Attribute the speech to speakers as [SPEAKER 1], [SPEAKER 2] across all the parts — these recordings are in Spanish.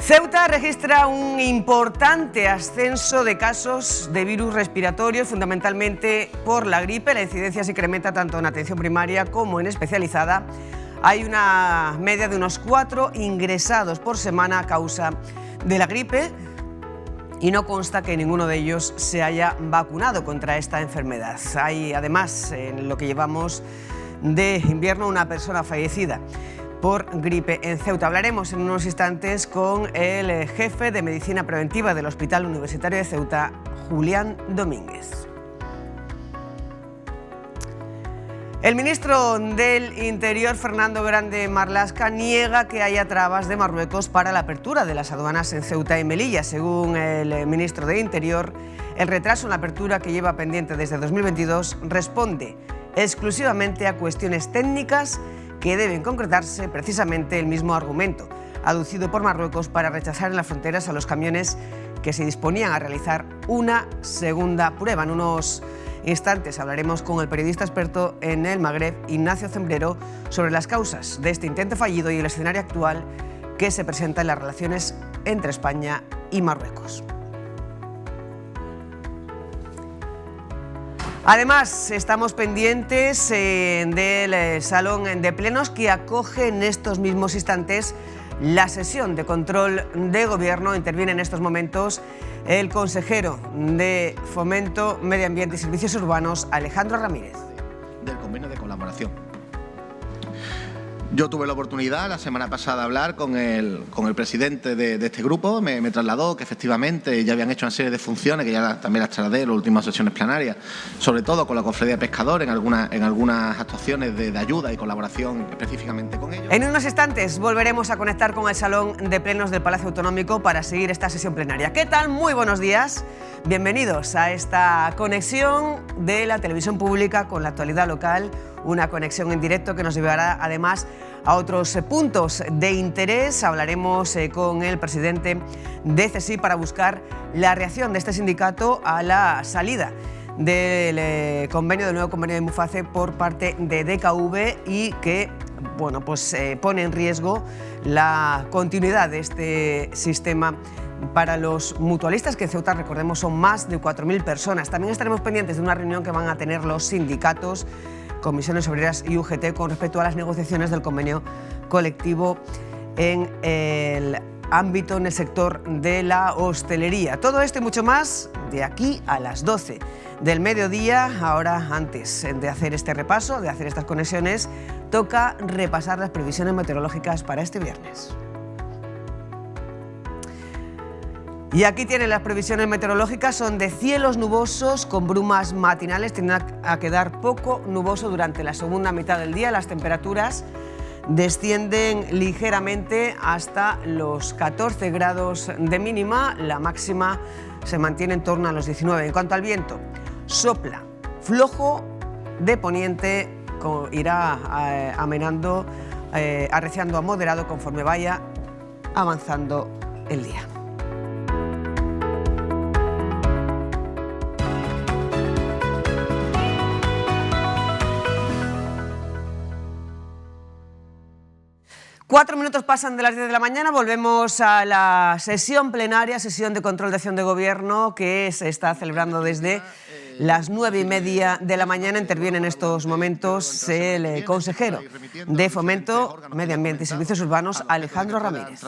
[SPEAKER 1] Ceuta registra un importante ascenso de casos de virus respiratorios, fundamentalmente por la gripe. La incidencia se incrementa tanto en atención primaria como en especializada. Hay una media de unos 4 ingresados por semana a causa de la gripe y no consta que ninguno de ellos se haya vacunado contra esta enfermedad. Hay además, en lo que llevamos de invierno, una persona fallecida por gripe en Ceuta. Hablaremos en unos instantes con el jefe de Medicina Preventiva del Hospital Universitario de Ceuta, Julián Domínguez. El ministro del Interior, Fernando Grande Marlaska, niega que haya trabas de Marruecos para la apertura de las aduanas en Ceuta y Melilla. Según el ministro de Interior, el retraso en la apertura, que lleva pendiente desde 2022, responde exclusivamente a cuestiones técnicas que deben concretarse. Precisamente el mismo argumento aducido por Marruecos para rechazar en las fronteras a los camiones que se disponían a realizar una segunda prueba. En unos instantes hablaremos con el periodista experto en el Magreb, Ignacio Zembrero, sobre las causas de este intento fallido y el escenario actual que se presenta en las relaciones entre España y Marruecos. Además, estamos pendientes del Salón de Plenos que acoge en estos mismos instantes la sesión de control de Gobierno. Interviene en estos momentos el consejero de Fomento, Medio Ambiente y Servicios Urbanos, Alejandro Ramírez.
[SPEAKER 2] Del convenio de colaboración. Yo tuve la oportunidad la semana pasada de hablar con el presidente de este grupo. Me trasladó que efectivamente ya habían hecho una serie de funciones, que ya también las trasladé en las últimas sesiones plenarias, sobre todo con la Cofradía de Pescadores, en algunas actuaciones de ayuda y colaboración específicamente con ellos.
[SPEAKER 1] En unos instantes volveremos a conectar con el Salón de Plenos del Palacio Autonómico para seguir esta sesión plenaria. ¿Qué tal? Muy buenos días. Bienvenidos a esta conexión de la televisión pública con la actualidad local. Una conexión en directo que nos llevará además a otros puntos de interés. Hablaremos con el presidente de CSIC para buscar la reacción de este sindicato a la salida del nuevo convenio de Muface por parte de DKV y que pone en riesgo la continuidad de este sistema para los mutualistas, que en Ceuta, recordemos, son más de 4.000 personas. También estaremos pendientes de una reunión que van a tener los sindicatos, Comisiones Obreras y UGT con respecto a las negociaciones del convenio colectivo en el ámbito, en el sector de la hostelería. Todo esto y mucho más de aquí a las 12 del mediodía. Ahora, antes de hacer este repaso, de hacer estas conexiones, toca repasar las previsiones meteorológicas para este viernes. Y aquí tienen las previsiones meteorológicas, son de cielos nubosos con brumas matinales, tienden a quedar poco nuboso durante la segunda mitad del día. Las temperaturas descienden ligeramente hasta los 14 grados de mínima, la máxima se mantiene en torno a los 19. En cuanto al viento, sopla flojo de poniente, irá amenando, arreciando a moderado conforme vaya avanzando el día. Cuatro minutos pasan de las 10 de la mañana, volvemos a la sesión plenaria, sesión de control de acción de gobierno que se está celebrando desde las 9:30 de la mañana. Interviene en estos momentos el consejero de Fomento, Medio Ambiente y Servicios Urbanos, Alejandro Ramírez.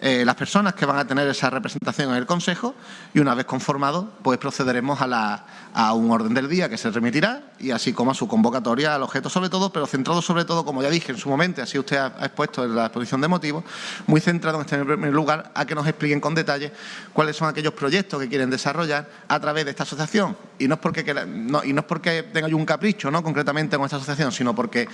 [SPEAKER 2] Las personas que van a tener esa representación en el Consejo, y una vez conformado, pues procederemos a un orden del día que se remitirá, y así como a su convocatoria al objeto sobre todo, pero centrado sobre todo, como ya dije en su momento, así usted ha expuesto en la exposición de motivos, muy centrado en este primer lugar a que nos expliquen con detalle cuáles son aquellos proyectos que quieren desarrollar a través de esta asociación. Y no es porque tenga yo un capricho, ¿no?, concretamente con esta asociación, sino porque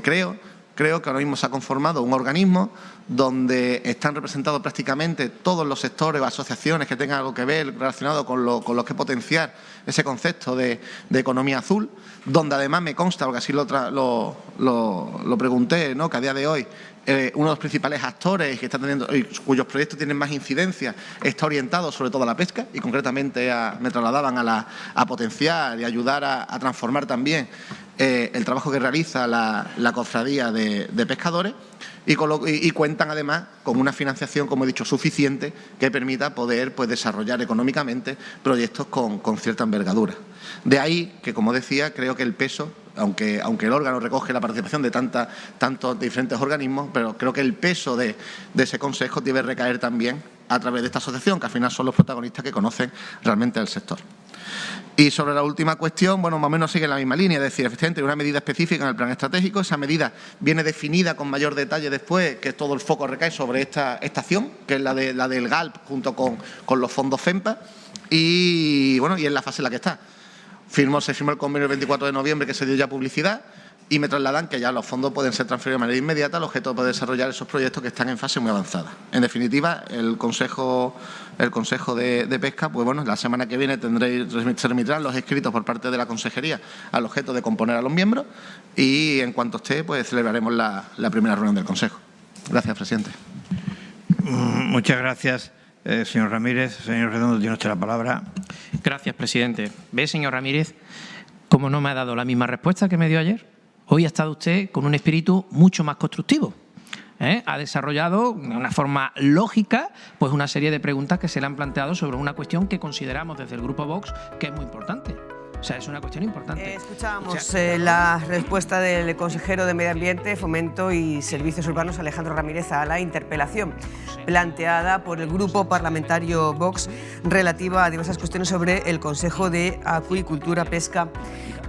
[SPEAKER 2] creo que ahora mismo se ha conformado un organismo donde están representados prácticamente todos los sectores o asociaciones que tengan algo que ver relacionado con los que potenciar ese concepto de economía azul, donde además me consta, porque así lo pregunté, ¿no?, que a día de hoy uno de los principales actores que está teniendo, cuyos proyectos tienen más incidencia, está orientado sobre todo a la pesca y concretamente me trasladaban a potenciar y ayudar a transformar también el trabajo que realiza la cofradía de pescadores y cuentan además con una financiación, como he dicho, suficiente que permita poder desarrollar económicamente proyectos con cierta envergadura. De ahí que, como decía, creo que el peso, aunque el órgano recoge la participación de tantos diferentes organismos, pero creo que el peso de ese consejo debe recaer también a través de esta asociación, que al final son los protagonistas que conocen realmente el sector. Y sobre la última cuestión, bueno, más o menos sigue la misma línea, es decir, efectivamente hay una medida específica en el plan estratégico, esa medida viene definida con mayor detalle después, que todo el foco recae sobre esta acción, que es la del GALP junto con los fondos FEMPA, y bueno, y en la fase en la que está. Se firmó el convenio el 24 de noviembre, que se dio ya publicidad, y me trasladan que ya los fondos pueden ser transferidos de manera inmediata al objeto de poder desarrollar esos proyectos que están en fase muy avanzada. En definitiva, el Consejo de Pesca, pues bueno, la semana que viene se remitirán los escritos por parte de la Consejería al objeto de componer a los miembros y en cuanto esté, pues celebraremos la primera reunión del Consejo. Gracias, presidente.
[SPEAKER 3] Muchas gracias, señor Ramírez. Señor Redondo, tiene usted la palabra.
[SPEAKER 4] Gracias, presidente. ¿Ve, señor Ramírez, cómo no me ha dado la misma respuesta que me dio ayer? Hoy ha estado usted con un espíritu mucho más constructivo. Ha desarrollado de una forma lógica pues una serie de preguntas que se le han planteado sobre una cuestión que consideramos desde el Grupo Vox que es muy importante. O sea, es una cuestión importante.
[SPEAKER 1] Escuchábamos la respuesta del consejero de Medio Ambiente, Fomento y Servicios Urbanos, Alejandro Ramírez, a la interpelación planteada por el Grupo Parlamentario Vox relativa a diversas cuestiones sobre el Consejo de Acuicultura, Pesca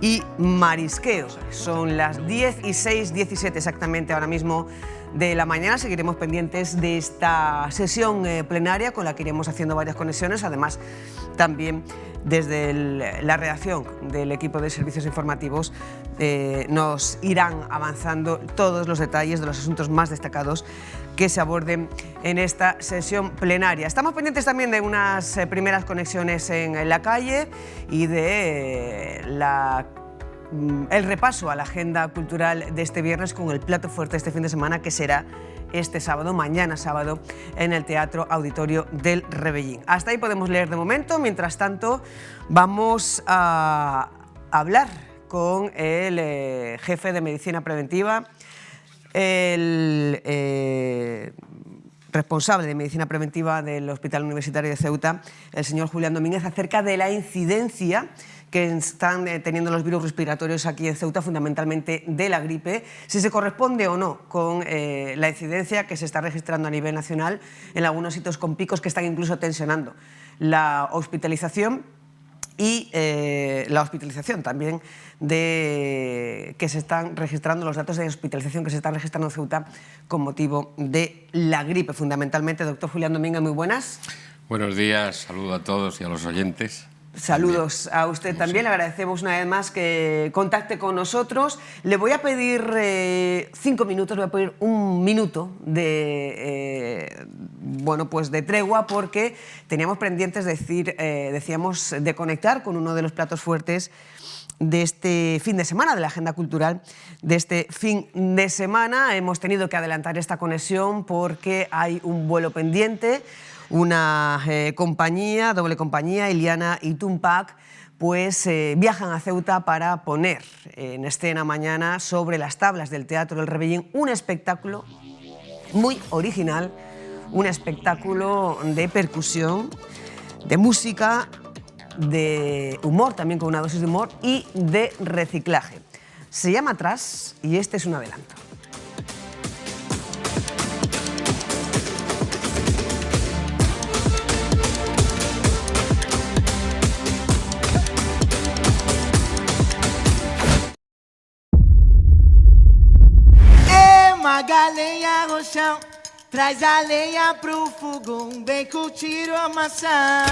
[SPEAKER 1] y Marisqueo. Son las 10:17 exactamente ahora mismo de la mañana. Seguiremos pendientes de esta sesión plenaria con la que iremos haciendo varias conexiones. Además, también desde la redacción del equipo de servicios informativos nos irán avanzando todos los detalles de los asuntos más destacados que se aborden en esta sesión plenaria. Estamos pendientes también de unas primeras conexiones en la calle y de el repaso a la agenda cultural de este viernes con el plato fuerte de este fin de semana, que será este sábado, mañana sábado, en el Teatro Auditorio del Rebellín. Hasta ahí podemos leer de momento. Mientras tanto, vamos a hablar con el jefe de Medicina Preventiva, el responsable de Medicina Preventiva del Hospital Universitario de Ceuta, el señor Julián Domínguez, acerca de la incidencia que están teniendo los virus respiratorios aquí en Ceuta, fundamentalmente de la gripe, si se corresponde o no con la incidencia que se está registrando a nivel nacional en algunos sitios con picos que están incluso tensionando la hospitalización y la hospitalización también que se están registrando, los datos de hospitalización que se están registrando en Ceuta con motivo de la gripe, fundamentalmente. Doctor Julián Domínguez, muy buenas.
[SPEAKER 5] Buenos días, saludo a todos y a los oyentes.
[SPEAKER 1] Saludos a usted también, le agradecemos una vez más que contacte con nosotros. Le voy a pedir 5 minutos, le voy a pedir un minuto de tregua, porque teníamos pendientes decíamos de conectar con uno de los platos fuertes de este fin de semana, de la agenda cultural de este fin de semana. Hemos tenido que adelantar esta conexión porque hay un vuelo pendiente. Una doble compañía, Iliana y Tumpac, pues viajan a Ceuta para poner en escena mañana sobre las tablas del Teatro del Rebellín un espectáculo muy original, un espectáculo de percusión, de música, de humor, también con una dosis de humor y de reciclaje. Se llama Tras y este es un adelanto.
[SPEAKER 6] Joga a lenha no chão, traz a lenha pro fogão, vem curtir a maçã.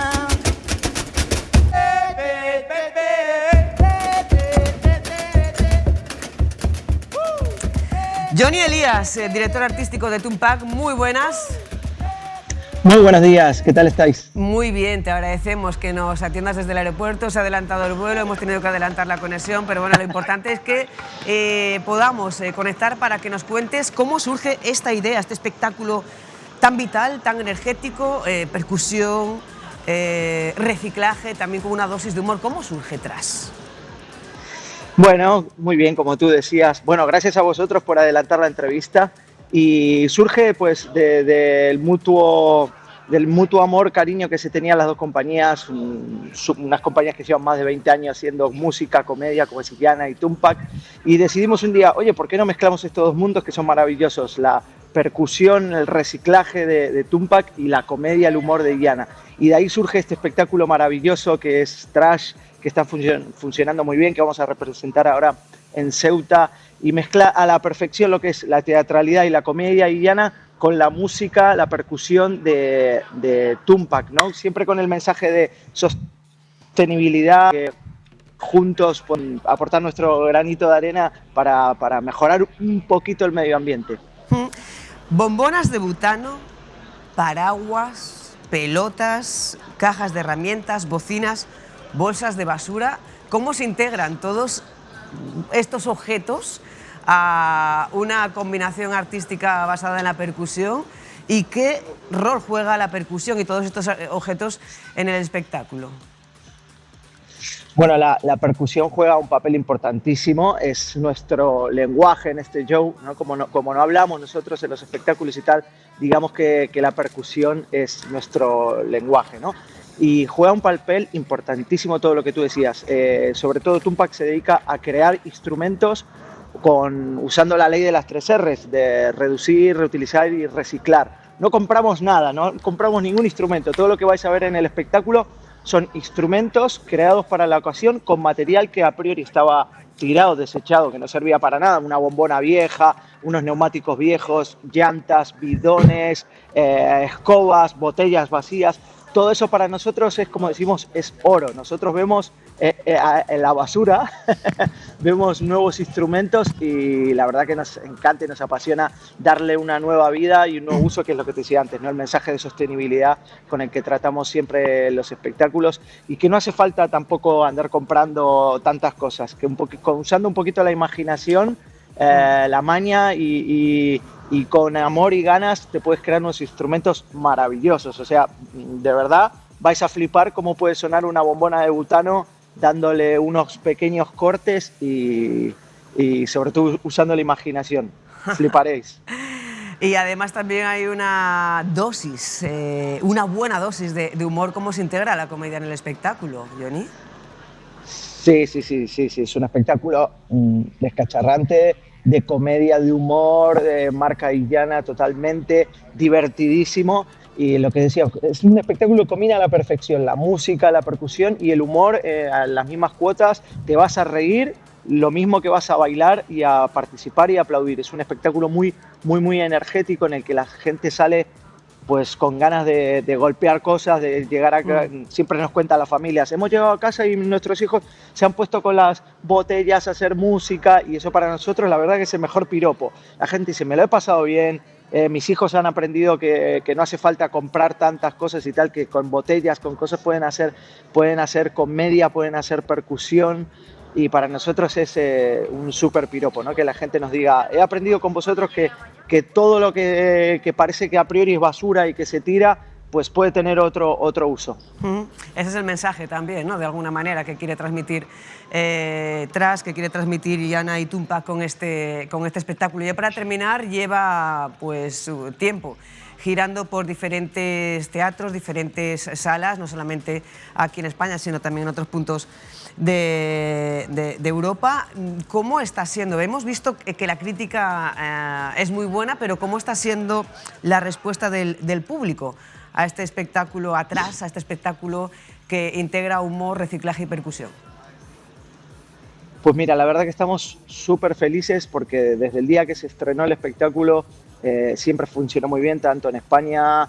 [SPEAKER 1] Johnny Elías, director artístico de Tumpac, muy buenas.
[SPEAKER 7] Muy buenos días, ¿qué tal estáis?
[SPEAKER 1] Muy bien, te agradecemos que nos atiendas desde el aeropuerto, se ha adelantado el vuelo, hemos tenido que adelantar la conexión, pero bueno, lo importante es que podamos conectar para que nos cuentes cómo surge esta idea, este espectáculo tan vital, tan energético, percusión, reciclaje, también con una dosis de humor. ¿Cómo surge Tras?
[SPEAKER 7] Bueno, muy bien, como tú decías. Bueno, gracias a vosotros por adelantar la entrevista. Y surge pues del mutuo amor, cariño que se tenían las dos compañías, unas compañías que llevan más de 20 años haciendo música, comedia, como es Illana y Tumpac, y decidimos un día, oye, ¿por qué no mezclamos estos dos mundos que son maravillosos? La percusión, el reciclaje de Tumpac y la comedia, el humor de Illana. Y de ahí surge este espectáculo maravilloso que es Trash, que está funcionando muy bien, que vamos a representar ahora en Ceuta, y mezcla a la perfección lo que es la teatralidad y la comedia illana con la música, la percusión de Tumpac, ¿no? Siempre con el mensaje de sostenibilidad, que juntos aportar nuestro granito de arena para mejorar un poquito el medio ambiente.
[SPEAKER 1] Bombonas de butano, paraguas, pelotas, cajas de herramientas, bocinas, bolsas de basura. ¿Cómo se integran todos estos objetos a una combinación artística basada en la percusión? ¿Y qué rol juega la percusión y todos estos objetos en el espectáculo?
[SPEAKER 7] Bueno, la percusión juega un papel importantísimo, es nuestro lenguaje en este show, ¿no? Como no hablamos nosotros en los espectáculos y tal, digamos que la percusión es nuestro lenguaje, ¿no? Y juega un papel importantísimo todo lo que tú decías. Sobre todo Tumpac se dedica a crear instrumentos usando la ley de las 3 R's, de reducir, reutilizar y reciclar. No compramos nada, no compramos ningún instrumento. Todo lo que vais a ver en el espectáculo son instrumentos creados para la ocasión con material que a priori estaba tirado, desechado, que no servía para nada. Una bombona vieja, unos neumáticos viejos, llantas, bidones, escobas, botellas vacías. Todo eso para nosotros es, como decimos, es oro. Nosotros vemos en la basura, vemos nuevos instrumentos y la verdad que nos encanta y nos apasiona darle una nueva vida y un nuevo uso, que es lo que te decía antes, ¿no? El mensaje de sostenibilidad con el que tratamos siempre los espectáculos, y que no hace falta tampoco andar comprando tantas cosas, que usando un poquito la imaginación, la maña y con amor y ganas te puedes crear unos instrumentos maravillosos. O sea, de verdad vais a flipar cómo puede sonar una bombona de butano dándole unos pequeños cortes y sobre todo usando la imaginación. Fliparéis.
[SPEAKER 1] Y además también hay una dosis, una buena dosis de humor. ¿Cómo se integra la comedia en el espectáculo, Johnny?
[SPEAKER 7] Sí, es un espectáculo descacharrante, de comedia, de humor, de marca illana, totalmente divertidísimo. Y lo que decía, es un espectáculo que combina a la perfección la música, la percusión y el humor a las mismas cuotas. Te vas a reír lo mismo que vas a bailar y a participar y a aplaudir. Es un espectáculo muy energético en el que la gente sale pues con ganas de golpear cosas, de llegar a... Siempre nos cuentan las familias, hemos llegado a casa y nuestros hijos se han puesto con las botellas a hacer música, y eso para nosotros la verdad que es el mejor piropo. La gente dice, me lo he pasado bien, mis hijos han aprendido que no hace falta comprar tantas cosas y tal, que con botellas, con cosas pueden hacer comedia, pueden hacer percusión. Y para nosotros es un súper piropo, ¿no? Que la gente nos diga, he aprendido con vosotros que todo lo que parece que a priori es basura y que se tira, pues puede tener otro uso.
[SPEAKER 1] Ese es el mensaje también, ¿no? De alguna manera, que quiere transmitir Trash, que quiere transmitir Illana y Tumpac con este espectáculo. Y ya para terminar, lleva pues su tiempo girando por diferentes teatros, diferentes salas, no solamente aquí en España, sino también en otros puntos de Europa. ¿Cómo está siendo? Hemos visto que la crítica es muy buena, pero ¿cómo está siendo la respuesta del público a este espectáculo atrás, a este espectáculo que integra humor, reciclaje y percusión?
[SPEAKER 7] Pues mira, la verdad que estamos súper felices porque desde el día que se estrenó el espectáculo siempre funcionó muy bien, tanto en España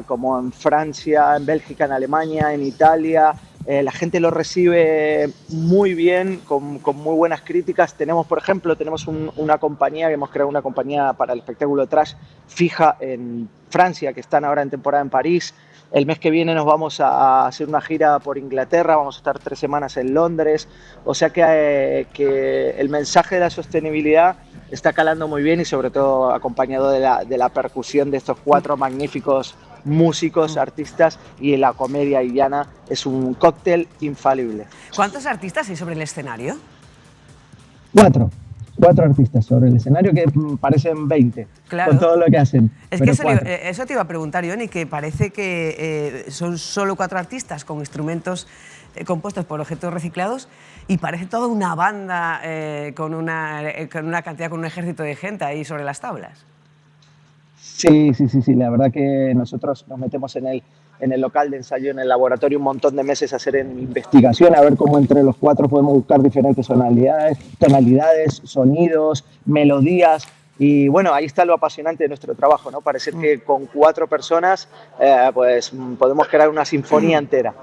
[SPEAKER 7] como en Francia, en Bélgica, en Alemania, en Italia. La gente lo recibe muy bien, con muy buenas críticas. Por ejemplo, tenemos una compañía, que hemos creado una compañía para el espectáculo Trash fija en Francia, que están ahora en temporada en París. El mes que viene nos vamos a hacer una gira por Inglaterra, vamos a estar 3 semanas en Londres. O sea que el mensaje de la sostenibilidad está calando muy bien, y sobre todo acompañado de la percusión de estos 4 magníficos músicos, artistas, y la comedia illana es un cóctel infalible.
[SPEAKER 1] ¿Cuántos artistas hay sobre el escenario?
[SPEAKER 7] Cuatro artistas sobre el escenario que parecen 20
[SPEAKER 1] Claro.
[SPEAKER 7] con todo lo que hacen.
[SPEAKER 1] Es
[SPEAKER 7] pero
[SPEAKER 1] que eso te iba a preguntar, Johnny, que parece que son solo 4 artistas con instrumentos compuestos por objetos reciclados y parece toda una banda con un ejército de gente ahí sobre las tablas.
[SPEAKER 7] Sí, la verdad que nosotros nos metemos en el local de ensayo, en el laboratorio, un montón de meses a hacer investigación, a ver cómo entre los 4 podemos buscar diferentes tonalidades, sonidos, melodías. Y bueno, ahí está lo apasionante de nuestro trabajo, ¿no? Parecer que con 4 personas pues podemos crear una sinfonía entera.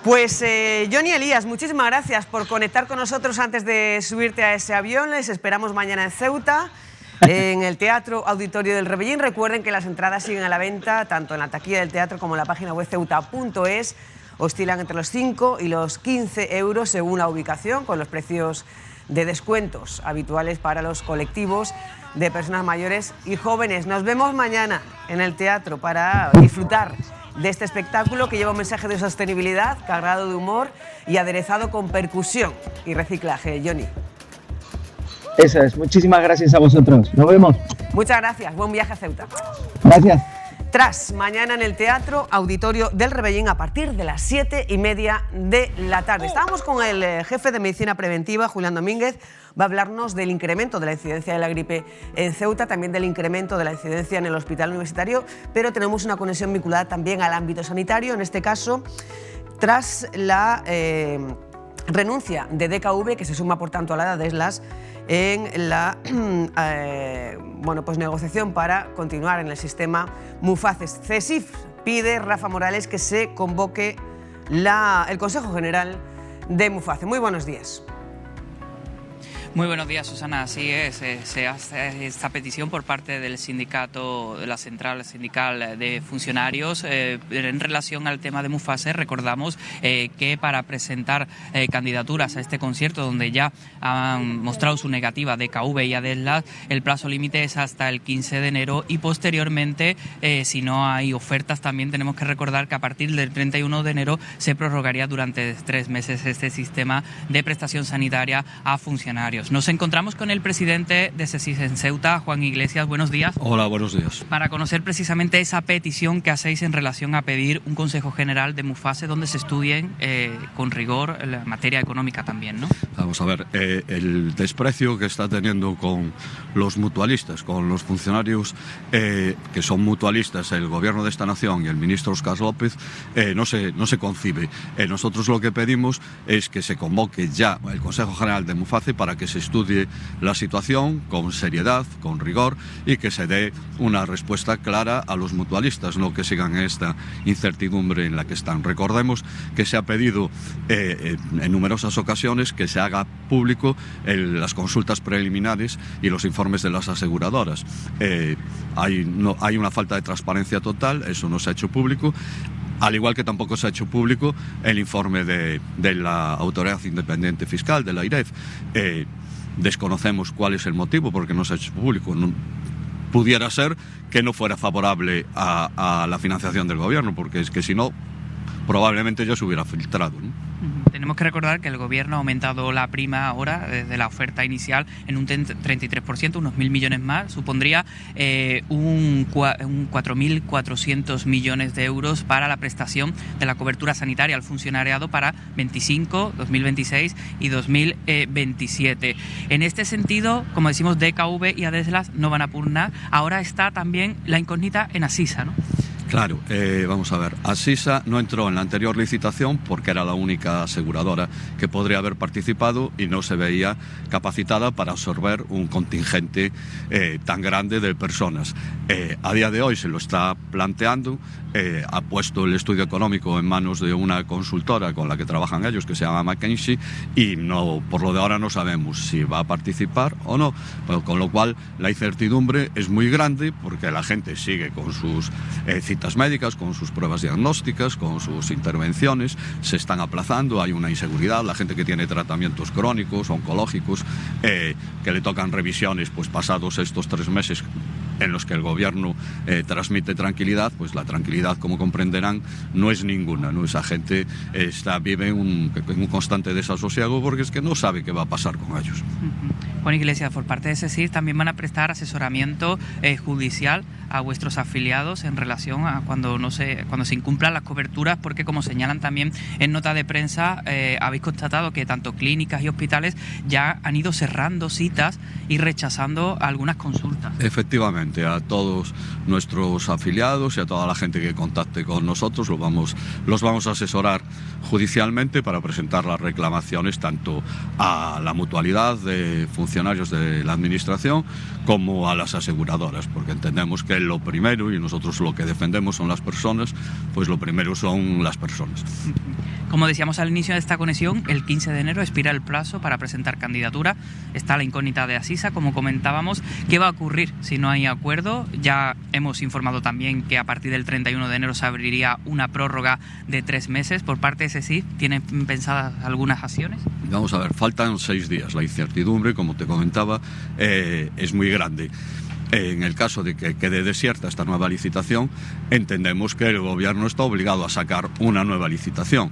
[SPEAKER 1] Pues Johnny Elías, muchísimas gracias por conectar con nosotros antes de subirte a ese avión. Les esperamos mañana en Ceuta, en el Teatro Auditorio del Rebellín. Recuerden que las entradas siguen a la venta tanto en la taquilla del teatro como en la página web ceuta.es. Oscilan entre los 5 y los 15 euros según la ubicación, con los precios de descuentos habituales para los colectivos de personas mayores y jóvenes. Nos vemos mañana en el teatro para disfrutar de este espectáculo que lleva un mensaje de sostenibilidad, cargado de humor y aderezado con percusión y reciclaje. Johnny.
[SPEAKER 7] Eso es, muchísimas gracias a vosotros. Nos vemos.
[SPEAKER 1] Muchas gracias, buen viaje a Ceuta.
[SPEAKER 7] Gracias.
[SPEAKER 1] Tras, mañana en el Teatro Auditorio del Rebellín a partir de las 7:30 de la tarde. Estábamos con el jefe de Medicina Preventiva, Julián Domínguez. Va a hablarnos del incremento de la incidencia de la gripe en Ceuta, también del incremento de la incidencia en el hospital universitario, pero tenemos una conexión vinculada también al ámbito sanitario, en este caso, tras la renuncia de DKV, que se suma por tanto a la de ESLAS, en la negociación para continuar en el sistema Mufaces. CESIF pide, Rafa Morales, que se convoque el Consejo General de Muface. Muy buenos días.
[SPEAKER 8] Muy buenos días, Susana. Así es, se hace esta petición por parte del sindicato, de la Central Sindical de Funcionarios en relación al tema de Muface. Recordamos que para presentar candidaturas a este concierto, donde ya han mostrado su negativa DKV y ADESLAS, el plazo límite es hasta el 15 de enero y posteriormente, si no hay ofertas, también tenemos que recordar que a partir del 31 de enero se prorrogaría durante 3 meses este sistema de prestación sanitaria a funcionarios. Nos encontramos con el presidente de CESIF en Ceuta, Juan Iglesias. Buenos días.
[SPEAKER 9] Hola, buenos días.
[SPEAKER 8] Para conocer precisamente esa petición que hacéis en relación a pedir un Consejo General de Muface donde se estudien con rigor la materia económica también, ¿no?
[SPEAKER 9] Vamos a ver, el desprecio que está teniendo con los mutualistas, con los funcionarios que son mutualistas, el gobierno de esta nación y el ministro Óscar López, no se concibe. Nosotros lo que pedimos es que se convoque ya el Consejo General de Muface para que se estudie la situación con seriedad, con rigor y que se dé una respuesta clara a los mutualistas, no que sigan esta incertidumbre en la que están. Recordemos que se ha pedido en numerosas ocasiones que se haga público las consultas preliminares y los informes de las aseguradoras. Hay una falta de transparencia total, eso no se ha hecho público. Al igual que tampoco se ha hecho público el informe de la Autoridad Independiente Fiscal, de la AIREF. Desconocemos cuál es el motivo porque no se ha hecho público. Pudiera ser que no fuera favorable a la financiación del gobierno, porque es que si no, probablemente ya se hubiera filtrado, ¿no?
[SPEAKER 8] Tenemos que recordar que el Gobierno ha aumentado la prima ahora desde la oferta inicial en un 33%, unos 1.000 millones más. Supondría un 4.400 millones de euros para la prestación de la cobertura sanitaria al funcionariado para 25, 2026 y 2027. En este sentido, como decimos, DKV y ADESLAS no van a pugnar. Ahora está también la incógnita en Asisa, ¿no?
[SPEAKER 9] Claro, vamos a ver, Asisa no entró en la anterior licitación porque era la única aseguradora que podría haber participado y no se veía capacitada para absorber un contingente tan grande de personas. A día de hoy se lo está planteando, ha puesto el estudio económico en manos de una consultora con la que trabajan ellos, que se llama McKinsey, y por lo de ahora no sabemos si va a participar o no, con lo cual la incertidumbre es muy grande porque la gente sigue con sus citas médicas, con sus pruebas diagnósticas, con sus intervenciones, se están aplazando, hay una inseguridad, la gente que tiene tratamientos crónicos, oncológicos, que le tocan revisiones pues pasados estos 3 meses en los que el Gobierno transmite tranquilidad, pues la tranquilidad, como comprenderán, no es ninguna, ¿no? Esa gente vive en un constante desasosiego porque es que no sabe qué va a pasar con ellos.
[SPEAKER 8] Juan Iglesias, por parte de CECIF también van a prestar asesoramiento judicial a vuestros afiliados en relación a cuando se incumplan las coberturas, porque como señalan también en nota de prensa, habéis constatado que tanto clínicas y hospitales ya han ido cerrando citas y rechazando algunas consultas.
[SPEAKER 9] Efectivamente, a todos nuestros afiliados y a toda la gente que contacte con nosotros los vamos a asesorar judicialmente para presentar las reclamaciones tanto a la mutualidad de funcionarios de la Administración como a las aseguradoras, porque entendemos que lo primero, y nosotros lo que defendemos son las personas, pues lo primero son las personas.
[SPEAKER 8] Como decíamos al inicio de esta conexión, el 15 de enero expira el plazo para presentar candidatura. Está la incógnita de Asisa, como comentábamos. ¿Qué va a ocurrir si no hay acuerdo? Ya hemos informado también que a partir del 31 de enero se abriría una prórroga de 3 meses. Por parte de CECIF, ¿tienen pensadas algunas acciones?
[SPEAKER 9] Vamos a ver, faltan 6 días. La incertidumbre, como te comentaba, es muy grande. En el caso de que quede desierta esta nueva licitación, entendemos que el Gobierno está obligado a sacar una nueva licitación.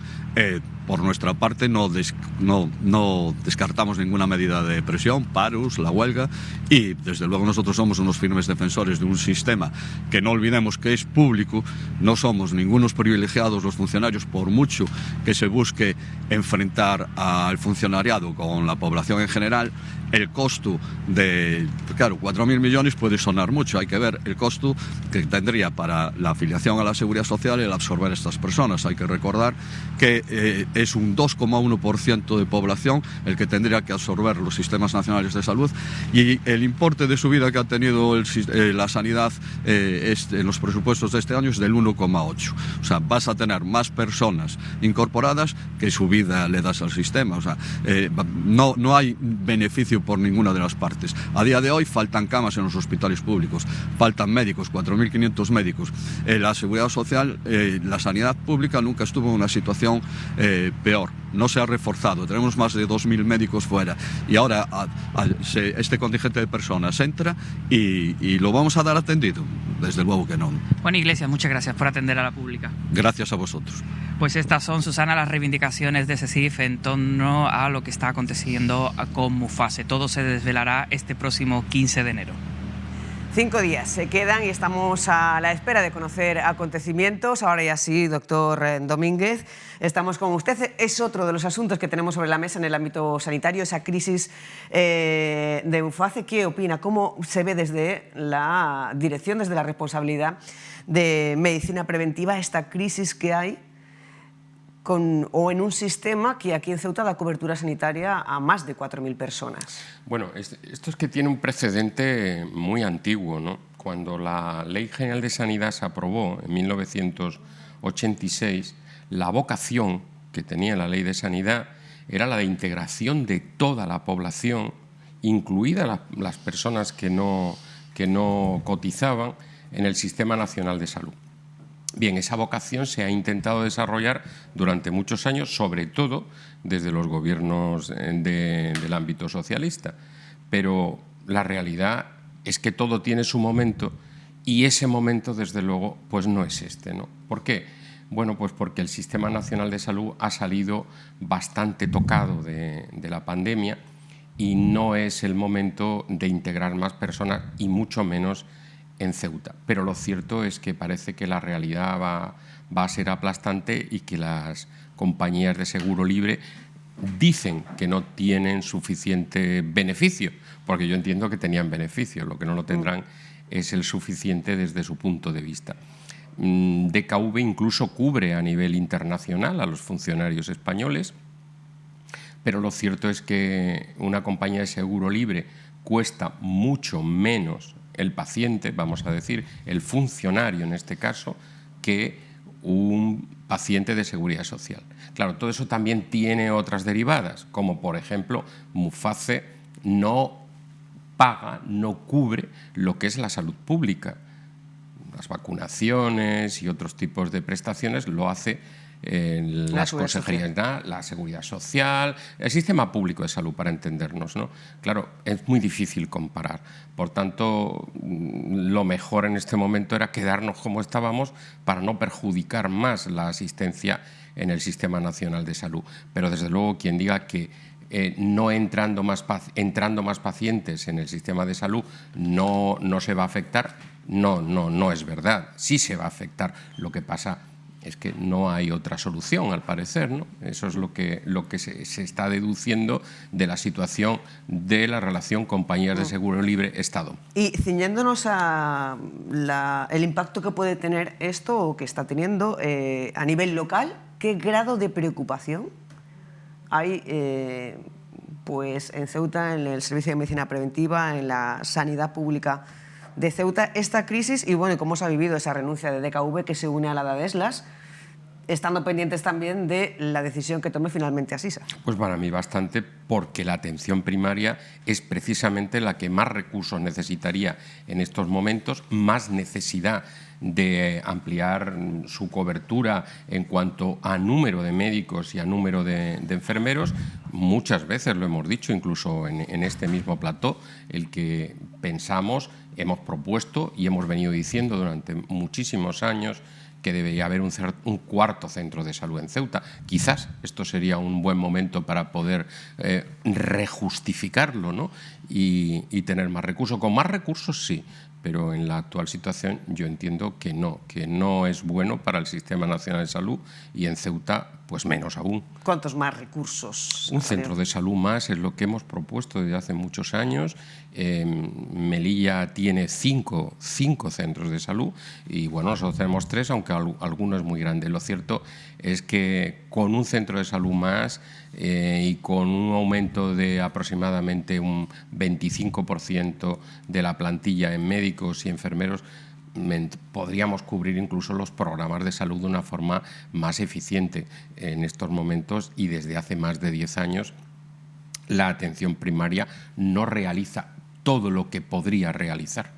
[SPEAKER 9] Por nuestra parte no descartamos ninguna medida de presión, paros, la huelga, y desde luego nosotros somos unos firmes defensores de un sistema que no olvidemos que es público. No somos ningunos privilegiados los funcionarios, por mucho que se busque enfrentar al funcionariado con la población en general. El costo de, claro, 4.000 millones puede sonar mucho, hay que ver el costo que tendría para la afiliación a la Seguridad Social el absorber a estas personas. Hay que recordar que es un 2,1% de población el que tendría que absorber los sistemas nacionales de salud, y el importe de subida que ha tenido la sanidad en los presupuestos de este año es del 1,8%. O sea, vas a tener más personas incorporadas que subida le das al sistema. O sea, no hay beneficio por ninguna de las partes. A día de hoy faltan camas en los hospitales públicos, faltan médicos, 4.500 médicos. La Seguridad Social, la sanidad pública nunca estuvo en una situación peor. No se ha reforzado, tenemos más de 2.000 médicos fuera, y ahora este contingente de personas entra y lo vamos a dar atendido. Desde luego que no.
[SPEAKER 8] Juan Iglesias, muchas gracias por atender a la pública.
[SPEAKER 9] Gracias a vosotros.
[SPEAKER 8] Pues estas son, Susana, las reivindicaciones de CECIF en torno a lo que está aconteciendo con Mufase. Todo se desvelará este próximo 15 de enero.
[SPEAKER 1] 5 días se quedan y estamos a la espera de conocer acontecimientos. Ahora ya sí, doctor Domínguez, estamos con usted. Es otro de los asuntos que tenemos sobre la mesa en el ámbito sanitario, esa crisis de Mufase. ¿Qué opina? ¿Cómo se ve desde la dirección, desde la responsabilidad de medicina preventiva, esta crisis que hay o en un sistema que aquí en Ceuta da cobertura sanitaria a más de 4.000 personas?
[SPEAKER 5] Bueno, esto es que tiene un precedente muy antiguo, ¿no? Cuando la Ley General de Sanidad se aprobó en 1986, la vocación que tenía la Ley de Sanidad era la de integración de toda la población, incluidas las personas que no cotizaban, en el Sistema Nacional de Salud. Bien, esa vocación se ha intentado desarrollar durante muchos años, sobre todo desde los gobiernos del ámbito socialista, pero la realidad es que todo tiene su momento y ese momento, desde luego, pues no es este, ¿no? ¿Por qué? Bueno, pues porque el Sistema Nacional de Salud ha salido bastante tocado de la pandemia y no es el momento de integrar más personas y mucho menos en Ceuta. Pero lo cierto es que parece que la realidad va a ser aplastante y que las compañías de seguro libre dicen que no tienen suficiente beneficio, porque yo entiendo que tenían beneficio, lo que no lo tendrán es el suficiente desde su punto de vista. DKV incluso cubre a nivel internacional a los funcionarios españoles, pero lo cierto es que una compañía de seguro libre cuesta mucho menos el paciente, vamos a decir, el funcionario en este caso, que un paciente de seguridad social. Claro, todo eso también tiene otras derivadas, como por ejemplo, Mufase no paga, no cubre lo que es la salud pública. Las vacunaciones y otros tipos de prestaciones lo hace las consejerías, la seguridad social, el sistema público de salud, para entendernos, ¿no? Claro, es muy difícil comparar. Por tanto, lo mejor en este momento era quedarnos como estábamos para no perjudicar más la asistencia en el Sistema Nacional de Salud. Pero, desde luego, quien diga que no entrando más pacientes en el sistema de salud no se va a afectar, no es verdad. Sí se va a afectar. Lo que pasa es que no hay otra solución, al parecer, ¿no? Eso es lo que se está deduciendo de la situación de la relación compañías de seguro libre-Estado.
[SPEAKER 1] Y ciñéndonos a el impacto que puede tener esto, o que está teniendo a nivel local, ¿qué grado de preocupación hay pues en Ceuta, en el Servicio de Medicina Preventiva, en la sanidad pública de Ceuta, esta crisis? Y bueno, ¿cómo se ha vivido esa renuncia de DKV que se une a la de Adeslas, estando pendientes también de la decisión que tome finalmente Asisa?
[SPEAKER 5] Pues para mí bastante, porque la atención primaria es precisamente la que más recursos necesitaría en estos momentos, más necesidad de ampliar su cobertura en cuanto a número de médicos y a número de enfermeros. Muchas veces lo hemos dicho, incluso en este mismo plató, el que pensamos, hemos propuesto y hemos venido diciendo durante muchísimos años que debería haber un cuarto centro de salud en Ceuta. Quizás esto sería un buen momento para poder rejustificarlo, ¿no? y tener más recursos. Con más recursos sí, pero en la actual situación yo entiendo que no es bueno para el Sistema Nacional de Salud, y en Ceuta pues menos aún.
[SPEAKER 1] ¿Cuántos más recursos?
[SPEAKER 5] Un centro de salud más es lo que hemos propuesto desde hace muchos años. Melilla tiene cinco centros de salud y bueno, nosotros tenemos 3, aunque alguno es muy grande. Lo cierto es que con un centro de salud más y con un aumento de aproximadamente un 25% de la plantilla en médicos y enfermeros, podríamos cubrir incluso los programas de salud de una forma más eficiente. En estos momentos y desde hace más de 10 años, la atención primaria no realiza todo lo que podría realizar,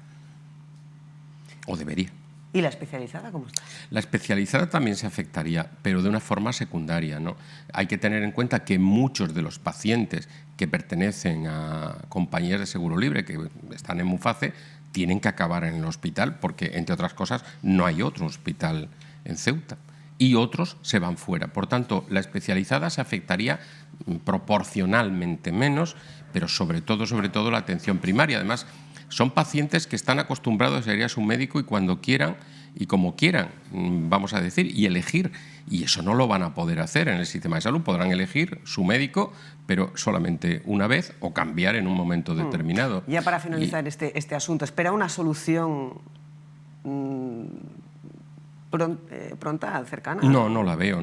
[SPEAKER 5] o debería.
[SPEAKER 1] ¿Y la especializada cómo está?
[SPEAKER 5] La especializada también se afectaría, pero de una forma secundaria, ¿no? Hay que tener en cuenta que muchos de los pacientes que pertenecen a compañías de seguro libre, que están en Muface, tienen que acabar en el hospital porque, entre otras cosas, no hay otro hospital en Ceuta. Y otros se van fuera. Por tanto, la especializada se afectaría proporcionalmente menos, pero sobre todo la atención primaria. Además, son pacientes que están acostumbrados a ir a su médico y cuando quieran y como quieran, vamos a decir, y elegir. Y eso no lo van a poder hacer en el sistema de salud. Podrán elegir su médico, pero solamente una vez, o cambiar en un momento determinado.
[SPEAKER 1] Ya para finalizar este asunto, ¿espera una solución pronta, cercana?
[SPEAKER 5] No la veo.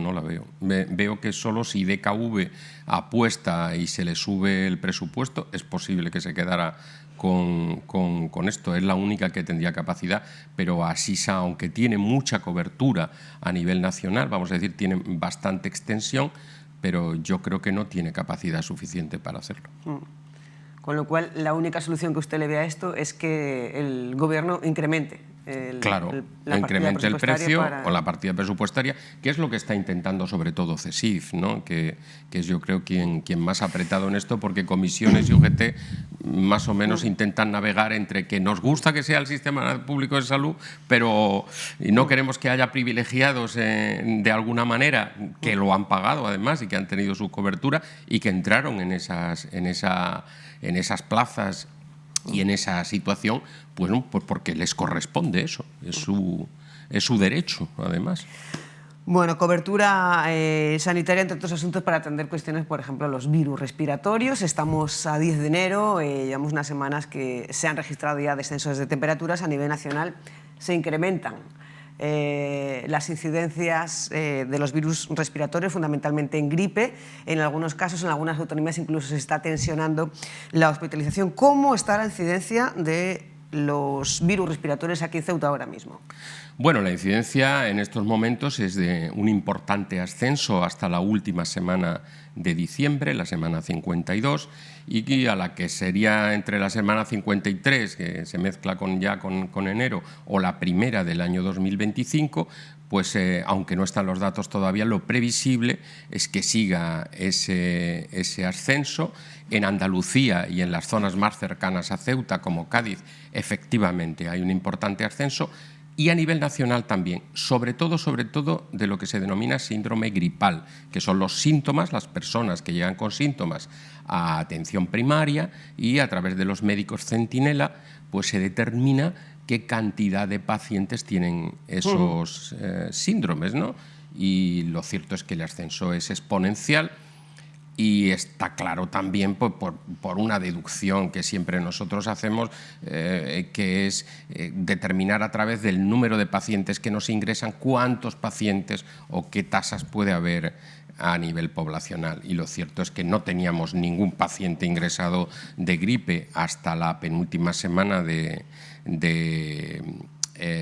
[SPEAKER 5] Veo que solo si DKV apuesta y se le sube el presupuesto, es posible que se quedara con esto. Es la única que tendría capacidad, pero Asisa, aunque tiene mucha cobertura a nivel nacional, vamos a decir, tiene bastante extensión, pero yo creo que no tiene capacidad suficiente para hacerlo.
[SPEAKER 1] Con lo cual, la única solución que usted le ve a esto es que el Gobierno incremente
[SPEAKER 5] incremente el precio o la partida presupuestaria, que es lo que está intentando sobre todo CESIF, ¿no? que es yo creo quien más ha apretado en esto, porque comisiones y UGT más o menos intentan navegar entre que nos gusta que sea el sistema público de salud, pero no queremos que haya privilegiados de alguna manera, que lo han pagado además y que han tenido su cobertura y que entraron en esas plazas y en esa situación, pues porque les corresponde eso, es su derecho, además.
[SPEAKER 1] Bueno, cobertura sanitaria, entre otros asuntos, para atender cuestiones, por ejemplo, los virus respiratorios. Estamos a 10 de enero, llevamos unas semanas que se han registrado ya descensos de temperaturas a nivel nacional, se incrementan las incidencias de los virus respiratorios, fundamentalmente en gripe. En algunos casos, en algunas autonomías, incluso se está tensionando la hospitalización. ¿Cómo está la incidencia de los virus respiratorios aquí en Ceuta ahora mismo?
[SPEAKER 5] Bueno, la incidencia en estos momentos es de un importante ascenso hasta la última semana de diciembre, la semana 52, y a la que sería entre la semana 53, que se mezcla con enero, o la primera del año 2025, pues aunque no están los datos todavía, lo previsible es que siga ese ascenso. En Andalucía y en las zonas más cercanas a Ceuta, como Cádiz, efectivamente hay un importante ascenso. Y a nivel nacional también, sobre todo de lo que se denomina síndrome gripal, que son los síntomas, las personas que llegan con síntomas a atención primaria, y a través de los médicos centinela pues se determina qué cantidad de pacientes tienen esos síndromes, ¿no? Y lo cierto es que el ascenso es exponencial. Y está claro también por una deducción que siempre nosotros hacemos, que es determinar a través del número de pacientes que nos ingresan cuántos pacientes o qué tasas puede haber a nivel poblacional. Y lo cierto es que no teníamos ningún paciente ingresado de gripe hasta la penúltima semana de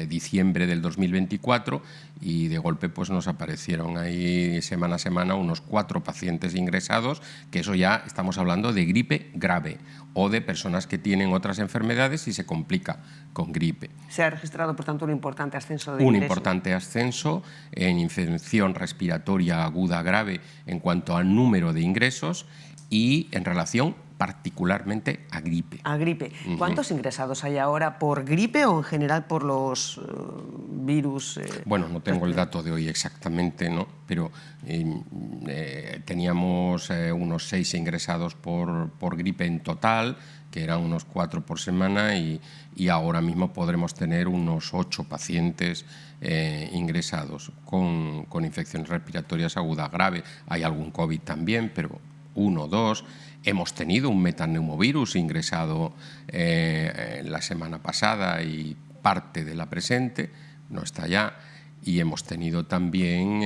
[SPEAKER 5] diciembre del 2024, y de golpe pues nos aparecieron ahí semana a semana unos 4 pacientes ingresados, que eso ya estamos hablando de gripe grave o de personas que tienen otras enfermedades y se complica con gripe.
[SPEAKER 1] Se ha registrado, por tanto, un importante ascenso de
[SPEAKER 5] Un
[SPEAKER 1] ingresos.
[SPEAKER 5] importante ascenso en infección respiratoria aguda grave en cuanto al número de ingresos y en relación particularmente a gripe.
[SPEAKER 1] A gripe. ¿Cuántos ingresados hay ahora por gripe o en general por los virus?
[SPEAKER 5] Bueno, no tengo el dato de hoy exactamente, ¿no? Pero teníamos unos 6 ingresados por gripe en total, que eran unos 4 por semana, y ahora mismo podremos tener unos 8 pacientes ingresados con infecciones respiratorias agudas graves. Hay algún COVID también, pero 1 o 2. Hemos tenido un metaneumovirus ingresado la semana pasada y parte de la presente, no está ya, y hemos tenido también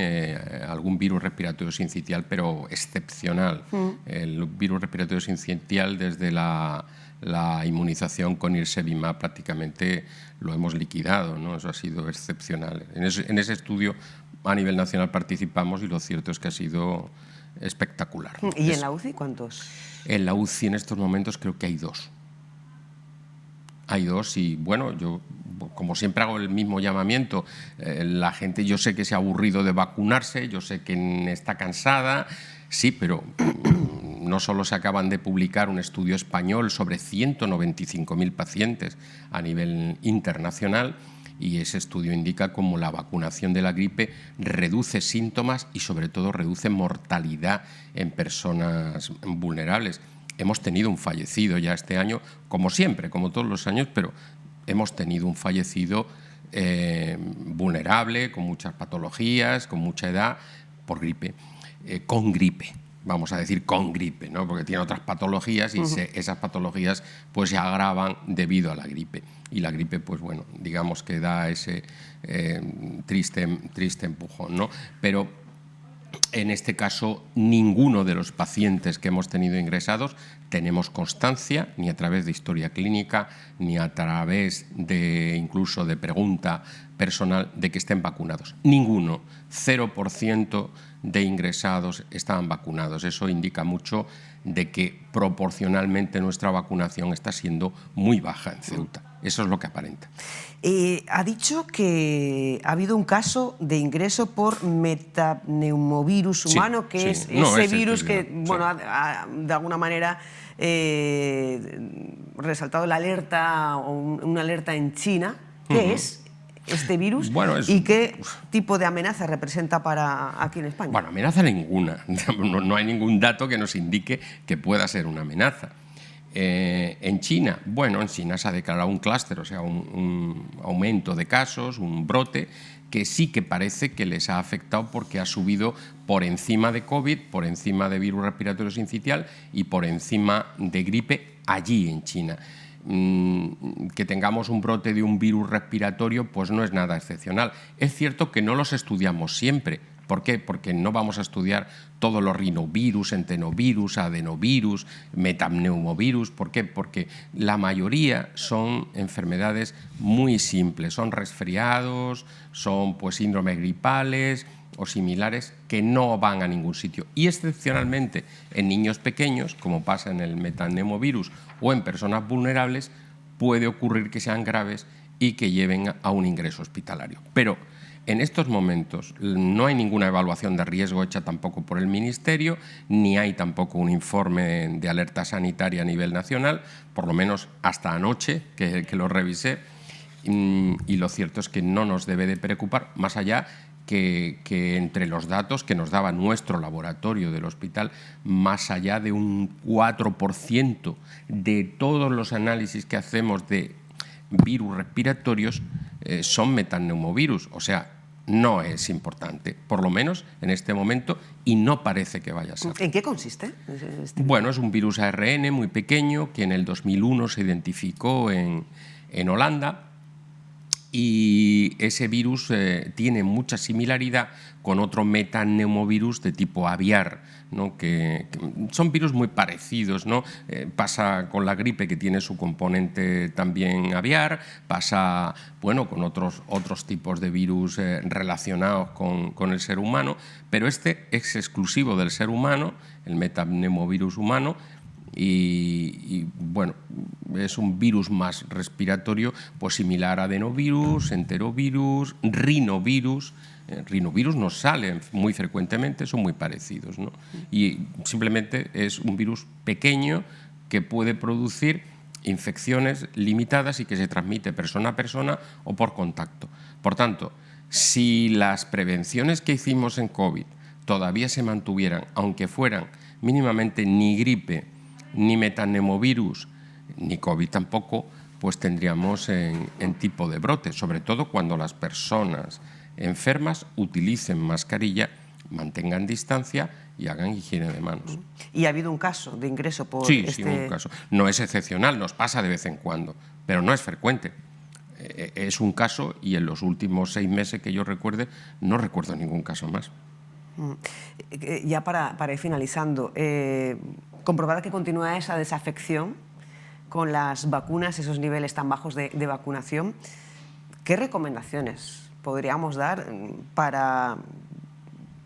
[SPEAKER 5] algún virus respiratorio sincitial, pero excepcional. El virus respiratorio sincitial, desde la inmunización con Nirsevimab, prácticamente lo hemos liquidado, ¿no? Eso ha sido excepcional. En ese estudio a nivel nacional participamos y lo cierto es que ha sido espectacular.
[SPEAKER 1] ¿Y en la UCI cuántos?
[SPEAKER 5] En la UCI en estos momentos creo que hay 2. Hay 2 y bueno, yo como siempre hago el mismo llamamiento. La gente, yo sé que se ha aburrido de vacunarse, yo sé que está cansada, sí, pero no solo se acaban de publicar un estudio español sobre 195.000 pacientes a nivel internacional, y ese estudio indica cómo la vacunación de la gripe reduce síntomas y sobre todo reduce mortalidad en personas vulnerables. Hemos tenido un fallecido ya este año, como siempre, como todos los años, pero hemos tenido un fallecido vulnerable, con muchas patologías, con mucha edad, por gripe, con gripe. Vamos a decir con gripe, ¿no? Porque tiene otras patologías y esas patologías pues se agravan debido a la gripe. Y la gripe, pues bueno, digamos que da ese triste empujón, ¿no? Pero en este caso, ninguno de los pacientes que hemos tenido ingresados tenemos constancia, ni a través de historia clínica, ni a través de incluso de pregunta personal, de que estén vacunados. Ninguno, 0% de ingresados estaban vacunados. Eso indica mucho de que proporcionalmente nuestra vacunación está siendo muy baja en Ceuta. Eso es lo que aparenta.
[SPEAKER 1] Ha dicho que ha habido un caso de ingreso por metaneumovirus humano, que es ese virus que, bueno, ha de alguna manera resaltado la alerta, o una alerta en China. ¿Qué es este virus?
[SPEAKER 5] Bueno,
[SPEAKER 1] ¿Y qué tipo de amenaza representa para aquí en España?
[SPEAKER 5] Bueno, amenaza ninguna. No hay ningún dato que nos indique que pueda ser una amenaza. En China, bueno, en China se ha declarado un clúster, o sea, un aumento de casos, un brote, que sí que parece que les ha afectado porque ha subido por encima de COVID, por encima de virus respiratorio sincitial y por encima de gripe allí en China. Que tengamos un brote de un virus respiratorio, pues no es nada excepcional. Es cierto que no los estudiamos siempre. ¿Por qué? Porque no vamos a estudiar todos los rinovirus, entenovirus, adenovirus, metaneumovirus. ¿Por qué? Porque la mayoría son enfermedades muy simples, son resfriados, son pues síndromes gripales o similares que no van a ningún sitio. Y excepcionalmente en niños pequeños, como pasa en el metaneumovirus, o en personas vulnerables, puede ocurrir que sean graves y que lleven a un ingreso hospitalario. Pero En estos momentos no hay ninguna evaluación de riesgo hecha tampoco por el Ministerio, ni hay tampoco un informe de alerta sanitaria a nivel nacional, por lo menos hasta anoche que lo revisé, y lo cierto es que no nos debe de preocupar, más allá que entre los datos que nos daba nuestro laboratorio del hospital, más allá de un 4% de todos los análisis que hacemos de virus respiratorios son metaneumovirus, o sea, no es importante, por lo menos en este momento, y no parece que vaya a ser.
[SPEAKER 1] ¿En qué consiste?
[SPEAKER 5] Bueno, es un virus ARN muy pequeño que en el 2001 se identificó en Holanda, y ese virus tiene mucha similaridad con otro metaneumovirus de tipo aviar, ¿no? que son virus muy parecidos, ¿no? Pasa con la gripe, que tiene su componente también aviar, pasa con otros tipos de virus relacionados con el ser humano, pero este es exclusivo del ser humano, el metaneumovirus humano, y bueno, es un virus más respiratorio, pues similar a adenovirus, enterovirus, rinovirus. Rinovirus nos salen muy frecuentemente, son muy parecidos, ¿no? Y simplemente es un virus pequeño que puede producir infecciones limitadas y que se transmite persona a persona o por contacto. Por tanto, si las prevenciones que hicimos en COVID todavía se mantuvieran, aunque fueran mínimamente ni gripe, ni metaneumovirus, ni COVID tampoco, pues tendríamos en tipo de brote, sobre todo cuando las personas enfermas utilicen mascarilla, mantengan distancia y hagan higiene de manos.
[SPEAKER 1] ¿Y ha habido un caso de ingreso por
[SPEAKER 5] Sí, un caso. No es excepcional, nos pasa de vez en cuando, pero no es frecuente. Es un caso, y en los últimos 6 meses que yo recuerde, no recuerdo ningún caso más.
[SPEAKER 1] Ya para ir finalizando, comprobada que continúa esa desafección con las vacunas, esos niveles tan bajos de vacunación, ¿qué recomendaciones podríamos dar para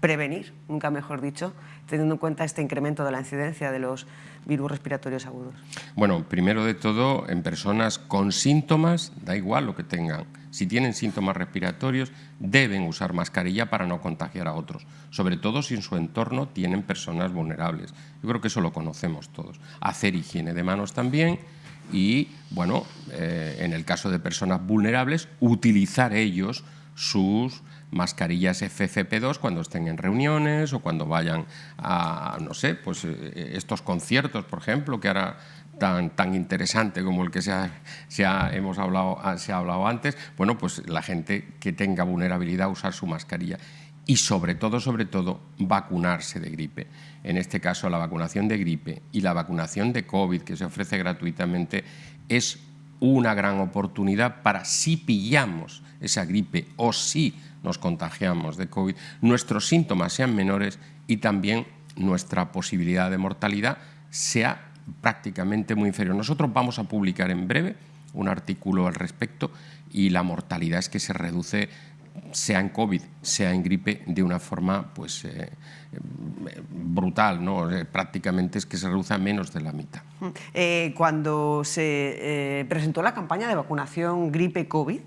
[SPEAKER 1] prevenir, nunca mejor dicho, teniendo en cuenta este incremento de la incidencia de los virus respiratorios agudos?
[SPEAKER 5] Bueno, primero de todo, en personas con síntomas, da igual lo que tengan, si tienen síntomas respiratorios, deben usar mascarilla para no contagiar a otros, sobre todo si en su entorno tienen personas vulnerables. Yo creo que eso lo conocemos todos. Hacer higiene de manos también y, bueno, en el caso de personas vulnerables, utilizar ellos sus mascarillas FFP2 cuando estén en reuniones o cuando vayan a, no sé, pues estos conciertos, por ejemplo, que ahora tan interesante como el que se ha hablado antes. Bueno, pues la gente que tenga vulnerabilidad, usar su mascarilla. Y sobre todo, vacunarse de gripe. En este caso, la vacunación de gripe y la vacunación de COVID, que se ofrece gratuitamente, es una gran oportunidad para, si pillamos esa gripe o si nos contagiamos de COVID, nuestros síntomas sean menores y también nuestra posibilidad de mortalidad sea prácticamente muy inferior. Nosotros vamos a publicar en breve un artículo al respecto y la mortalidad es que se reduce, sea en COVID, sea en gripe, de una forma pues brutal, ¿no? Prácticamente es que se reduce a menos de la mitad.
[SPEAKER 1] Cuando se presentó la campaña de vacunación gripe-COVID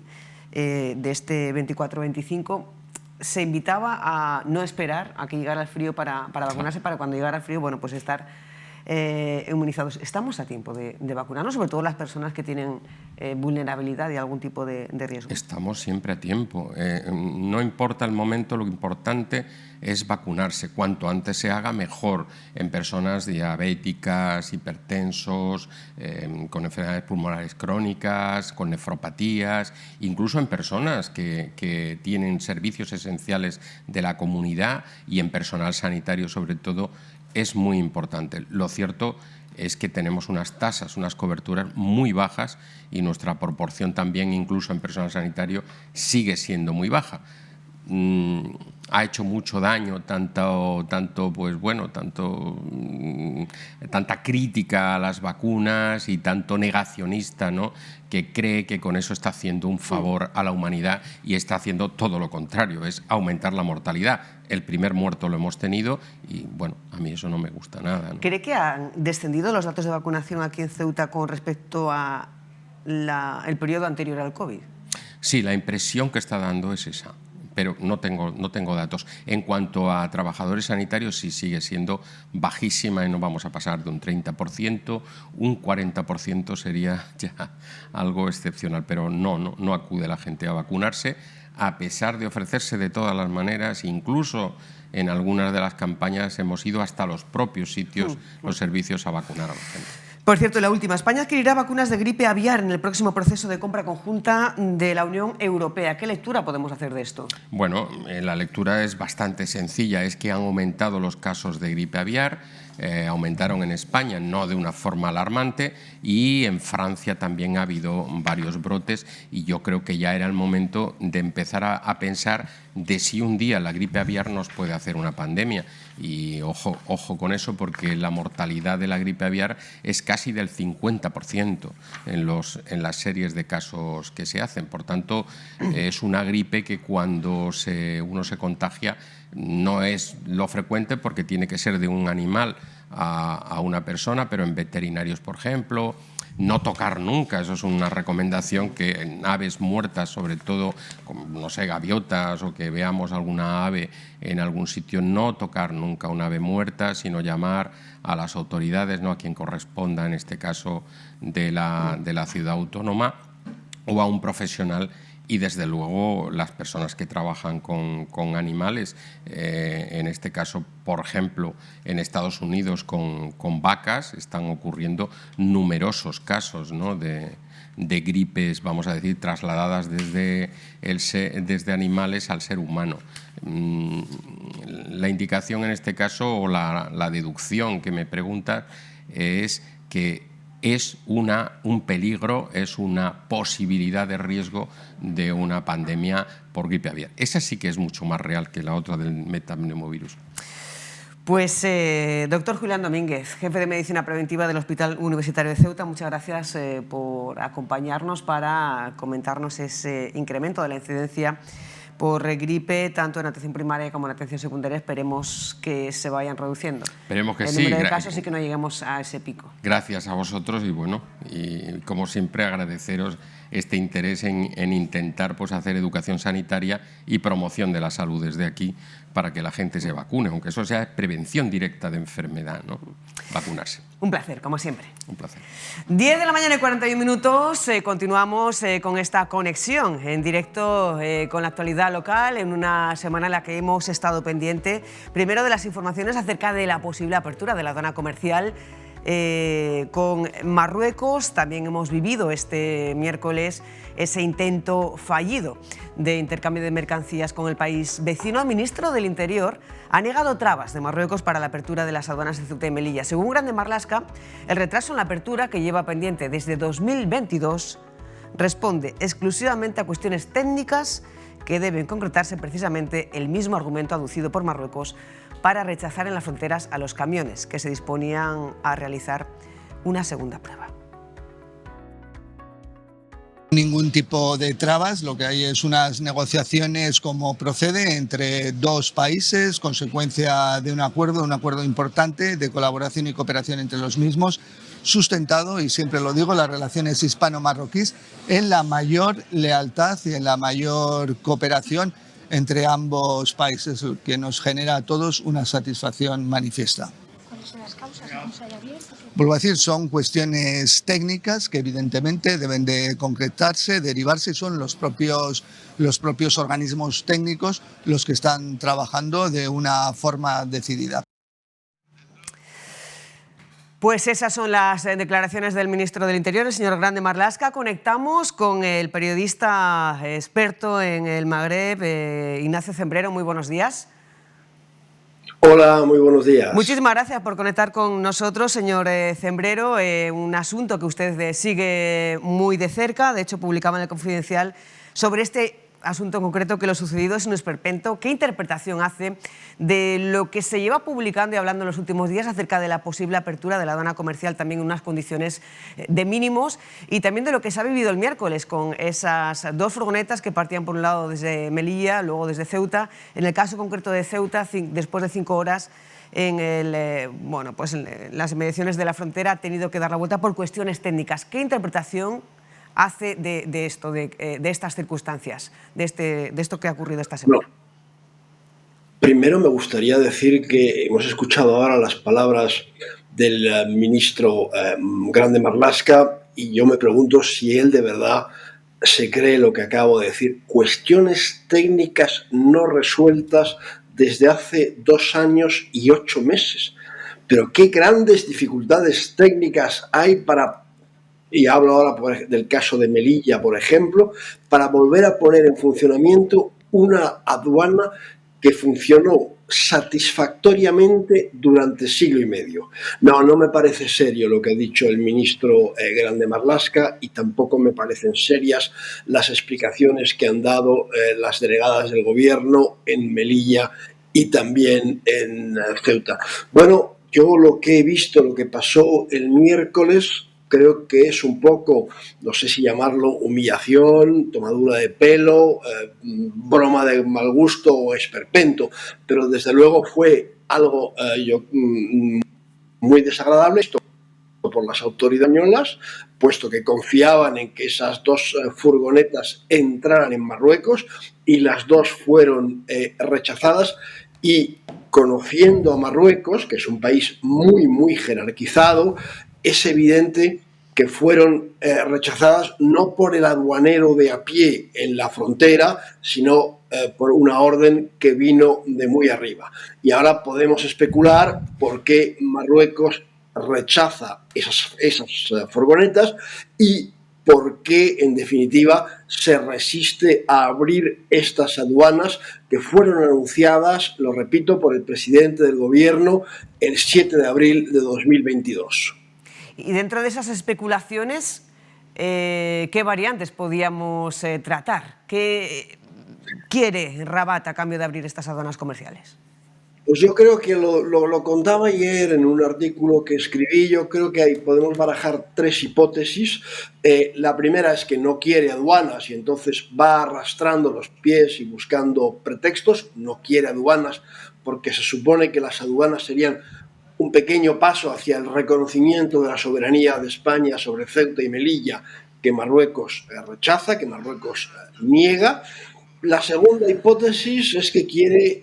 [SPEAKER 1] de este 24-25, se invitaba a no esperar a que llegara el frío para vacunarse, para cuando llegara el frío, bueno, pues estar inmunizados. ¿Estamos a tiempo de vacunarnos, sobre todo las personas que tienen vulnerabilidad y algún tipo de riesgo?
[SPEAKER 5] Estamos siempre a tiempo. No importa el momento, lo importante es vacunarse. Cuanto antes se haga, mejor. En personas diabéticas, hipertensos, con enfermedades pulmonares crónicas, con nefropatías, incluso en personas que tienen servicios esenciales de la comunidad y en personal sanitario, sobre todo, es muy importante. Lo cierto es que tenemos unas tasas, unas coberturas muy bajas y nuestra proporción también, incluso en personal sanitario, sigue siendo muy baja. Ha hecho mucho daño tanta crítica a las vacunas y tanto negacionista, ¿no?, que cree que con eso está haciendo un favor a la humanidad y está haciendo todo lo contrario, es aumentar la mortalidad. El primer muerto lo hemos tenido y, bueno, a mí eso no me gusta nada, ¿no?
[SPEAKER 1] ¿Cree que han descendido los datos de vacunación aquí en Ceuta con respecto a el periodo anterior al COVID?
[SPEAKER 5] Sí, la impresión que está dando es esa. pero no tengo datos. En cuanto a trabajadores sanitarios, sí sigue siendo bajísima y no vamos a pasar de un 30%, un 40% sería ya algo excepcional, pero no acude la gente a vacunarse, a pesar de ofrecerse de todas las maneras, incluso en algunas de las campañas hemos ido hasta los propios sitios, los servicios, a vacunar a la gente.
[SPEAKER 1] Por cierto, la última, España adquirirá vacunas de gripe aviar en el próximo proceso de compra conjunta de la Unión Europea. ¿Qué lectura podemos hacer de esto?
[SPEAKER 5] Bueno, la lectura es bastante sencilla, es que han aumentado los casos de gripe aviar, aumentaron en España, no de una forma alarmante, y en Francia también ha habido varios brotes, y yo creo que ya era el momento de empezar a pensar de si un día la gripe aviar nos puede hacer una pandemia. Y ojo con eso, porque la mortalidad de la gripe aviar es casi del 50% en las series de casos que se hacen. Por tanto, es una gripe que cuando uno se contagia no es lo frecuente, porque tiene que ser de un animal a una persona, pero en veterinarios, por ejemplo, no tocar nunca, eso es una recomendación, que en aves muertas, sobre todo, como, no sé, gaviotas, o que veamos alguna ave en algún sitio, no tocar nunca una ave muerta, sino llamar a las autoridades, ¿no?, a quien corresponda, en este caso de la ciudad autónoma, o a un profesional. Y, desde luego, las personas que trabajan con animales, en este caso, por ejemplo, en Estados Unidos con vacas, están ocurriendo numerosos casos, ¿no?, de gripes, vamos a decir, trasladadas desde animales al ser humano. La indicación en este caso, o la deducción que me pregunta, es que es un peligro, es una posibilidad de riesgo de una pandemia por gripe aviar. Esa sí que es mucho más real que la otra del metapneumovirus.
[SPEAKER 1] Pues, doctor Julián Domínguez, jefe de Medicina Preventiva del Hospital Universitario de Ceuta, muchas gracias por acompañarnos para comentarnos ese incremento de la incidencia por gripe, tanto en atención primaria como en atención secundaria. Esperemos que se vayan reduciendo.
[SPEAKER 5] Esperemos que
[SPEAKER 1] el
[SPEAKER 5] sí.
[SPEAKER 1] número de casos, y que no lleguemos a ese pico.
[SPEAKER 5] Gracias a vosotros, y como siempre, agradeceros este interés en intentar, pues, hacer educación sanitaria y promoción de la salud desde aquí, para que la gente se vacune, aunque eso sea prevención directa de enfermedad, ¿no? Vacunarse.
[SPEAKER 1] Un placer, como siempre.
[SPEAKER 5] Un placer.
[SPEAKER 1] 10 de la mañana y 41 minutos, continuamos con esta conexión en directo con la actualidad local, en una semana en la que hemos estado pendiente, primero, de las informaciones acerca de la posible apertura de la aduana comercial con Marruecos. También hemos vivido este miércoles ese intento fallido de intercambio de mercancías con el país vecino. El ministro del Interior ha negado trabas de Marruecos para la apertura de las aduanas de Ceuta y Melilla. Según Grande Marlaska, el retraso en la apertura, que lleva pendiente desde 2022, responde exclusivamente a cuestiones técnicas que deben concretarse. Precisamente el mismo argumento aducido por Marruecos para rechazar en las fronteras a los camiones que se disponían a realizar una segunda prueba.
[SPEAKER 10] Ningún tipo de trabas, lo que hay es unas negociaciones como procede entre dos países, consecuencia de un acuerdo importante de colaboración y cooperación entre los mismos, sustentado, y siempre lo digo, las relaciones hispano-marroquíes en la mayor lealtad y en la mayor cooperación entre ambos países, que nos genera a todos una satisfacción manifiesta.
[SPEAKER 11] ¿Cuáles son las causas que no se haya abierto?
[SPEAKER 10] Vuelvo a decir, son cuestiones técnicas que evidentemente deben de concretarse, derivarse, y son los propios organismos técnicos los que están trabajando de una forma decidida.
[SPEAKER 1] Pues esas son las declaraciones del ministro del Interior, el señor Grande Marlaska. Conectamos con el periodista experto en el Magreb, Ignacio Zembrero. Muy buenos días.
[SPEAKER 12] Hola, muy buenos días.
[SPEAKER 1] Muchísimas gracias por conectar con nosotros, señor Zembrero. Un asunto que usted sigue muy de cerca. De hecho, publicaba en El Confidencial sobre este asunto en concreto, que lo sucedido es un esperpento. ¿Qué interpretación hace de lo que se lleva publicando y hablando en los últimos días acerca de la posible apertura de la aduana comercial, también en unas condiciones de mínimos, y también de lo que se ha vivido el miércoles con esas dos furgonetas que partían por un lado desde Melilla, luego desde Ceuta? En el caso concreto de Ceuta, después de 5 horas en las inmediaciones de la frontera, ha tenido que dar la vuelta por cuestiones técnicas. ¿Qué interpretación hace de esto, de estas circunstancias, de esto que ha ocurrido esta semana?
[SPEAKER 12] No. Primero me gustaría decir que hemos escuchado ahora las palabras del ministro Grande Marlaska y yo me pregunto si él de verdad se cree lo que acabo de decir. Cuestiones técnicas no resueltas desde hace 2 años y 8 meses. Pero qué grandes dificultades técnicas hay para, y hablo ahora del caso de Melilla, por ejemplo, para volver a poner en funcionamiento una aduana que funcionó satisfactoriamente durante siglo y medio. No me parece serio lo que ha dicho el ministro Grande Marlaska y tampoco me parecen serias las explicaciones que han dado las delegadas del gobierno en Melilla y también en Ceuta. Bueno, yo lo que he visto, lo que pasó el miércoles, creo que es un poco, no sé si llamarlo humillación, tomadura de pelo, broma de mal gusto o esperpento, pero desde luego fue algo muy desagradable por las autoridades españolas, puesto que confiaban en que esas 2 furgonetas entraran en Marruecos y las 2 fueron rechazadas. Y conociendo a Marruecos, que es un país muy, muy jerarquizado, es evidente que fueron rechazadas no por el aduanero de a pie en la frontera, sino por una orden que vino de muy arriba. Y ahora podemos especular por qué Marruecos rechaza esas furgonetas y por qué, en definitiva, se resiste a abrir estas aduanas que fueron anunciadas, lo repito, por el presidente del gobierno el 7 de abril de 2022.
[SPEAKER 1] Y dentro de esas especulaciones, ¿qué variantes podíamos tratar? ¿Qué quiere Rabat a cambio de abrir estas aduanas comerciales?
[SPEAKER 12] Pues yo creo que lo contaba ayer en un artículo que escribí. Yo creo que ahí podemos barajar 3 hipótesis. La primera es que no quiere aduanas y entonces va arrastrando los pies y buscando pretextos. No quiere aduanas porque se supone que las aduanas serían un pequeño paso hacia el reconocimiento de la soberanía de España sobre Ceuta y Melilla, que Marruecos rechaza, que Marruecos niega. La segunda hipótesis es que quiere,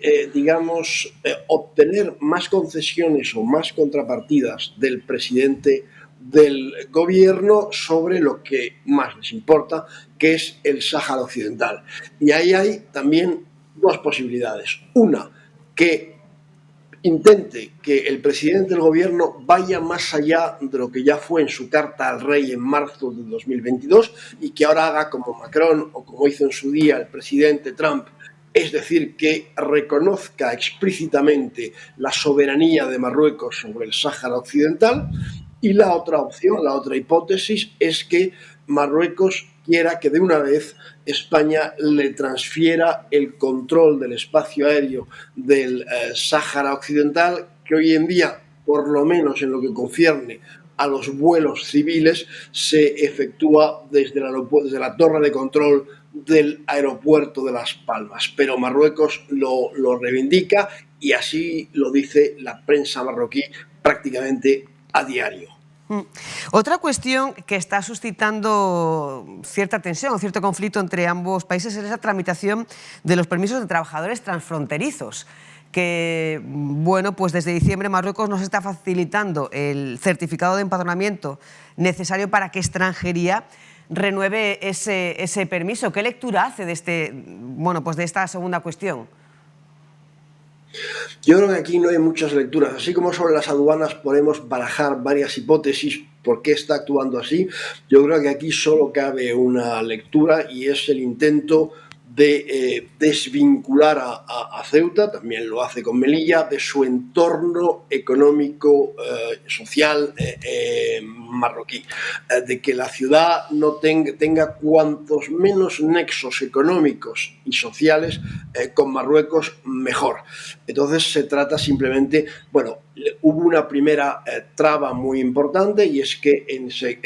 [SPEAKER 12] obtener más concesiones o más contrapartidas del presidente del gobierno sobre lo que más les importa, que es el Sáhara Occidental. Y ahí hay también 2 posibilidades. Una, que intente que el presidente del gobierno vaya más allá de lo que ya fue en su carta al rey en marzo de 2022 y que ahora haga como Macron o como hizo en su día el presidente Trump, es decir, que reconozca explícitamente la soberanía de Marruecos sobre el Sáhara Occidental. Y la otra opción, la otra hipótesis, es que Marruecos quiera que de una vez España le transfiera el control del espacio aéreo del Sáhara Occidental, que hoy en día, por lo menos en lo que concierne a los vuelos civiles, se efectúa desde la torre de control del aeropuerto de Las Palmas. Pero Marruecos lo reivindica y así lo dice la prensa marroquí prácticamente a diario.
[SPEAKER 1] Otra cuestión que está suscitando cierta tensión o cierto conflicto entre ambos países es la tramitación de los permisos de trabajadores transfronterizos, que, bueno, pues desde diciembre Marruecos nos está facilitando el certificado de empadronamiento necesario para que extranjería renueve ese permiso. ¿Qué lectura hace de esta segunda cuestión?
[SPEAKER 12] Yo creo que aquí no hay muchas lecturas. Así como sobre las aduanas podemos barajar varias hipótesis por qué está actuando así, yo creo que aquí solo cabe una lectura y es el intento de desvincular a Ceuta, también lo hace con Melilla, de su entorno económico, social marroquí, de que la ciudad no tenga cuantos menos nexos económicos y sociales con Marruecos, mejor. Entonces se trata simplemente, hubo una primera traba muy importante y es que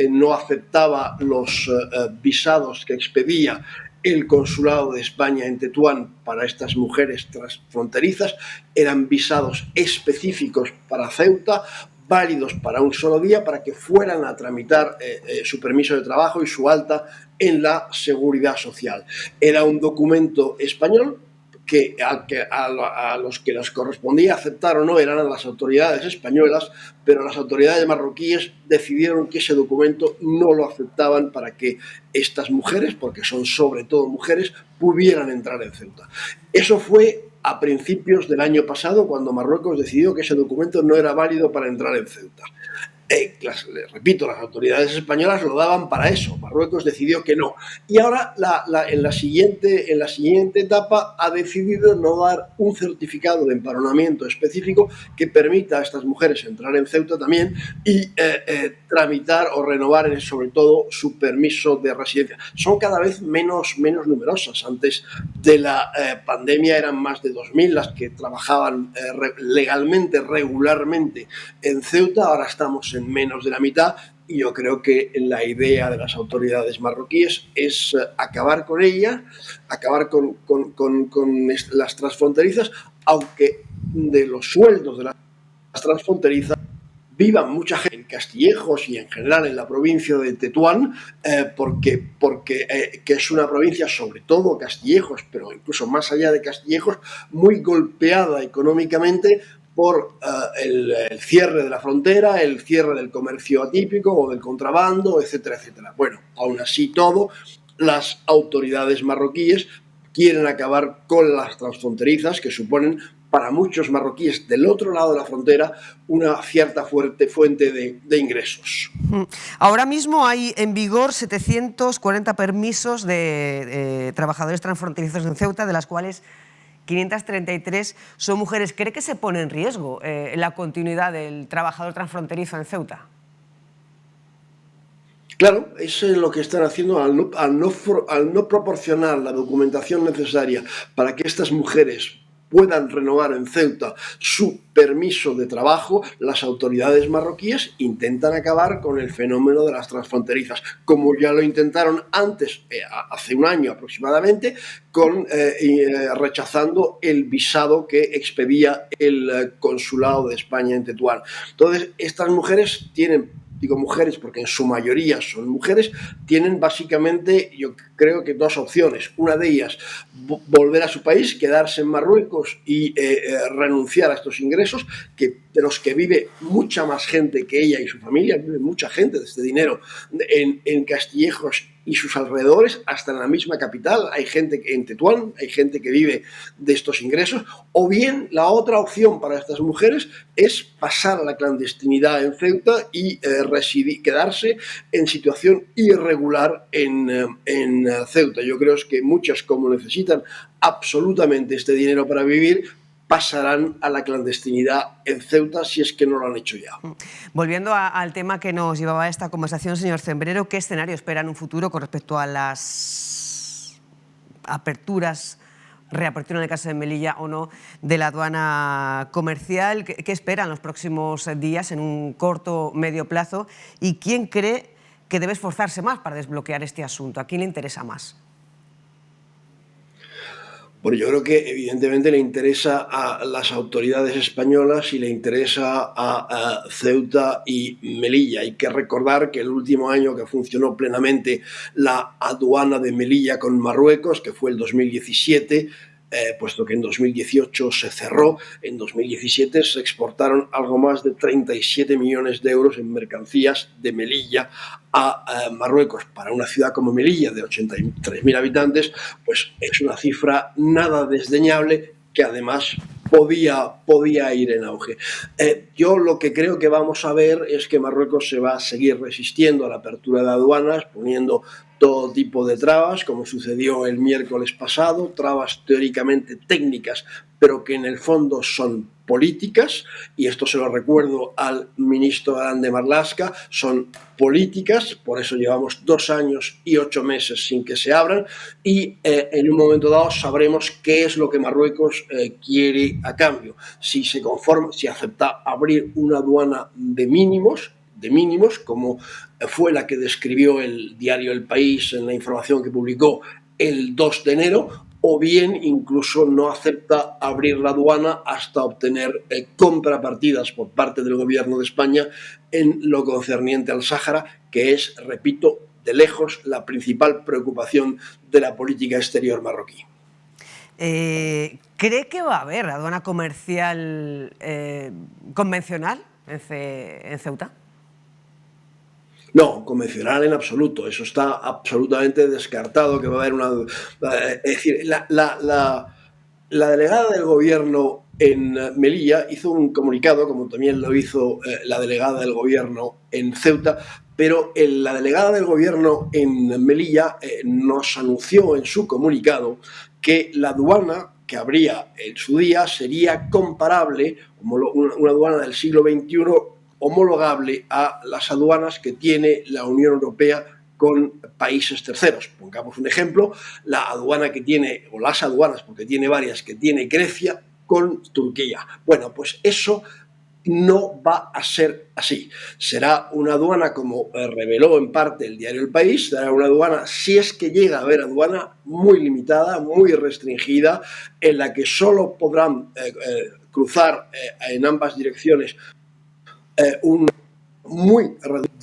[SPEAKER 12] no aceptaba los visados que expedía el consulado de España en Tetuán para estas mujeres transfronterizas. Eran visados específicos para Ceuta. válidos para un solo día para que fueran a tramitar su permiso de trabajo y su alta en la Seguridad Social. Era un documento español que a los que les correspondía aceptar o no eran a las autoridades españolas, pero las autoridades marroquíes decidieron que ese documento no lo aceptaban para que estas mujeres, porque son sobre todo mujeres, pudieran entrar en Ceuta. Eso fue a principios del año pasado, cuando Marruecos decidió que ese documento no era válido para entrar en Ceuta. Les repito, las autoridades españolas lo daban para eso. Marruecos decidió que no. Y ahora, en la siguiente etapa, ha decidido no dar un certificado de empadronamiento específico que permita a estas mujeres entrar en Ceuta también y tramitar o renovar, sobre todo, su permiso de residencia. Son cada vez menos numerosas. Antes de la pandemia eran más de 2.000 las que trabajaban legalmente, regularmente en Ceuta. Ahora estamos en menos de la mitad y yo creo que la idea de las autoridades marroquíes es acabar con ellas, acabar con las transfronterizas, aunque de los sueldos de las transfronterizas vivan mucha gente en Castillejos y en general en la provincia de Tetuán, porque que es una provincia, sobre todo Castillejos, pero incluso más allá de Castillejos, muy golpeada económicamente por el cierre de la frontera, el cierre del comercio atípico o del contrabando, etcétera, etcétera. Bueno, aún así todo, las autoridades marroquíes quieren acabar con las transfronterizas, que suponen para muchos marroquíes del otro lado de la frontera una cierta fuente de ingresos.
[SPEAKER 1] Ahora mismo hay en vigor 740 permisos de trabajadores transfronterizos en Ceuta, de las cuales 533 son mujeres. ¿Cree que se pone en riesgo la continuidad del trabajador transfronterizo en Ceuta?
[SPEAKER 12] Claro, eso es lo que están haciendo al no proporcionar la documentación necesaria para que estas mujeres puedan renovar en Ceuta su permiso de trabajo. Las autoridades marroquíes intentan acabar con el fenómeno de las transfronterizas, como ya lo intentaron antes, hace un año aproximadamente, rechazando el visado que expedía el consulado de España en Tetuán. Entonces, estas mujeres digo mujeres porque en su mayoría son mujeres, tienen básicamente, yo creo que dos opciones. Una de ellas, volver a su país, quedarse en Marruecos y renunciar a estos ingresos, de los que vive mucha más gente que ella y su familia, vive mucha gente de este dinero en Castillejos y sus alrededores, hasta en la misma capital. Hay gente en Tetuán, hay gente que vive de estos ingresos. O bien, la otra opción para estas mujeres es pasar a la clandestinidad en Ceuta y quedarse en situación irregular en Ceuta. Yo creo que muchas, como necesitan absolutamente este dinero para vivir, pasarán a la clandestinidad en Ceuta si es que no lo han hecho ya.
[SPEAKER 1] Volviendo al tema que nos llevaba a esta conversación, señor Cembrero, ¿qué escenario espera en un futuro con respecto a las reapertura en el caso de Melilla o no, de la aduana comercial? ¿Qué esperan los próximos días en un corto o medio plazo? ¿Y quién cree que debe esforzarse más para desbloquear este asunto? ¿A quién le interesa más?
[SPEAKER 12] Bueno, yo creo que evidentemente le interesa a las autoridades españolas y le interesa a Ceuta y Melilla. Hay que recordar que el último año que funcionó plenamente la aduana de Melilla con Marruecos, que fue el 2017, puesto que en 2018 se cerró, en 2017 se exportaron algo más de 37 millones de euros en mercancías de Melilla a Marruecos. Para una ciudad como Melilla, de 83.000 habitantes, pues es una cifra nada desdeñable, que además podía ir en auge. Yo lo que creo que vamos a ver es que Marruecos se va a seguir resistiendo a la apertura de aduanas, poniendo todo tipo de trabas, como sucedió el miércoles pasado, trabas teóricamente técnicas, pero que en el fondo son políticas, y esto se lo recuerdo al ministro Grande Marlaska, son políticas, por eso llevamos 2 años y 8 meses sin que se abran, y en un momento dado sabremos qué es lo que Marruecos quiere a cambio. Si se conforma, si acepta abrir una aduana de mínimos, como fue la que describió el diario El País en la información que publicó el 2 de enero, o bien incluso no acepta abrir la aduana hasta obtener contrapartidas por parte del gobierno de España en lo concerniente al Sáhara, que es, repito, de lejos la principal preocupación de la política exterior marroquí.
[SPEAKER 1] ¿Cree que va a haber aduana comercial convencional en Ceuta?
[SPEAKER 12] No, convencional en absoluto. Eso está absolutamente descartado, que va a haber una... Es decir, la delegada del gobierno en Melilla hizo un comunicado, como también lo hizo la delegada del gobierno en Ceuta, pero la delegada del gobierno en Melilla nos anunció en su comunicado que la aduana que habría en su día sería comparable, una aduana del siglo XXI, homologable a las aduanas que tiene la Unión Europea con países terceros. Pongamos un ejemplo, la aduana que tiene, o las aduanas, porque tiene varias, que tiene Grecia con Turquía. Bueno, pues eso no va a ser así. Será una aduana, como reveló en parte el diario El País, será una aduana, si es que llega a haber aduana, muy limitada, muy restringida, en la que solo podrán cruzar en ambas direcciones un muy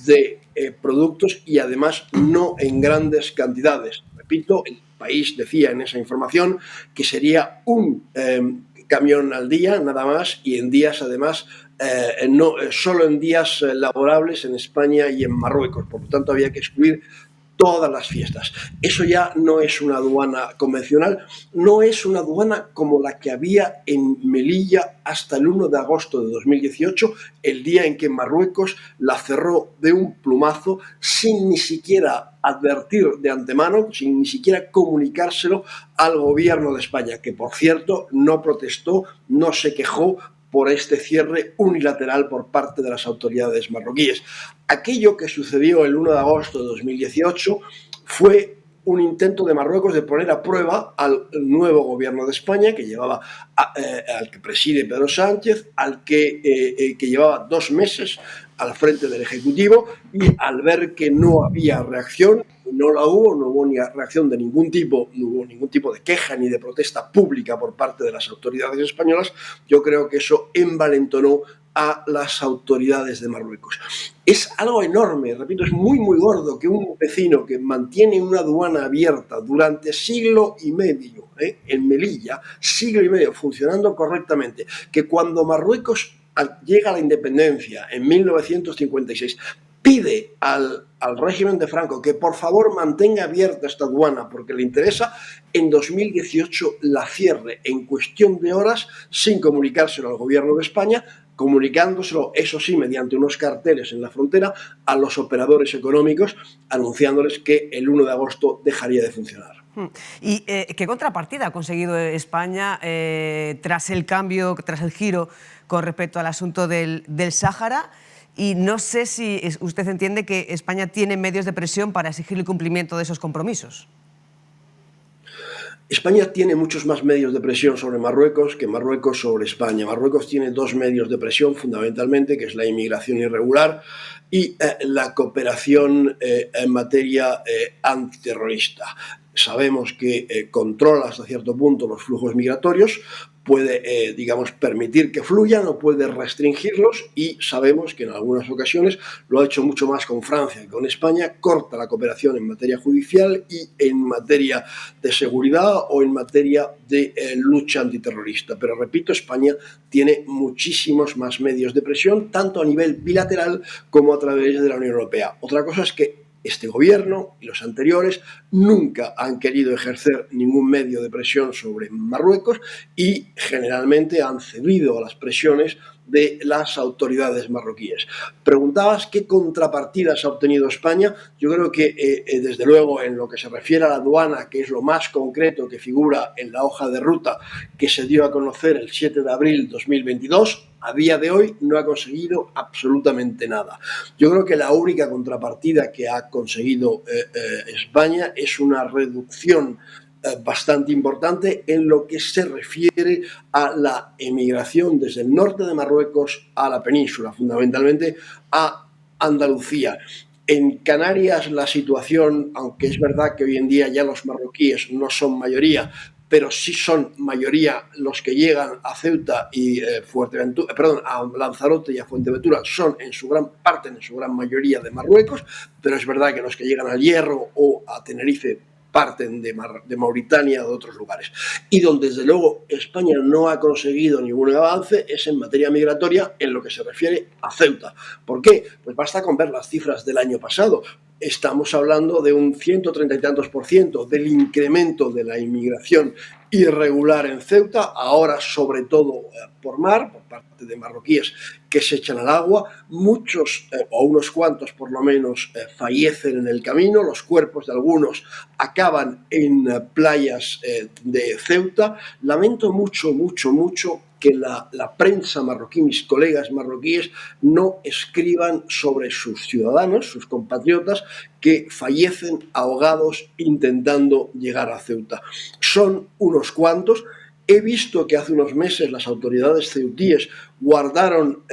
[SPEAKER 12] de productos y además no en grandes cantidades. Repito, El País decía en esa información que sería un camión al día, nada más, y en días además, no solo en días laborables en España y en Marruecos. Por lo tanto, había que excluir todas las fiestas. Eso ya no es una aduana convencional, no es una aduana como la que había en Melilla hasta el 1 de agosto de 2018, el día en que Marruecos la cerró de un plumazo sin ni siquiera advertir de antemano, sin ni siquiera comunicárselo al gobierno de España, que por cierto no protestó, no se quejó por este cierre unilateral por parte de las autoridades marroquíes. Aquello que sucedió el 1 de agosto de 2018 fue un intento de Marruecos de poner a prueba al nuevo gobierno de España, que llevaba al que preside Pedro Sánchez, al que llevaba 2 meses al frente del Ejecutivo, y al ver que no había reacción, no hubo ni reacción de ningún tipo, no hubo ningún tipo de queja ni de protesta pública por parte de las autoridades españolas, yo creo que eso envalentonó a las autoridades de Marruecos. Es algo enorme, repito, es muy, muy gordo que un vecino que mantiene una aduana abierta durante siglo y medio, en Melilla, siglo y medio funcionando correctamente, que cuando Marruecos llega a la independencia en 1956, pide al régimen de Franco que por favor mantenga abierta esta aduana porque le interesa, en 2018 la cierre en cuestión de horas sin comunicárselo al gobierno de España, comunicándoselo, eso sí, mediante unos carteles en la frontera a los operadores económicos, anunciándoles que el 1 de agosto dejaría de funcionar.
[SPEAKER 1] ¿Y qué contrapartida ha conseguido España tras el cambio, tras el giro con respecto al asunto del Sáhara? Y no sé si usted entiende que España tiene medios de presión para exigir el cumplimiento de esos compromisos.
[SPEAKER 12] España tiene muchos más medios de presión sobre Marruecos que Marruecos sobre España. Marruecos tiene 2 medios de presión fundamentalmente, que es la inmigración irregular y la cooperación en materia antiterrorista. Sabemos que controla hasta cierto punto los flujos migratorios, puede, digamos, permitir que fluyan o puede restringirlos, y sabemos que en algunas ocasiones lo ha hecho mucho más con Francia que con España, corta la cooperación en materia judicial y en materia de seguridad o en materia de lucha antiterrorista. Pero repito, España tiene muchísimos más medios de presión, tanto a nivel bilateral como a través de la Unión Europea. Otra cosa es que este gobierno y los anteriores nunca han querido ejercer ningún medio de presión sobre Marruecos y generalmente han cedido a las presiones de las autoridades marroquíes. Preguntabas qué contrapartidas ha obtenido España. Yo creo que, desde luego, en lo que se refiere a la aduana, que es lo más concreto que figura en la hoja de ruta que se dio a conocer el 7 de abril de 2022, a día de hoy no ha conseguido absolutamente nada. Yo creo que la única contrapartida que ha conseguido España es una reducción bastante importante en lo que se refiere a la emigración desde el norte de Marruecos a la península, fundamentalmente a Andalucía. En Canarias la situación, aunque es verdad que hoy en día ya los marroquíes no son mayoría, pero sí son mayoría los que llegan a Ceuta y a Lanzarote y a Fuerteventura, son en su gran mayoría de Marruecos, pero es verdad que los que llegan al Hierro o a Tenerife parten de Mauritania o de otros lugares. Y donde, desde luego, España no ha conseguido ningún avance es en materia migratoria en lo que se refiere a Ceuta. ¿Por qué? Pues basta con ver las cifras del año pasado. Estamos hablando de un 130 y tantos % del incremento de la inmigración irregular en Ceuta, ahora sobre todo por mar, por parte de marroquíes que se echan al agua. Muchos, o unos cuantos por lo menos, fallecen en el camino. Los cuerpos de algunos acaban en playas de Ceuta. Lamento mucho que la prensa marroquí, mis colegas marroquíes, no escriban sobre sus ciudadanos, sus compatriotas, que fallecen ahogados intentando llegar a Ceuta. Son unos cuantos. He visto que hace unos meses las autoridades ceutíes guardaron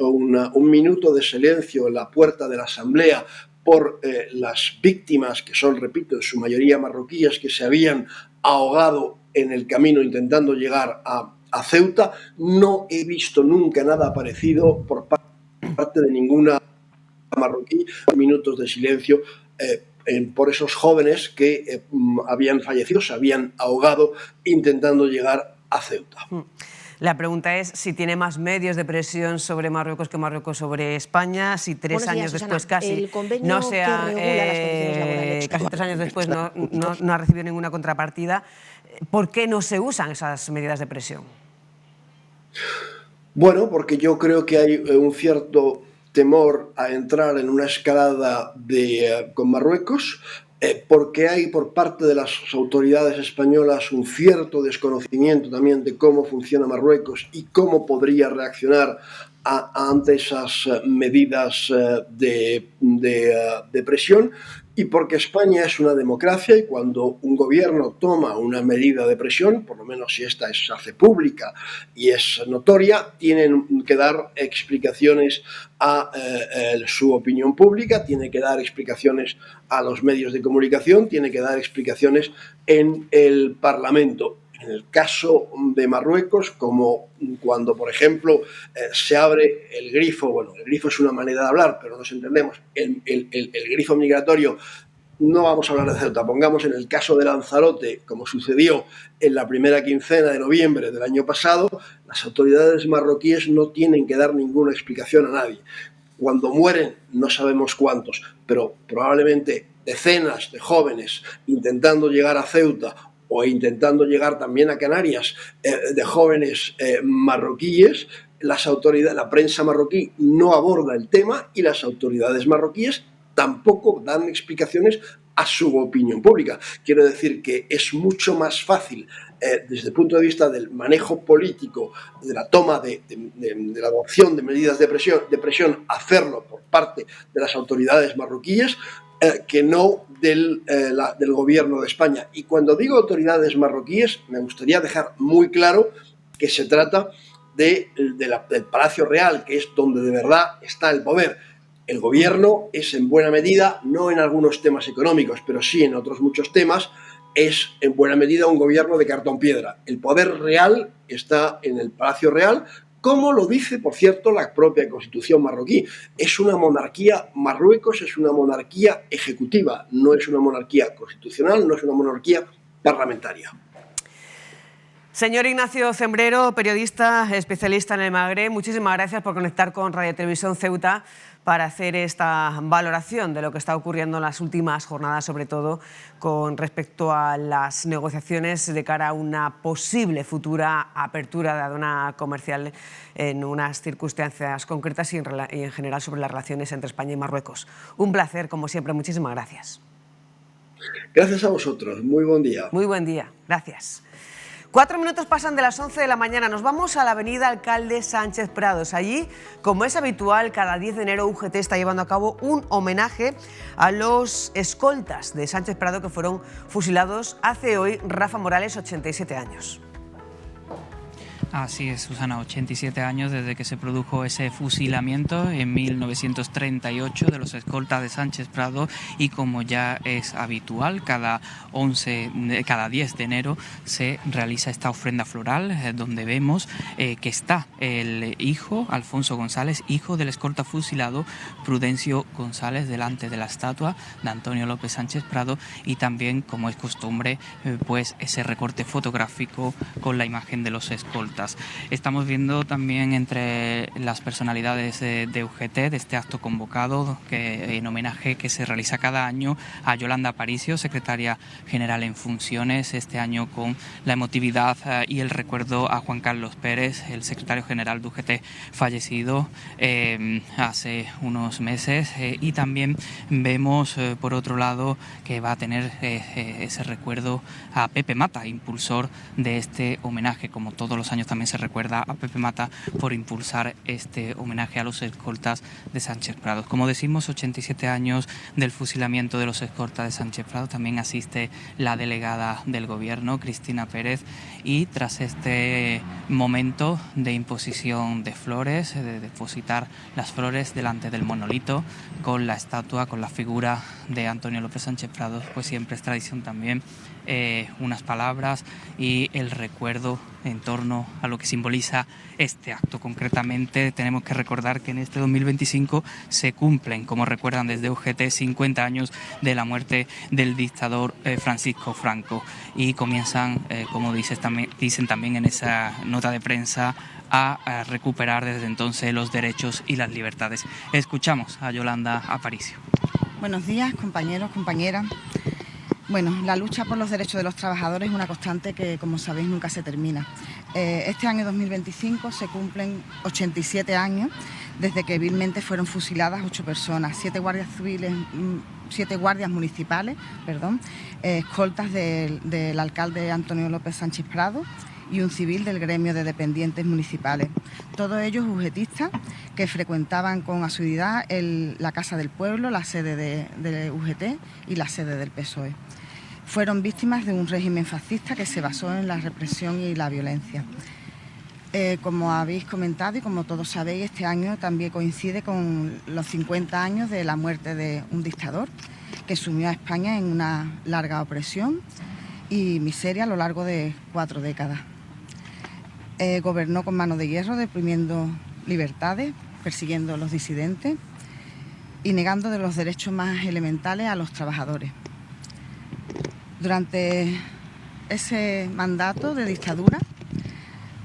[SPEAKER 12] un minuto de silencio en la puerta de la Asamblea por las víctimas, que son, repito, en su mayoría marroquíes, que se habían ahogado en el camino intentando llegar a Ceuta. No he visto nunca nada parecido por parte de ninguna marroquí, minutos de silencio por esos jóvenes que habían fallecido, se habían ahogado intentando llegar a Ceuta.
[SPEAKER 1] La pregunta es si tiene más medios de presión sobre Marruecos que Marruecos sobre España, si 3 años después casi no sea, casi 3 años después no ha recibido ninguna contrapartida. ¿Por qué no se usan esas medidas de presión?
[SPEAKER 12] Bueno, porque yo creo que hay un cierto temor a entrar en una escalada con Marruecos, porque hay por parte de las autoridades españolas un cierto desconocimiento también de cómo funciona Marruecos y cómo podría reaccionar ante esas medidas de presión, y porque España es una democracia y cuando un gobierno toma una medida de presión, por lo menos si esta se hace pública y es notoria, tienen que dar explicaciones a su opinión pública, tiene que dar explicaciones a los medios de comunicación, tiene que dar explicaciones en el Parlamento. En el caso de Marruecos, como cuando, por ejemplo, se abre el grifo, bueno, el grifo es una manera de hablar, pero nos entendemos, el grifo migratorio, no vamos a hablar de Ceuta, pongamos en el caso de Lanzarote, como sucedió en la primera quincena de noviembre del año pasado, las autoridades marroquíes no tienen que dar ninguna explicación a nadie. Cuando mueren, no sabemos cuántos, pero probablemente decenas de jóvenes intentando llegar a Ceuta o intentando llegar también a Canarias, de jóvenes marroquíes, la prensa marroquí no aborda el tema y las autoridades marroquíes tampoco dan explicaciones a su opinión pública. Quiero decir que es mucho más fácil, desde el punto de vista del manejo político, de la toma de la adopción de medidas de presión, hacerlo por parte de las autoridades marroquíes, que no del gobierno de España. Y cuando digo autoridades marroquíes, me gustaría dejar muy claro que se trata del Palacio Real, que es donde de verdad está el poder. El gobierno es en buena medida, no en algunos temas económicos, pero sí en otros muchos temas, es en buena medida un gobierno de cartón piedra. El poder real está en el Palacio Real, como lo dice, por cierto, la propia Constitución marroquí. Es una monarquía, Marruecos es una monarquía ejecutiva, no es una monarquía constitucional, no es una monarquía parlamentaria.
[SPEAKER 1] Señor Ignacio Cembrero, periodista, especialista en el Magreb, muchísimas gracias por conectar con Radio Televisión Ceuta para hacer esta valoración de lo que está ocurriendo en las últimas jornadas, sobre todo con respecto a las negociaciones de cara a una posible futura apertura de aduana comercial en unas circunstancias concretas y en general sobre las relaciones entre España y Marruecos. Un placer, como siempre, muchísimas gracias.
[SPEAKER 12] Gracias a vosotros, muy buen día.
[SPEAKER 1] Muy buen día, gracias. 4 minutos pasan de las 11 de la mañana. Nos vamos a la avenida Alcalde Sánchez Prados. Allí, como es habitual, cada 10 de enero UGT está llevando a cabo un homenaje a los escoltas de Sánchez Prado que fueron fusilados hace hoy Rafa Morales, 87 años.
[SPEAKER 8] Así es, Susana, 87 años desde que se produjo ese fusilamiento en 1938 de los escoltas de Sánchez Prado, y como ya es habitual, cada 10 de enero se realiza esta ofrenda floral donde vemos que está el hijo, Alfonso González, hijo del escolta fusilado Prudencio González, delante de la estatua de Antonio López Sánchez Prado, y también, como es costumbre, pues ese recorte fotográfico con la imagen de los escoltas. Estamos viendo también entre las personalidades de UGT, de este acto convocado en homenaje que se realiza cada año a Yolanda Aparicio, secretaria general en funciones, este año con la emotividad y el recuerdo a Juan Carlos Pérez, el secretario general de UGT fallecido hace unos meses, y también vemos por otro lado que va a tener ese recuerdo a Pepe Mata, impulsor de este homenaje. Como todos los años también se recuerda a Pepe Mata por impulsar este homenaje a los escoltas de Sánchez Prado. Como decimos, 87 años del fusilamiento de los escoltas de Sánchez Prado. También asiste la delegada del Gobierno, Cristina Pérez, y tras este momento de imposición de flores, de depositar las flores delante del monolito con la estatua, con la figura de Antonio López Sánchez Prado, pues siempre es tradición también unas palabras y el recuerdo en torno a lo que simboliza este acto. Concretamente, tenemos que recordar que en este 2025 se cumplen, como recuerdan desde UGT, 50 años de la muerte del dictador Francisco Franco, y comienzan, como dicen también en esa nota de prensa, a recuperar desde entonces los derechos y las libertades. Escuchamos a Yolanda Aparicio.
[SPEAKER 13] Buenos días, compañeros, compañeras. Bueno, la lucha por los derechos de los trabajadores es una constante que, como sabéis, nunca se termina. Este año 2025 se cumplen 87 años desde que vilmente fueron fusiladas 8 personas, 7 guardias municipales, escoltas del alcalde Antonio López Sánchez Prado y un civil del gremio de dependientes municipales. Todos ellos ugetistas que frecuentaban con asiduidad la Casa del Pueblo, la sede de UGT y la sede del PSOE. Fueron víctimas de un régimen fascista que se basó en la represión y la violencia. Como habéis comentado y como todos sabéis, este año también coincide con los 50 años de la muerte de un dictador que sumió a España en una larga opresión y miseria a lo largo de 4 décadas. Gobernó con mano de hierro, deprimiendo libertades, persiguiendo a los disidentes y negando de los derechos más elementales a los trabajadores. Durante ese mandato de dictadura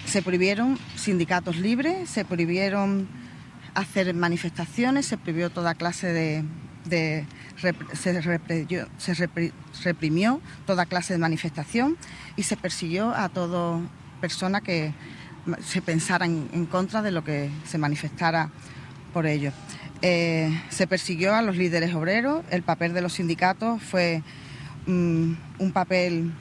[SPEAKER 13] se prohibieron sindicatos libres, se prohibieron hacer manifestaciones, se prohibió toda clase se reprimió toda clase de manifestación y se persiguió a toda persona que se pensara en contra de lo que se manifestara por ello. Se persiguió a los líderes obreros, el papel de los sindicatos fue un papel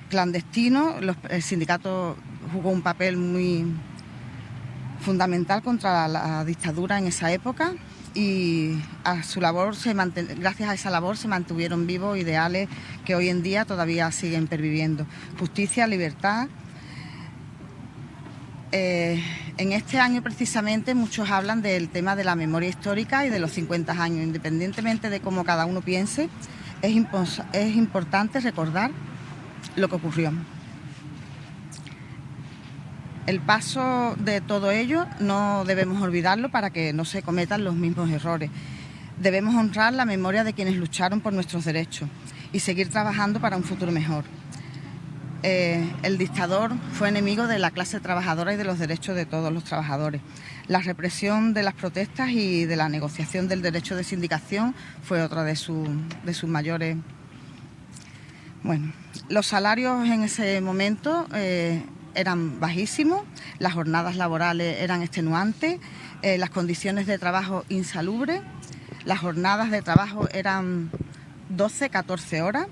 [SPEAKER 13] clandestino. El sindicato jugó un papel muy fundamental contra la dictadura en esa época y gracias a esa labor se mantuvieron vivos ideales que hoy en día todavía siguen perviviendo. Justicia, libertad. En este año precisamente muchos hablan del tema de la memoria histórica y de los 50 años. Independientemente de cómo cada uno piense, es importante recordar lo que ocurrió. El paso de todo ello no debemos olvidarlo para que no se cometan los mismos errores. Debemos honrar la memoria de quienes lucharon por nuestros derechos y seguir trabajando para un futuro mejor. El dictador fue enemigo de la clase trabajadora y de los derechos de todos los trabajadores. La represión de las protestas y de la negociación del derecho de sindicación fue otra de sus mayores. Bueno, los salarios en ese momento eran bajísimos, las jornadas laborales eran extenuantes, las condiciones de trabajo insalubres, las jornadas de trabajo eran 12, 14 horas,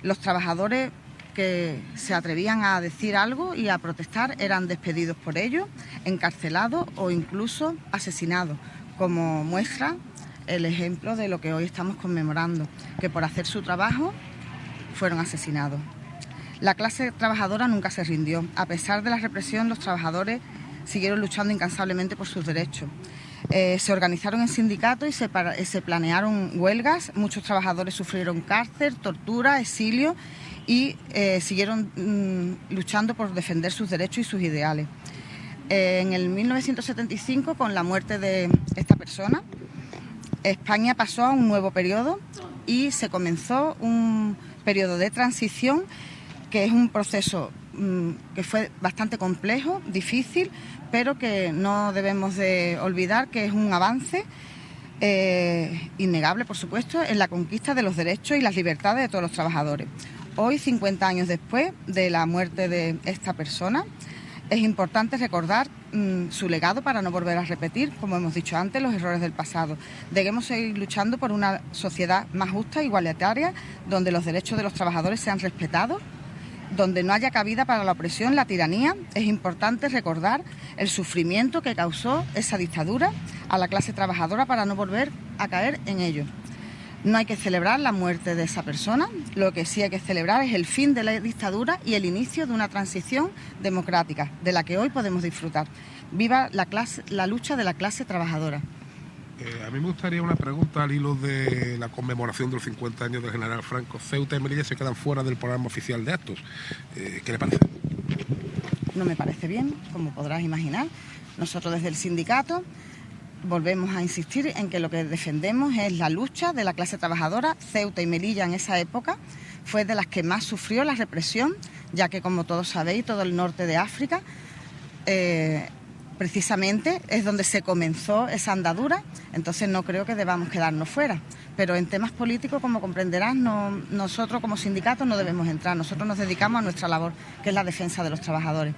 [SPEAKER 13] los trabajadores que se atrevían a decir algo y a protestar eran despedidos por ello, encarcelados o incluso asesinados, como muestra el ejemplo de lo que hoy estamos conmemorando, que por hacer su trabajo fueron asesinados. La clase trabajadora nunca se rindió. A pesar de la represión, los trabajadores siguieron luchando incansablemente por sus derechos. Se organizaron en sindicatos y se planearon huelgas. Muchos trabajadores sufrieron cárcel, tortura, exilio y siguieron luchando por defender sus derechos y sus ideales. En el 1975, con la muerte de esta persona, España pasó a un nuevo periodo y se comenzó un periodo de transición, que es un proceso que fue bastante complejo, difícil, pero que no debemos de olvidar que es un avance innegable, por supuesto, en la conquista de los derechos y las libertades de todos los trabajadores. Hoy, 50 años después de la muerte de esta persona, es importante recordar su legado para no volver a repetir, como hemos dicho antes, los errores del pasado. Debemos seguir luchando por una sociedad más justa e igualitaria, donde los derechos de los trabajadores sean respetados, donde no haya cabida para la opresión, la tiranía. Es importante recordar el sufrimiento que causó esa dictadura a la clase trabajadora para no volver a caer en ello. No hay que celebrar la muerte de esa persona, lo que sí hay que celebrar es el fin de la dictadura y el inicio de una transición democrática, de la que hoy podemos disfrutar. Viva la lucha de la clase trabajadora.
[SPEAKER 14] A mí me gustaría una pregunta al hilo de la conmemoración de los 50 años del general Franco. Ceuta y Melilla se quedan fuera del programa oficial de actos. ¿Qué le parece?
[SPEAKER 13] No me parece bien, como podrás imaginar. Nosotros desde el sindicato volvemos a insistir en que lo que defendemos es la lucha de la clase trabajadora. Ceuta y Melilla en esa época fue de las que más sufrió la represión, ya que, como todos sabéis, todo el norte de África precisamente es donde se comenzó esa andadura. Entonces no creo que debamos quedarnos fuera. Pero en temas políticos, como comprenderás, nosotros como sindicato no debemos entrar. Nosotros nos dedicamos a nuestra labor, que es la defensa de los trabajadores.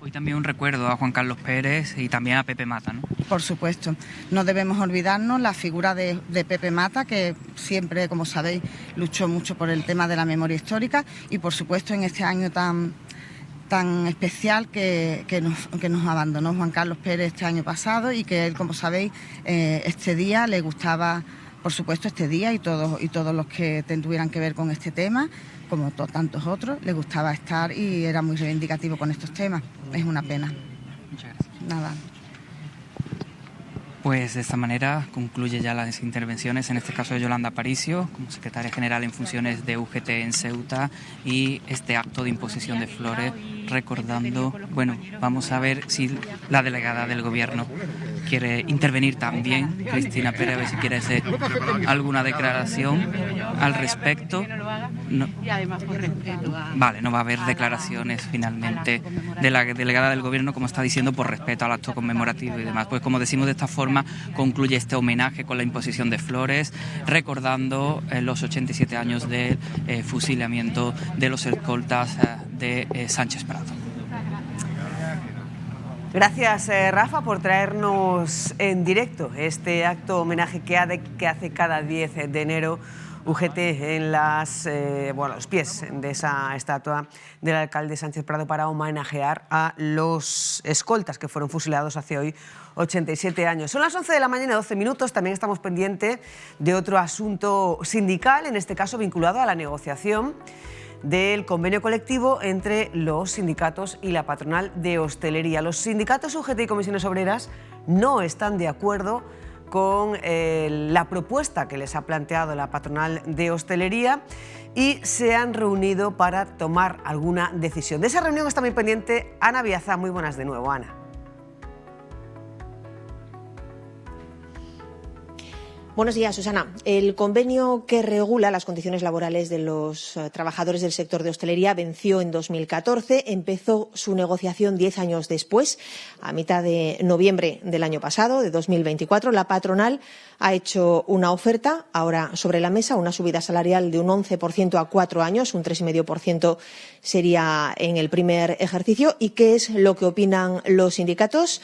[SPEAKER 8] Hoy también un recuerdo a Juan Carlos Pérez y también a Pepe Mata, ¿no?
[SPEAKER 13] Por supuesto. No debemos olvidarnos la figura de Pepe Mata, que siempre, como sabéis, luchó mucho por el tema de la memoria histórica, y por supuesto en este año tan especial que nos abandonó Juan Carlos Pérez este año pasado, y que él, como sabéis, este día le gustaba, por supuesto, este día y todos los que tuvieran que ver con este tema, como tantos otros, le gustaba estar y era muy reivindicativo con estos temas. Es una pena.
[SPEAKER 8] Muchas gracias.
[SPEAKER 13] Nada.
[SPEAKER 8] Pues de esta manera concluye ya las intervenciones, en este caso de Yolanda Aparicio, como secretaria general en funciones de UGT en Ceuta, y este acto de imposición de flores recordando. Bueno, vamos a ver si la delegada del Gobierno quiere intervenir también. Cristina Pérez, a ver si quiere hacer alguna declaración al respecto. No. Vale, no va a haber declaraciones finalmente de la delegada del Gobierno, como está diciendo, por respeto al acto conmemorativo y demás. Pues como decimos, de esta forma concluye este homenaje con la imposición de flores, recordando los 87 años del fusilamiento de los escoltas de Sánchez Prado.
[SPEAKER 1] Gracias, Rafa, por traernos en directo este acto homenaje que hace cada 10 de enero UGT en los pies de esa estatua del alcalde Sánchez Prado, para homenajear a los escoltas que fueron fusilados hace hoy 87 años. Son las 11 de la mañana, 12 minutos. También estamos pendientes de otro asunto sindical, en este caso vinculado a la negociación del convenio colectivo entre los sindicatos y la patronal de hostelería. Los sindicatos UGT y comisiones obreras no están de acuerdo con la propuesta que les ha planteado la patronal de hostelería y se han reunido para tomar alguna decisión. De esa reunión está muy pendiente Ana Biazá. Muy buenas de nuevo, Ana.
[SPEAKER 15] Buenos días, Susana. El convenio que regula las condiciones laborales de los trabajadores del sector de hostelería venció en 2014. Empezó su negociación 10 años después, a mitad de noviembre del año pasado, de 2024. La patronal ha hecho una oferta ahora sobre la mesa, una subida salarial de un 11% a 4 años, un 3,5% sería en el primer ejercicio. ¿Y qué es lo que opinan los sindicatos?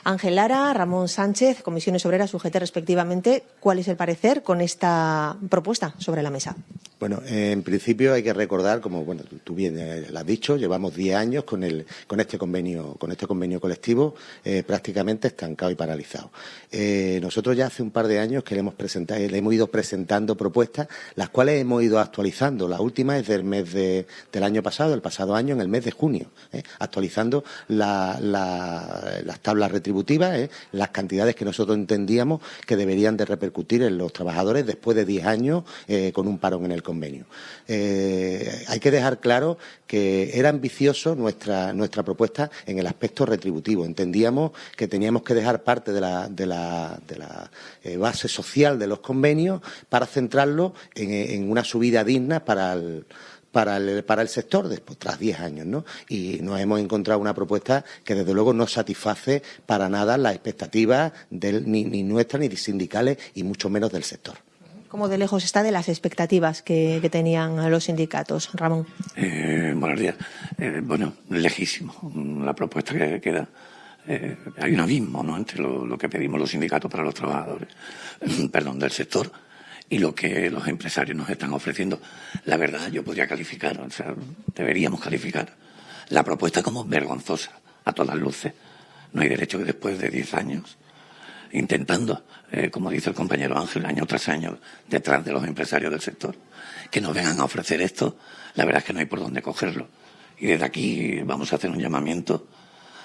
[SPEAKER 15] Ángel Lara, Ramón Sánchez, comisiones obreras, UGT respectivamente. ¿Cuál es el parecer con esta propuesta sobre la mesa?
[SPEAKER 16] Bueno, en principio hay que recordar, como bueno tú bien lo has dicho, llevamos 10 años con este convenio colectivo prácticamente estancado y paralizado. Nosotros ya hace un par de años que le hemos ido presentando propuestas, las cuales hemos ido actualizando. La última es del mes del año pasado, el pasado año, en el mes de junio, actualizando las tablas retributivas, las cantidades que nosotros entendíamos que deberían de repercutir en los trabajadores después de 10 años con un parón en el convenio. Hay que dejar claro que era ambicioso nuestra propuesta en el aspecto retributivo. Entendíamos que teníamos que dejar parte de la base social de los convenios para centrarlo en una subida digna para el sector después, tras 10 años, ¿no? Y nos hemos encontrado una propuesta que desde luego no satisface para nada las expectativas ni nuestras ni sindicales y mucho menos del sector.
[SPEAKER 15] ¿Cómo de lejos está de las expectativas que tenían los sindicatos, Ramón?
[SPEAKER 17] Buenos días. Bueno, lejísimo. La propuesta que queda. Hay un abismo, ¿no?, entre lo que pedimos los sindicatos para los trabajadores, del sector, y lo que los empresarios nos están ofreciendo. La verdad, yo podría calificar, o sea, deberíamos calificar la propuesta como vergonzosa, a todas luces. No hay derecho que después de 10 años, intentando, como dice el compañero Ángel, año tras año, detrás de los empresarios del sector, que nos vengan a ofrecer esto, la verdad es que no hay por dónde cogerlo. Y desde aquí vamos a hacer un llamamiento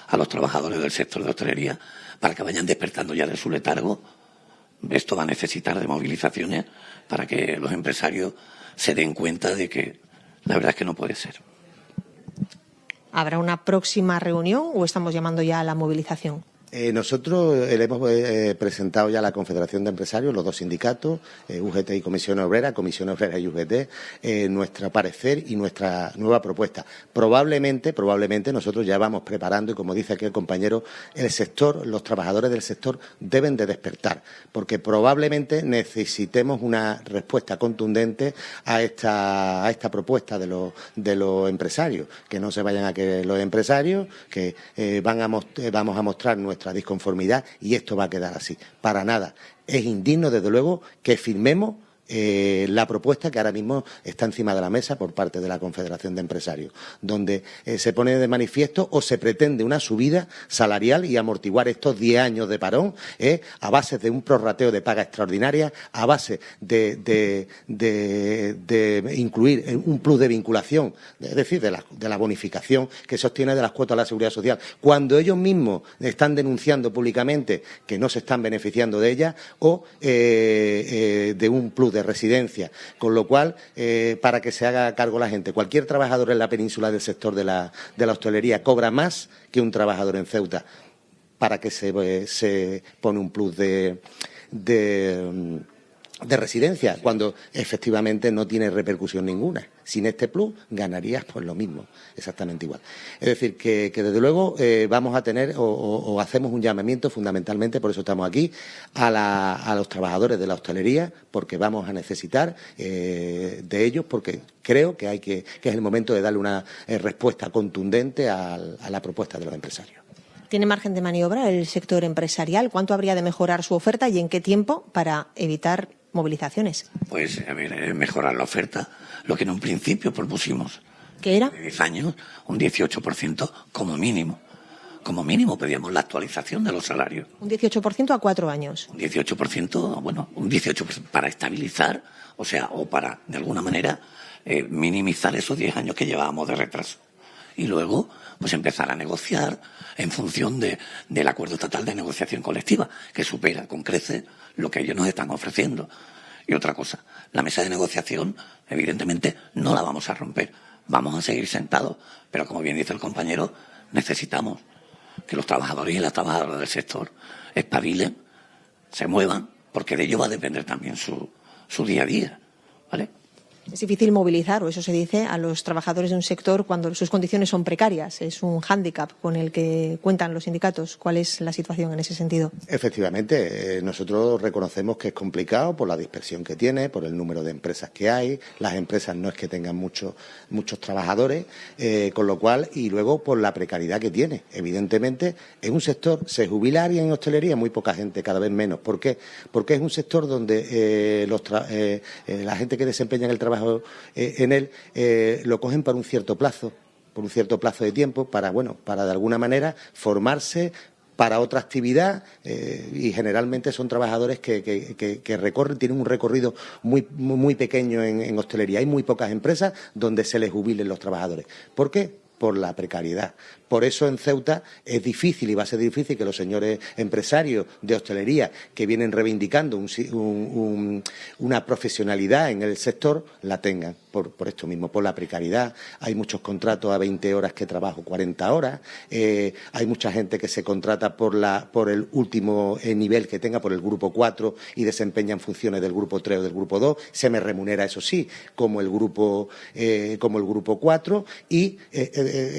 [SPEAKER 17] a los trabajadores del sector de hostelería para que vayan despertando ya de su letargo. Esto va a necesitar de movilizaciones para que los empresarios se den cuenta de que la verdad es que no puede ser.
[SPEAKER 15] ¿Habrá una próxima reunión o estamos llamando ya a la movilización?
[SPEAKER 16] Nosotros le hemos presentado ya a la Confederación de Empresarios, los dos sindicatos, UGT y Comisión Obrera y UGT, nuestro parecer y nuestra nueva propuesta. Probablemente nosotros ya vamos preparando, y como dice aquí el compañero, el sector, los trabajadores del sector deben de despertar, porque probablemente necesitemos una respuesta contundente a esta propuesta de los empresarios, que no se vayan a que los empresarios, que vamos a mostrar nuestra disconformidad y esto va a quedar así. Para nada. Es indigno, desde luego, que firmemos la propuesta que ahora mismo está encima de la mesa por parte de la Confederación de Empresarios, donde se pone de manifiesto o se pretende una subida salarial y amortiguar estos 10 años de parón a base de un prorrateo de paga extraordinaria, a base de incluir un plus de vinculación, es decir, de la bonificación que se obtiene de las cuotas a la Seguridad Social, cuando ellos mismos están denunciando públicamente que no se están beneficiando de ella, o de un plus de residencia, con lo cual, para que se haga cargo la gente, cualquier trabajador en la península del sector de la hostelería cobra más que un trabajador en Ceuta. ¿Para que se pone un plus de residencia cuando efectivamente no tiene repercusión ninguna? Sin este plus ganarías pues lo mismo, exactamente igual. Es decir, que desde luego vamos a tener o hacemos un llamamiento fundamentalmente, por eso estamos aquí, a los trabajadores de la hostelería, porque vamos a necesitar de ellos, porque creo que es el momento de darle una respuesta contundente a la propuesta de los empresarios.
[SPEAKER 15] ¿Tiene margen de maniobra el sector empresarial? ¿Cuánto habría de mejorar su oferta y en qué tiempo para evitar movilizaciones?
[SPEAKER 17] Pues, mejorar la oferta, lo que en un principio propusimos.
[SPEAKER 15] ¿Qué era?
[SPEAKER 17] De 10 años, un 18% como mínimo. Como mínimo pedíamos la actualización de los salarios.
[SPEAKER 15] Un 18% a 4 años.
[SPEAKER 17] Un 18%, un 18% para estabilizar, o para, de alguna manera, minimizar esos 10 años que llevábamos de retraso. Y luego, pues empezar a negociar en función del acuerdo estatal de negociación colectiva, que supera con creces lo que ellos nos están ofreciendo. Y otra cosa, la mesa de negociación, evidentemente, no la vamos a romper. Vamos a seguir sentados. Pero, como bien dice el compañero, necesitamos que los trabajadores y las trabajadoras del sector espabilen, se muevan, porque de ello va a depender también su día a día, ¿vale?
[SPEAKER 15] Es difícil movilizar, o eso se dice, a los trabajadores de un sector cuando sus condiciones son precarias. Es un hándicap con el que cuentan los sindicatos. ¿Cuál es la situación en ese sentido?
[SPEAKER 16] Efectivamente, nosotros reconocemos que es complicado por la dispersión que tiene, por el número de empresas que hay. Las empresas no es que tengan muchos trabajadores, con lo cual, y luego por la precariedad que tiene. Evidentemente, en un sector, se jubila alguien en hostelería, muy poca gente, cada vez menos. ¿Por qué? Porque es un sector donde la gente que desempeña el trabajo trabajo en él, lo cogen por un cierto plazo de tiempo para de alguna manera formarse para otra actividad y generalmente son trabajadores que tienen un recorrido muy pequeño en hostelería. Hay muy pocas empresas donde se les jubilen los trabajadores. ¿Por qué? Por la precariedad. Por eso en Ceuta es difícil y va a ser difícil que los señores empresarios de hostelería que vienen reivindicando una profesionalidad en el sector la tengan por esto mismo, por la precariedad. Hay muchos contratos a 20 horas que trabajo 40 horas. Hay mucha gente que se contrata por el último nivel que tenga, por el grupo 4 y desempeñan funciones del grupo 3 o del grupo 2. Se me remunera, eso sí, como el grupo 4 y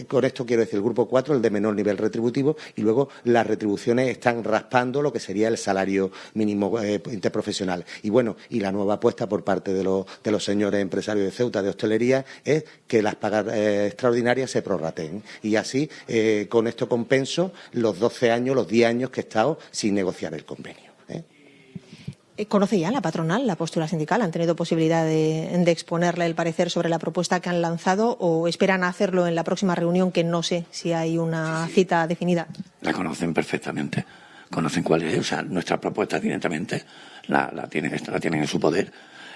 [SPEAKER 16] con esto quiero decir el grupo 4, el de menor nivel retributivo, y luego las retribuciones están raspando lo que sería el salario mínimo interprofesional. Y la nueva apuesta por parte de los señores empresarios de Ceuta de hostelería es que las pagas extraordinarias se prorrateen. Y así, con esto compenso los 12 años, los 10 años que he estado sin negociar el convenio.
[SPEAKER 15] ¿Conoce ya la patronal la postura sindical? ¿Han tenido posibilidad de exponerle el parecer sobre la propuesta que han lanzado o esperan hacerlo en la próxima reunión, que no sé si hay una cita definida?
[SPEAKER 17] La conocen perfectamente. Conocen cuál es. O sea, nuestra propuesta directamente la tienen en su poder.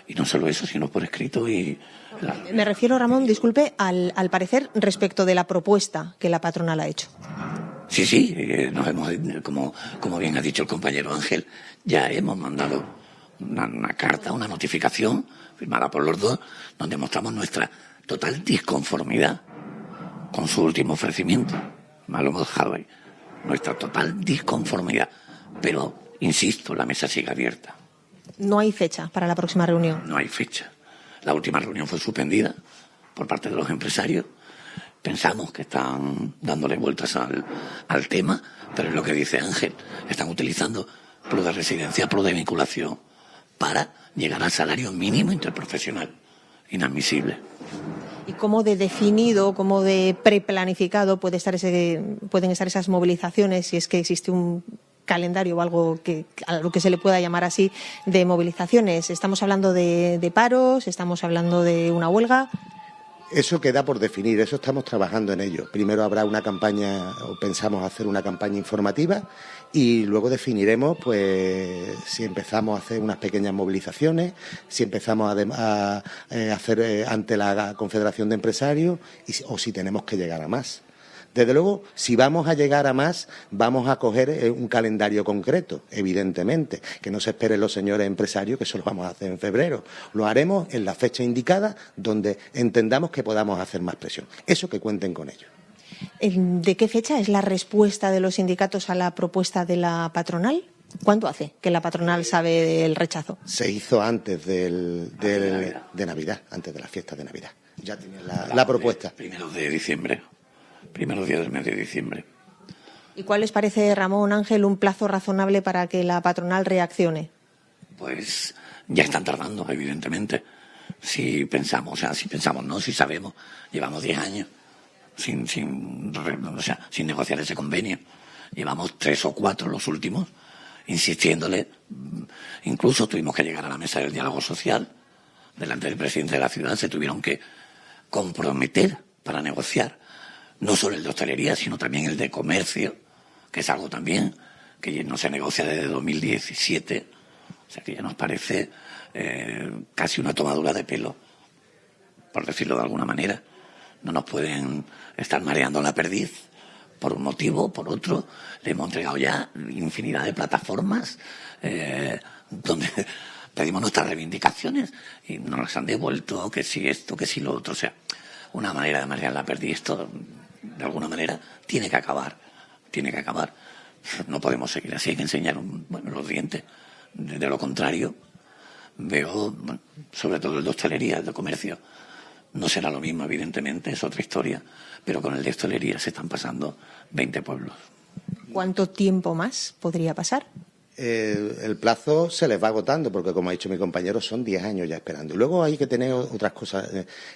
[SPEAKER 17] Y no solo eso, sino por escrito.
[SPEAKER 15] Me refiero, Ramón, disculpe, al parecer respecto de la propuesta que la patronal ha hecho.
[SPEAKER 17] Sí, nos hemos, como bien ha dicho el compañero Ángel, ya hemos mandado una carta, una notificación firmada por los dos, donde mostramos nuestra total disconformidad con su último ofrecimiento. Lo hemos dejado ahí. Nuestra total disconformidad. Pero, insisto, la mesa sigue abierta.
[SPEAKER 15] No hay fecha para la próxima reunión.
[SPEAKER 17] No hay fecha. La última reunión fue suspendida por parte de los empresarios. Pensamos que están dándole vueltas al tema, pero es lo que dice Ángel. Están utilizando pro de residencia, pro de vinculación, para llegar al salario mínimo interprofesional. Inadmisible.
[SPEAKER 15] ¿Y cómo de definido, cómo de preplanificado pueden estar esas movilizaciones, si es que existe un calendario o algo a lo que se le pueda llamar así, de movilizaciones? ¿Estamos hablando de paros? ¿Estamos hablando de una huelga?
[SPEAKER 16] Eso queda por definir, eso estamos trabajando en ello. Primero habrá una campaña, o pensamos hacer una campaña informativa, y luego definiremos pues si empezamos a hacer unas pequeñas movilizaciones, si empezamos a hacer ante la Confederación de Empresarios o si tenemos que llegar a más. Desde luego, si vamos a llegar a más, vamos a coger un calendario concreto, evidentemente, que no se esperen los señores empresarios, que eso lo vamos a hacer en febrero. Lo haremos en la fecha indicada, donde entendamos que podamos hacer más presión. Eso, que cuenten con ello.
[SPEAKER 15] ¿De qué fecha es la respuesta de los sindicatos a la propuesta de la patronal? ¿Cuánto hace que la patronal sabe del rechazo?
[SPEAKER 16] Se hizo antes de Navidad, antes de la fiesta de Navidad. Ya tienen la propuesta.
[SPEAKER 17] Primeros de diciembre. Primeros días del mes de diciembre.
[SPEAKER 15] ¿Y cuál les parece, Ramón, Ángel, un plazo razonable para que la patronal reaccione?
[SPEAKER 17] Pues ya están tardando, evidentemente. Si sabemos, llevamos 10 años sin negociar ese convenio. Llevamos 3 o 4 los últimos, insistiéndole. Incluso tuvimos que llegar a la mesa del diálogo social. Delante del presidente de la ciudad se tuvieron que comprometer para negociar. No solo el de hostelería, sino también el de comercio, que es algo también que no se negocia desde 2017. O sea que ya nos parece casi una tomadura de pelo, por decirlo de alguna manera. No nos pueden estar mareando la perdiz por un motivo o por otro. Le hemos entregado ya infinidad de plataformas donde pedimos nuestras reivindicaciones y nos las han devuelto, que si esto, que si lo otro. O sea, una manera de marear la perdiz, esto de alguna manera tiene que acabar. No podemos seguir así, hay que enseñar los dientes. De lo contrario, veo, sobre todo el de hostelería, el de comercio, no será lo mismo, evidentemente, es otra historia, pero con el de hostelería se están pasando 20 pueblos.
[SPEAKER 15] ¿Cuánto tiempo más podría pasar?
[SPEAKER 16] El plazo se les va agotando porque, como ha dicho mi compañero, son 10 años ya esperando. Y luego hay que tener otras cosas.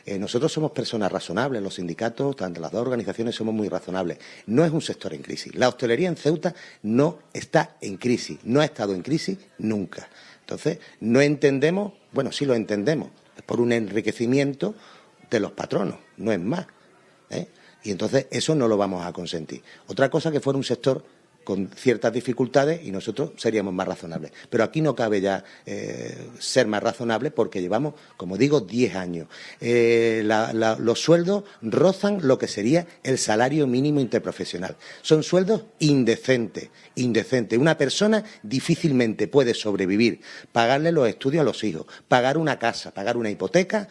[SPEAKER 16] Nosotros somos personas razonables, los sindicatos, tanto las dos organizaciones, somos muy razonables. No es un sector en crisis. La hostelería en Ceuta no está en crisis, no ha estado en crisis nunca. Entonces, no entendemos, sí lo entendemos, es por un enriquecimiento de los patronos, no es más, ¿eh? Y entonces eso no lo vamos a consentir. Otra cosa que fuera un sector con ciertas dificultades y nosotros seríamos más razonables. Pero aquí no cabe ya ser más razonables porque llevamos, como digo, 10 años. Los sueldos rozan lo que sería el salario mínimo interprofesional. Son sueldos indecentes. Una persona difícilmente puede sobrevivir, pagarle los estudios a los hijos, pagar una casa, pagar una hipoteca,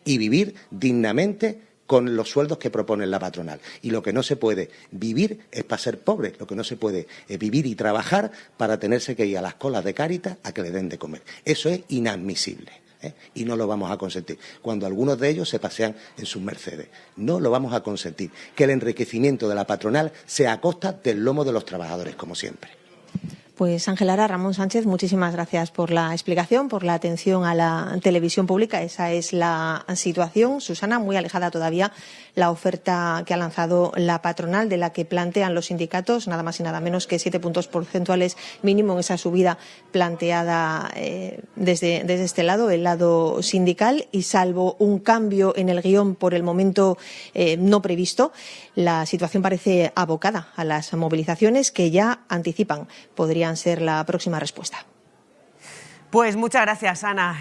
[SPEAKER 16] y vivir dignamente con los sueldos que propone la patronal. Y lo que no se puede vivir es para ser pobre, lo que no se puede vivir y trabajar para tenerse que ir a las colas de Cáritas a que le den de comer. Eso es inadmisible, y no lo vamos a consentir. Cuando algunos de ellos se pasean en sus Mercedes, no lo vamos a consentir. Que el enriquecimiento de la patronal sea a costa del lomo de los trabajadores, como siempre.
[SPEAKER 15] Pues Ángel Lara, Ramón Sánchez, muchísimas gracias por la explicación, por la atención a la televisión pública. Esa es la situación. Susana, muy alejada todavía la oferta que ha lanzado la patronal, de la que plantean los sindicatos, nada más y nada menos que 7 puntos porcentuales mínimo en esa subida planteada desde este lado, el lado sindical, y salvo un cambio en el guión por el momento no previsto, la situación parece abocada a las movilizaciones que ya anticipan podrían ser la próxima respuesta.
[SPEAKER 1] Pues muchas gracias, Ana,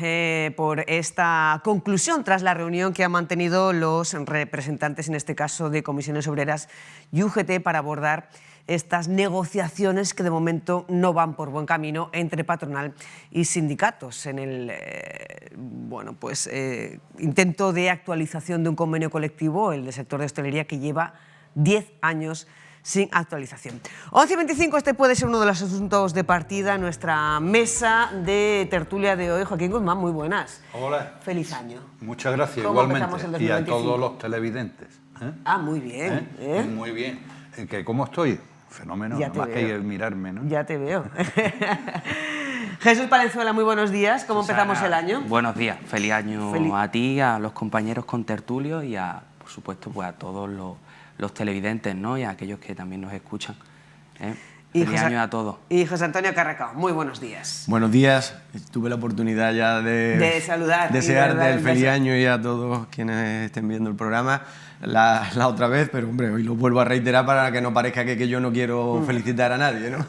[SPEAKER 1] por esta conclusión tras la reunión que han mantenido los representantes, en este caso de Comisiones Obreras y UGT, para abordar estas negociaciones que de momento no van por buen camino entre patronal y sindicatos en el intento de actualización de un convenio colectivo, el del sector de hostelería, que lleva 10 años sin actualización. 11:25, este puede ser uno de los asuntos de partida, nuestra mesa de tertulia de hoy. Joaquín Guzmán, muy buenas.
[SPEAKER 18] Hola.
[SPEAKER 1] Feliz año.
[SPEAKER 18] Muchas gracias,
[SPEAKER 1] ¿Cómo
[SPEAKER 18] igualmente.
[SPEAKER 1] empezamos el
[SPEAKER 18] Y a
[SPEAKER 1] 2025?
[SPEAKER 18] todos los televidentes.
[SPEAKER 1] Ah, muy bien.
[SPEAKER 18] Muy bien. ¿Cómo estoy? Fenómeno,
[SPEAKER 1] Ya
[SPEAKER 18] nada
[SPEAKER 1] te
[SPEAKER 18] más
[SPEAKER 1] veo.
[SPEAKER 18] que mirarme, ¿no?
[SPEAKER 1] Ya te veo. Jesús Palenzuela, muy buenos días. ¿Cómo empezamos el año?
[SPEAKER 19] Buenos días. Feliz año a ti, a los compañeros contertulios y por supuesto, pues a todos los televidentes, ¿no? Y a aquellos que también nos escuchan. Feliz año a todos.
[SPEAKER 1] Y José Antonio Carracao, muy buenos días.
[SPEAKER 20] Buenos días. Tuve la oportunidad ya de
[SPEAKER 1] saludar.
[SPEAKER 20] Desearte el feliz año y a todos quienes estén viendo el programa la otra vez, pero hombre, hoy lo vuelvo a reiterar para que no parezca que yo no quiero felicitar a nadie, ¿no?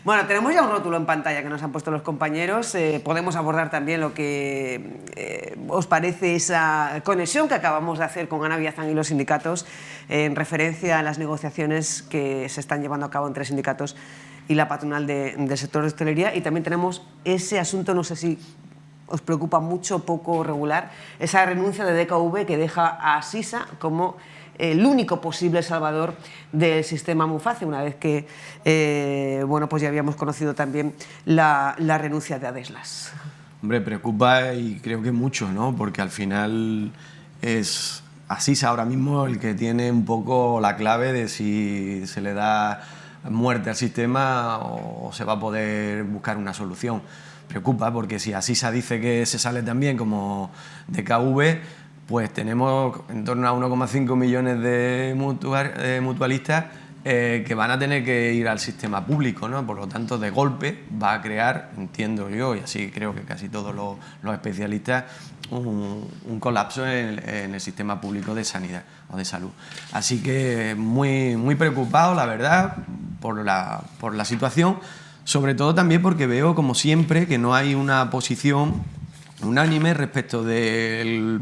[SPEAKER 1] Bueno, tenemos ya un rótulo en pantalla que nos han puesto los compañeros. Podemos abordar también lo que os parece esa conexión que acabamos de hacer con Ana Villazán y los sindicatos en referencia a las negociaciones que se están llevando a cabo entre sindicatos y la patronal del sector de hostelería. Y también tenemos ese asunto, no sé si os preocupa mucho, poco regular, esa renuncia de DKV que deja a Sisa como el único posible salvador del sistema Muface, una vez que pues ya habíamos conocido también la renuncia de Adeslas.
[SPEAKER 20] Hombre, preocupa y creo que mucho, ¿no? Porque al final es Sisa ahora mismo el que tiene un poco la clave de si se le da muerte al sistema o se va a poder buscar una solución. Preocupa porque si Sisa dice que se sale también como DKV, pues tenemos en torno a 1,5 millones de mutualistas que van a tener que ir al sistema público, ¿no? Por lo tanto, de golpe va a crear, entiendo yo, y así creo que casi todos los especialistas, un colapso en el sistema público de sanidad o de salud. Así que muy, muy preocupado, la verdad, por la situación. Sobre todo también porque veo, como siempre, que no hay una posición unánime respecto de los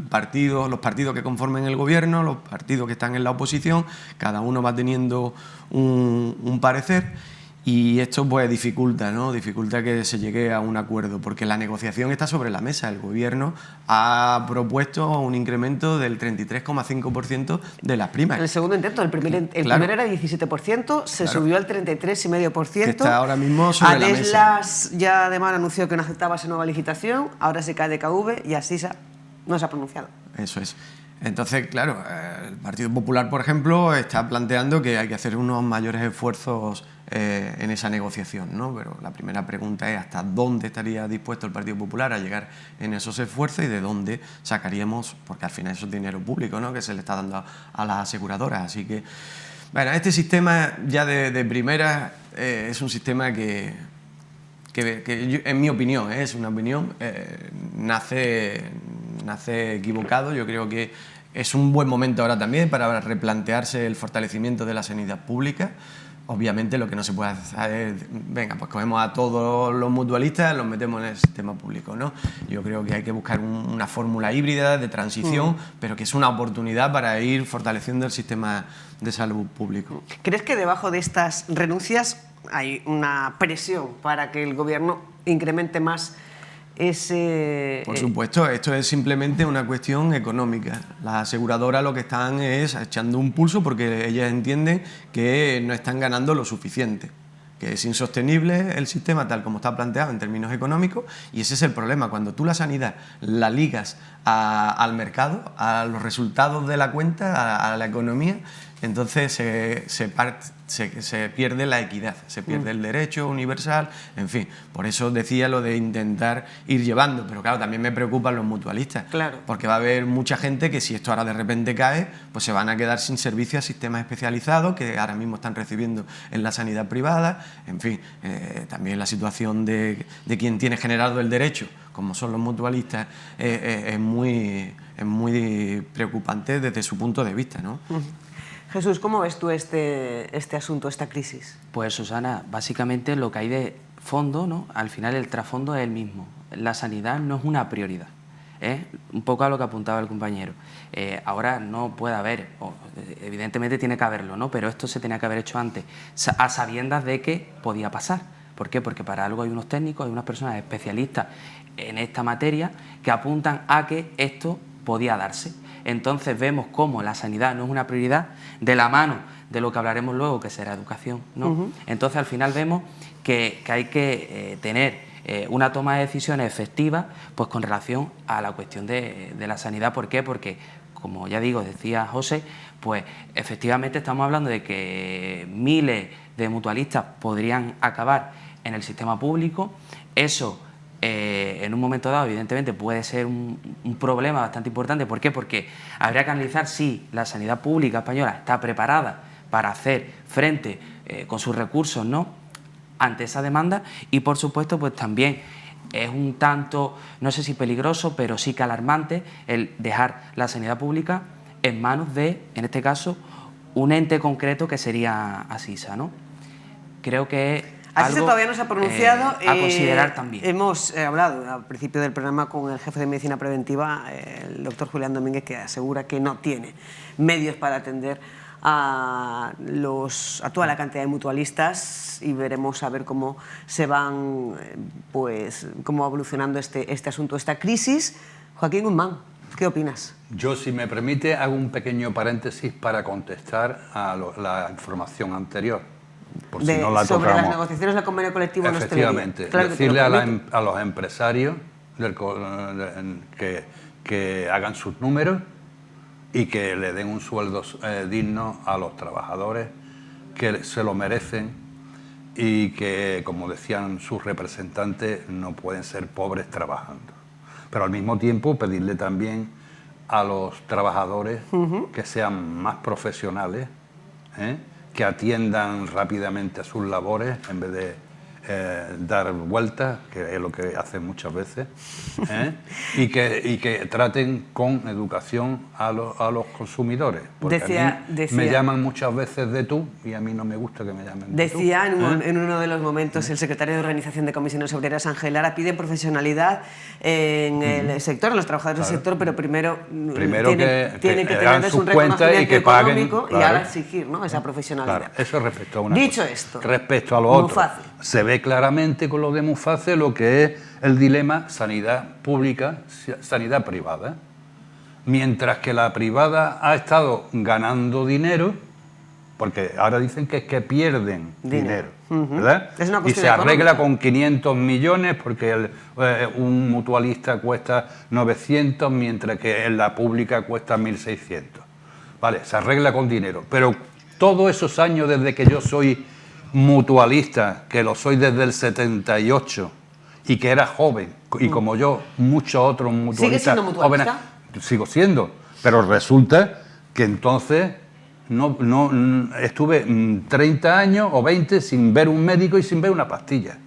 [SPEAKER 20] partidos que conformen el gobierno, los partidos que están en la oposición. Cada uno va teniendo un parecer y esto pues dificulta que se llegue a un acuerdo, porque la negociación está sobre la mesa. El gobierno ha propuesto un incremento del 33,5% de las primas.
[SPEAKER 1] El segundo intento, el primero era 17%, se subió al 33,5%.
[SPEAKER 20] Que está ahora mismo sobre la mesa.
[SPEAKER 1] Adeslas ya además anunció que no aceptaba esa nueva licitación, ahora se cae DKV y Asisa no se ha pronunciado.
[SPEAKER 20] Eso es. Entonces, claro, el Partido Popular, por ejemplo, está planteando que hay que hacer unos mayores esfuerzos en esa negociación, ¿no? Pero la primera pregunta es ¿hasta dónde estaría dispuesto el Partido Popular a llegar en esos esfuerzos y de dónde sacaríamos? Porque al final eso es dinero público, ¿no?, que se le está dando a las aseguradoras. Así que, bueno, este sistema ya de primera es un sistema que yo, en mi opinión, es una opinión, nace nace equivocado. Yo creo que es un buen momento ahora también para replantearse el fortalecimiento de la sanidad pública. Obviamente lo que no se puede hacer es, venga, pues cogemos a todos los mutualistas y los metemos en el sistema público, ¿no? Yo creo que hay que buscar una fórmula híbrida de transición, pero que es una oportunidad para ir fortaleciendo el sistema de salud público.
[SPEAKER 1] ¿Crees que debajo de estas renuncias hay una presión para que el Gobierno incremente más ese...?
[SPEAKER 20] Por supuesto, esto es simplemente una cuestión económica. Las aseguradoras lo que están es echando un pulso porque ellas entienden que no están ganando lo suficiente, que es insostenible el sistema tal como está planteado en términos económicos, y ese es el problema. Cuando tú la sanidad la ligas al mercado, a los resultados de la cuenta, a la economía, entonces se pierde la equidad, se pierde el derecho universal, en fin. Por eso decía lo de intentar ir llevando, pero claro, también me preocupan los mutualistas,
[SPEAKER 1] claro,
[SPEAKER 20] porque va a haber mucha gente que si esto ahora de repente cae, pues se van a quedar sin servicio a sistemas especializados que ahora mismo están recibiendo en la sanidad privada, en fin. También la situación de quien tiene generado el derecho, como son los mutualistas, es muy preocupante desde su punto de vista, ¿no?
[SPEAKER 1] Jesús, ¿cómo ves tú este asunto, esta crisis?
[SPEAKER 19] Pues Susana, básicamente lo que hay de fondo, ¿no? Al final el trasfondo es el mismo. La sanidad no es una prioridad. Un poco a lo que apuntaba el compañero. Ahora no puede haber, evidentemente tiene que haberlo, ¿no? Pero esto se tenía que haber hecho antes, a sabiendas de que podía pasar. ¿Por qué? Porque para algo hay unos técnicos, hay unas personas especialistas en esta materia que apuntan a que esto podía darse. Entonces vemos cómo la sanidad no es una prioridad de la mano de lo que hablaremos luego, que será educación, ¿no? Entonces al final vemos que hay que tener una toma de decisiones efectiva pues con relación a la cuestión de la sanidad. ¿Por qué? Porque, como ya digo, decía José, pues efectivamente estamos hablando de que miles de mutualistas podrían acabar en el sistema público. Eso en un momento dado, evidentemente, puede ser un problema bastante importante. ¿Por qué? Porque habría que analizar si la sanidad pública española está preparada para hacer frente con sus recursos, ¿no?, ante esa demanda. Y, por supuesto, pues también es un tanto, no sé si peligroso, pero sí que alarmante el dejar la sanidad pública en manos de, en este caso, un ente concreto que sería Asisa, ¿no? Creo que
[SPEAKER 1] Asisa todavía no se ha pronunciado.
[SPEAKER 19] A considerar también.
[SPEAKER 1] Hemos hablado al principio del programa con el jefe de Medicina Preventiva, el doctor Julián Domínguez, que asegura que no tiene medios para atender a toda la cantidad de mutualistas, y veremos a ver cómo se van, pues, cómo va evolucionando este asunto, esta crisis. Joaquín Guzmán, ¿qué opinas?
[SPEAKER 18] Yo, si me permite, hago un pequeño paréntesis para contestar a la información anterior. Por si no la
[SPEAKER 1] sobre
[SPEAKER 18] tocamos.
[SPEAKER 1] las negociaciones del convenio colectivo en hostelería.
[SPEAKER 18] Efectivamente,
[SPEAKER 1] claro,
[SPEAKER 18] decirle a los empresarios que hagan sus números y que le den un sueldo digno a los trabajadores que se lo merecen, y que, como decían sus representantes, no pueden ser pobres trabajando. Pero al mismo tiempo pedirle también a los trabajadores que sean más profesionales, que atiendan rápidamente a sus labores en vez de dar vueltas, que es lo que hacen muchas veces, y que traten con educación a los consumidores. Porque a mí me llaman muchas veces de tú, y a mí no me gusta que me llamen de tú.
[SPEAKER 1] Decía en uno de los momentos el secretario de Organización de Comisiones Obreras, Ángel Lara, pide profesionalidad en el sector, en los trabajadores del sector, pero primero tiene que tener un reconocimiento económico y ahora exigir, ¿no?, esa profesionalidad.
[SPEAKER 18] Claro, eso respecto a una
[SPEAKER 1] Dicho
[SPEAKER 18] cosa.
[SPEAKER 1] esto,
[SPEAKER 18] respecto a lo otro,
[SPEAKER 1] Muface.
[SPEAKER 18] se ve claramente con lo de Muface lo que es el dilema sanidad pública, sanidad privada. Mientras que la privada ha estado ganando dinero, porque ahora dicen que es que pierden dinero, ¿verdad?
[SPEAKER 1] Es una
[SPEAKER 18] y
[SPEAKER 1] cuestión
[SPEAKER 18] se arregla
[SPEAKER 1] económica.
[SPEAKER 18] con 500 millones porque un mutualista cuesta 900, mientras que en la pública cuesta 1.600. Vale, se arregla con dinero. Pero todos esos años desde que yo soy mutualista, que lo soy desde el 78, y que era joven, y como yo, muchos otros mutualistas...
[SPEAKER 1] ¿Sigue siendo mutualista?
[SPEAKER 18] Jóvenes, sigo siendo, pero resulta que entonces no estuve 30 años o 20 sin ver un médico y sin ver una pastilla.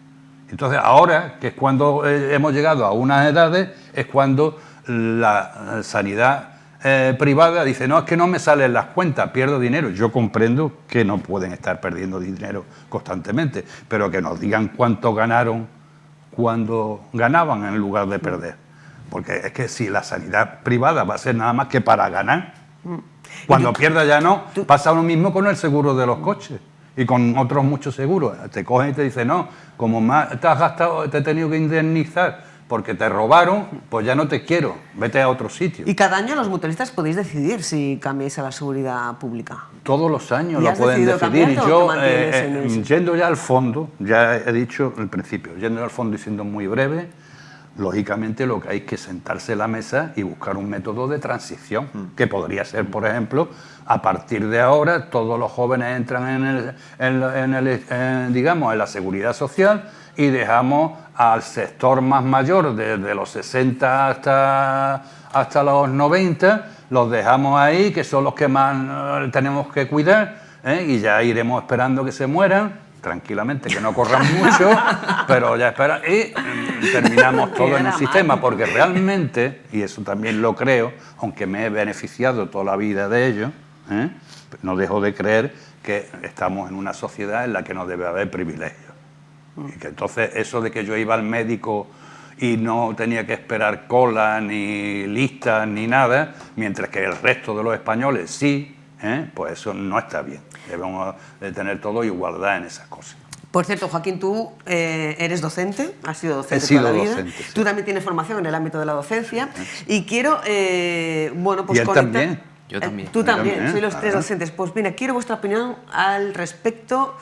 [SPEAKER 18] Entonces ahora, que es cuando hemos llegado a unas edades, es cuando la sanidad privada dice, no, es que no me salen las cuentas, pierdo dinero. Yo comprendo que no pueden estar perdiendo dinero constantemente, pero que nos digan cuánto ganaron cuando ganaban en lugar de perder. Porque es que si la sanidad privada va a ser nada más que para ganar, cuando pierda ya no, pasa lo mismo con el seguro de los coches y con otros muchos seguros. Te cogen y te dicen, no, como más te has gastado, te he tenido que indemnizar porque te robaron, pues ya no te quiero, vete a otro sitio.
[SPEAKER 1] Y cada año los mutualistas podéis decidir si cambiáis a la seguridad pública.
[SPEAKER 18] Todos los años lo pueden decidir. Y yo, yendo ya al fondo, ya he dicho al principio, yendo al fondo y siendo muy breve, lógicamente lo que hay que sentarse en la mesa y buscar un método de transición, que podría ser, por ejemplo, a partir de ahora todos los jóvenes entran digamos, en la seguridad social y dejamos al sector más mayor, desde los 60 hasta los 90, los dejamos ahí, que son los que más tenemos que cuidar, y ya iremos esperando que se mueran, tranquilamente, que no corran mucho, pero ya esperan, y terminamos todo en el sistema, porque realmente, y eso también lo creo, aunque me he beneficiado toda la vida de ello, no dejo de creer que estamos en una sociedad en la que no debe haber privilegios. Y que entonces eso de que yo iba al médico y no tenía que esperar cola, ni listas, ni nada, mientras que el resto de los españoles sí, pues eso no está bien. Debemos de tener todo igualdad en esas cosas.
[SPEAKER 1] Por cierto, Joaquín, tú eres docente, has sido docente
[SPEAKER 18] He sido
[SPEAKER 1] toda la vida.
[SPEAKER 18] docente, sí.
[SPEAKER 1] Tú también tienes formación en el ámbito de la docencia. Y quiero, bueno, pues
[SPEAKER 18] ¿Y él
[SPEAKER 1] conectar...
[SPEAKER 18] también?
[SPEAKER 19] Yo también.
[SPEAKER 1] Tú también,
[SPEAKER 18] también,
[SPEAKER 1] sois los tres docentes. Pues mira, quiero vuestra opinión al respecto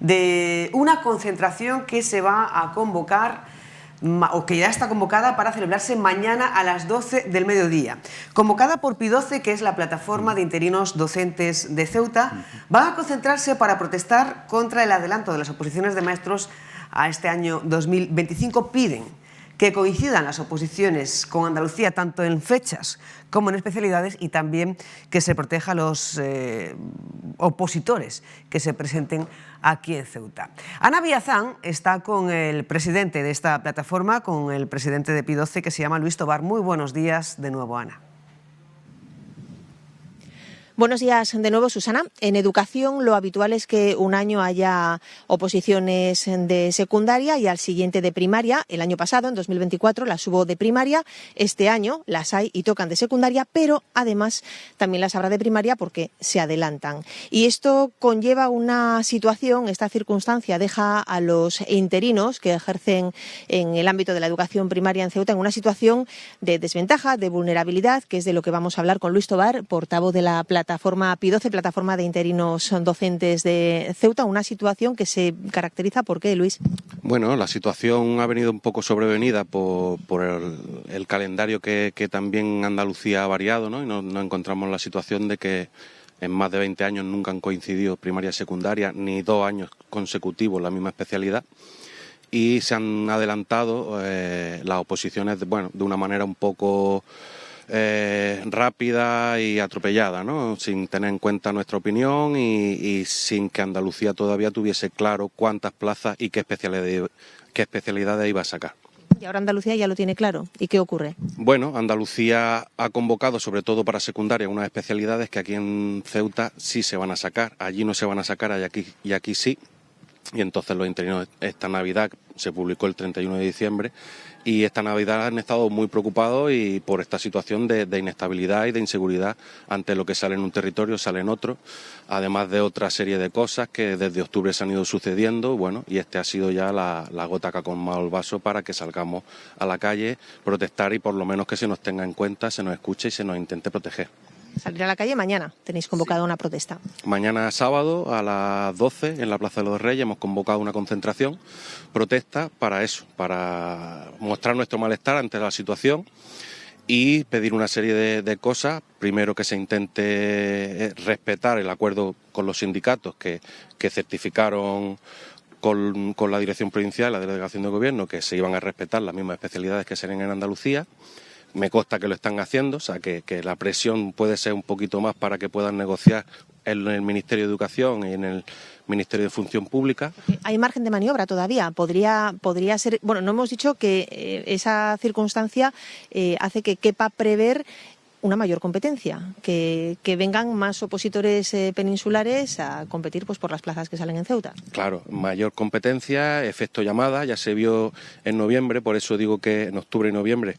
[SPEAKER 1] de una concentración que se va a convocar, o que ya está convocada para celebrarse mañana a las 12 del mediodía. Convocada por Pi12, que es la plataforma de interinos docentes de Ceuta, va a concentrarse para protestar contra el adelanto de las oposiciones de maestros a este año 2025. Piden que coincidan las oposiciones con Andalucía tanto en fechas como en especialidades, y también que se proteja a los opositores que se presenten aquí en Ceuta. Ana Villazán está con el presidente de esta plataforma, con el presidente de Pi12, que se llama Luis Tobar. Muy buenos días de nuevo, Ana.
[SPEAKER 15] Buenos días de nuevo, Susana. En educación lo habitual es que un año haya oposiciones de secundaria y al siguiente de primaria. El año pasado, en 2024, las hubo de primaria. Este año las hay y tocan de secundaria, pero además también las habrá de primaria porque se adelantan. Y esto conlleva una situación, esta circunstancia deja a los interinos que ejercen en el ámbito de la educación primaria en Ceuta en una situación de desventaja, de vulnerabilidad, que es de lo que vamos a hablar con Luis Tobar, portavoz de la plataforma Pi12, plataforma de interinos docentes de Ceuta. Una situación que se caracteriza ¿por qué, Luis?
[SPEAKER 21] Bueno, la situación ha venido un poco sobrevenida por el calendario que también Andalucía ha variado, ¿no? Y nos encontramos en la situación de que en más de 20 años nunca han coincidido primaria y secundaria, ni 2 años consecutivos la misma especialidad. Y se han adelantado las oposiciones, de una manera un poco rápida y atropellada, ¿no? Sin tener en cuenta nuestra opinión y sin que Andalucía todavía tuviese claro cuántas plazas y qué especialidades iba a sacar.
[SPEAKER 15] Y ahora Andalucía ya lo tiene claro. ¿Y qué ocurre?
[SPEAKER 21] Bueno, Andalucía ha convocado, sobre todo para secundaria, unas especialidades que aquí en Ceuta sí se van a sacar. Allí no se van a sacar y aquí sí. Y entonces los interinos, esta Navidad se publicó el 31 de diciembre, y esta Navidad han estado muy preocupados y por esta situación de inestabilidad y de inseguridad ante lo que sale en un territorio, sale en otro, además de otra serie de cosas que desde octubre se han ido sucediendo, y este ha sido ya la gota que ha colmado el vaso para que salgamos a la calle, protestar y por lo menos que se nos tenga en cuenta, se nos escuche y se nos intente proteger.
[SPEAKER 15] Salir a la calle mañana. Tenéis convocado una protesta.
[SPEAKER 21] Mañana sábado a las 12 en la Plaza de los Reyes hemos convocado una concentración, protesta para eso, para mostrar nuestro malestar ante la situación y pedir una serie de cosas. Primero, que se intente respetar el acuerdo con los sindicatos que certificaron con la dirección provincial, la delegación de gobierno, que se iban a respetar las mismas especialidades que se ven en Andalucía. Me consta que lo están haciendo, o sea que la presión puede ser un poquito más para que puedan negociar en el Ministerio de Educación y en el Ministerio de Función Pública.
[SPEAKER 15] ¿Hay margen de maniobra todavía? Podría ser... Bueno, no hemos dicho que esa circunstancia hace que quepa prever una mayor competencia, que vengan más opositores peninsulares a competir pues por las plazas que salen en Ceuta.
[SPEAKER 21] Claro, mayor competencia, efecto llamada, ya se vio en noviembre, por eso digo que en octubre y noviembre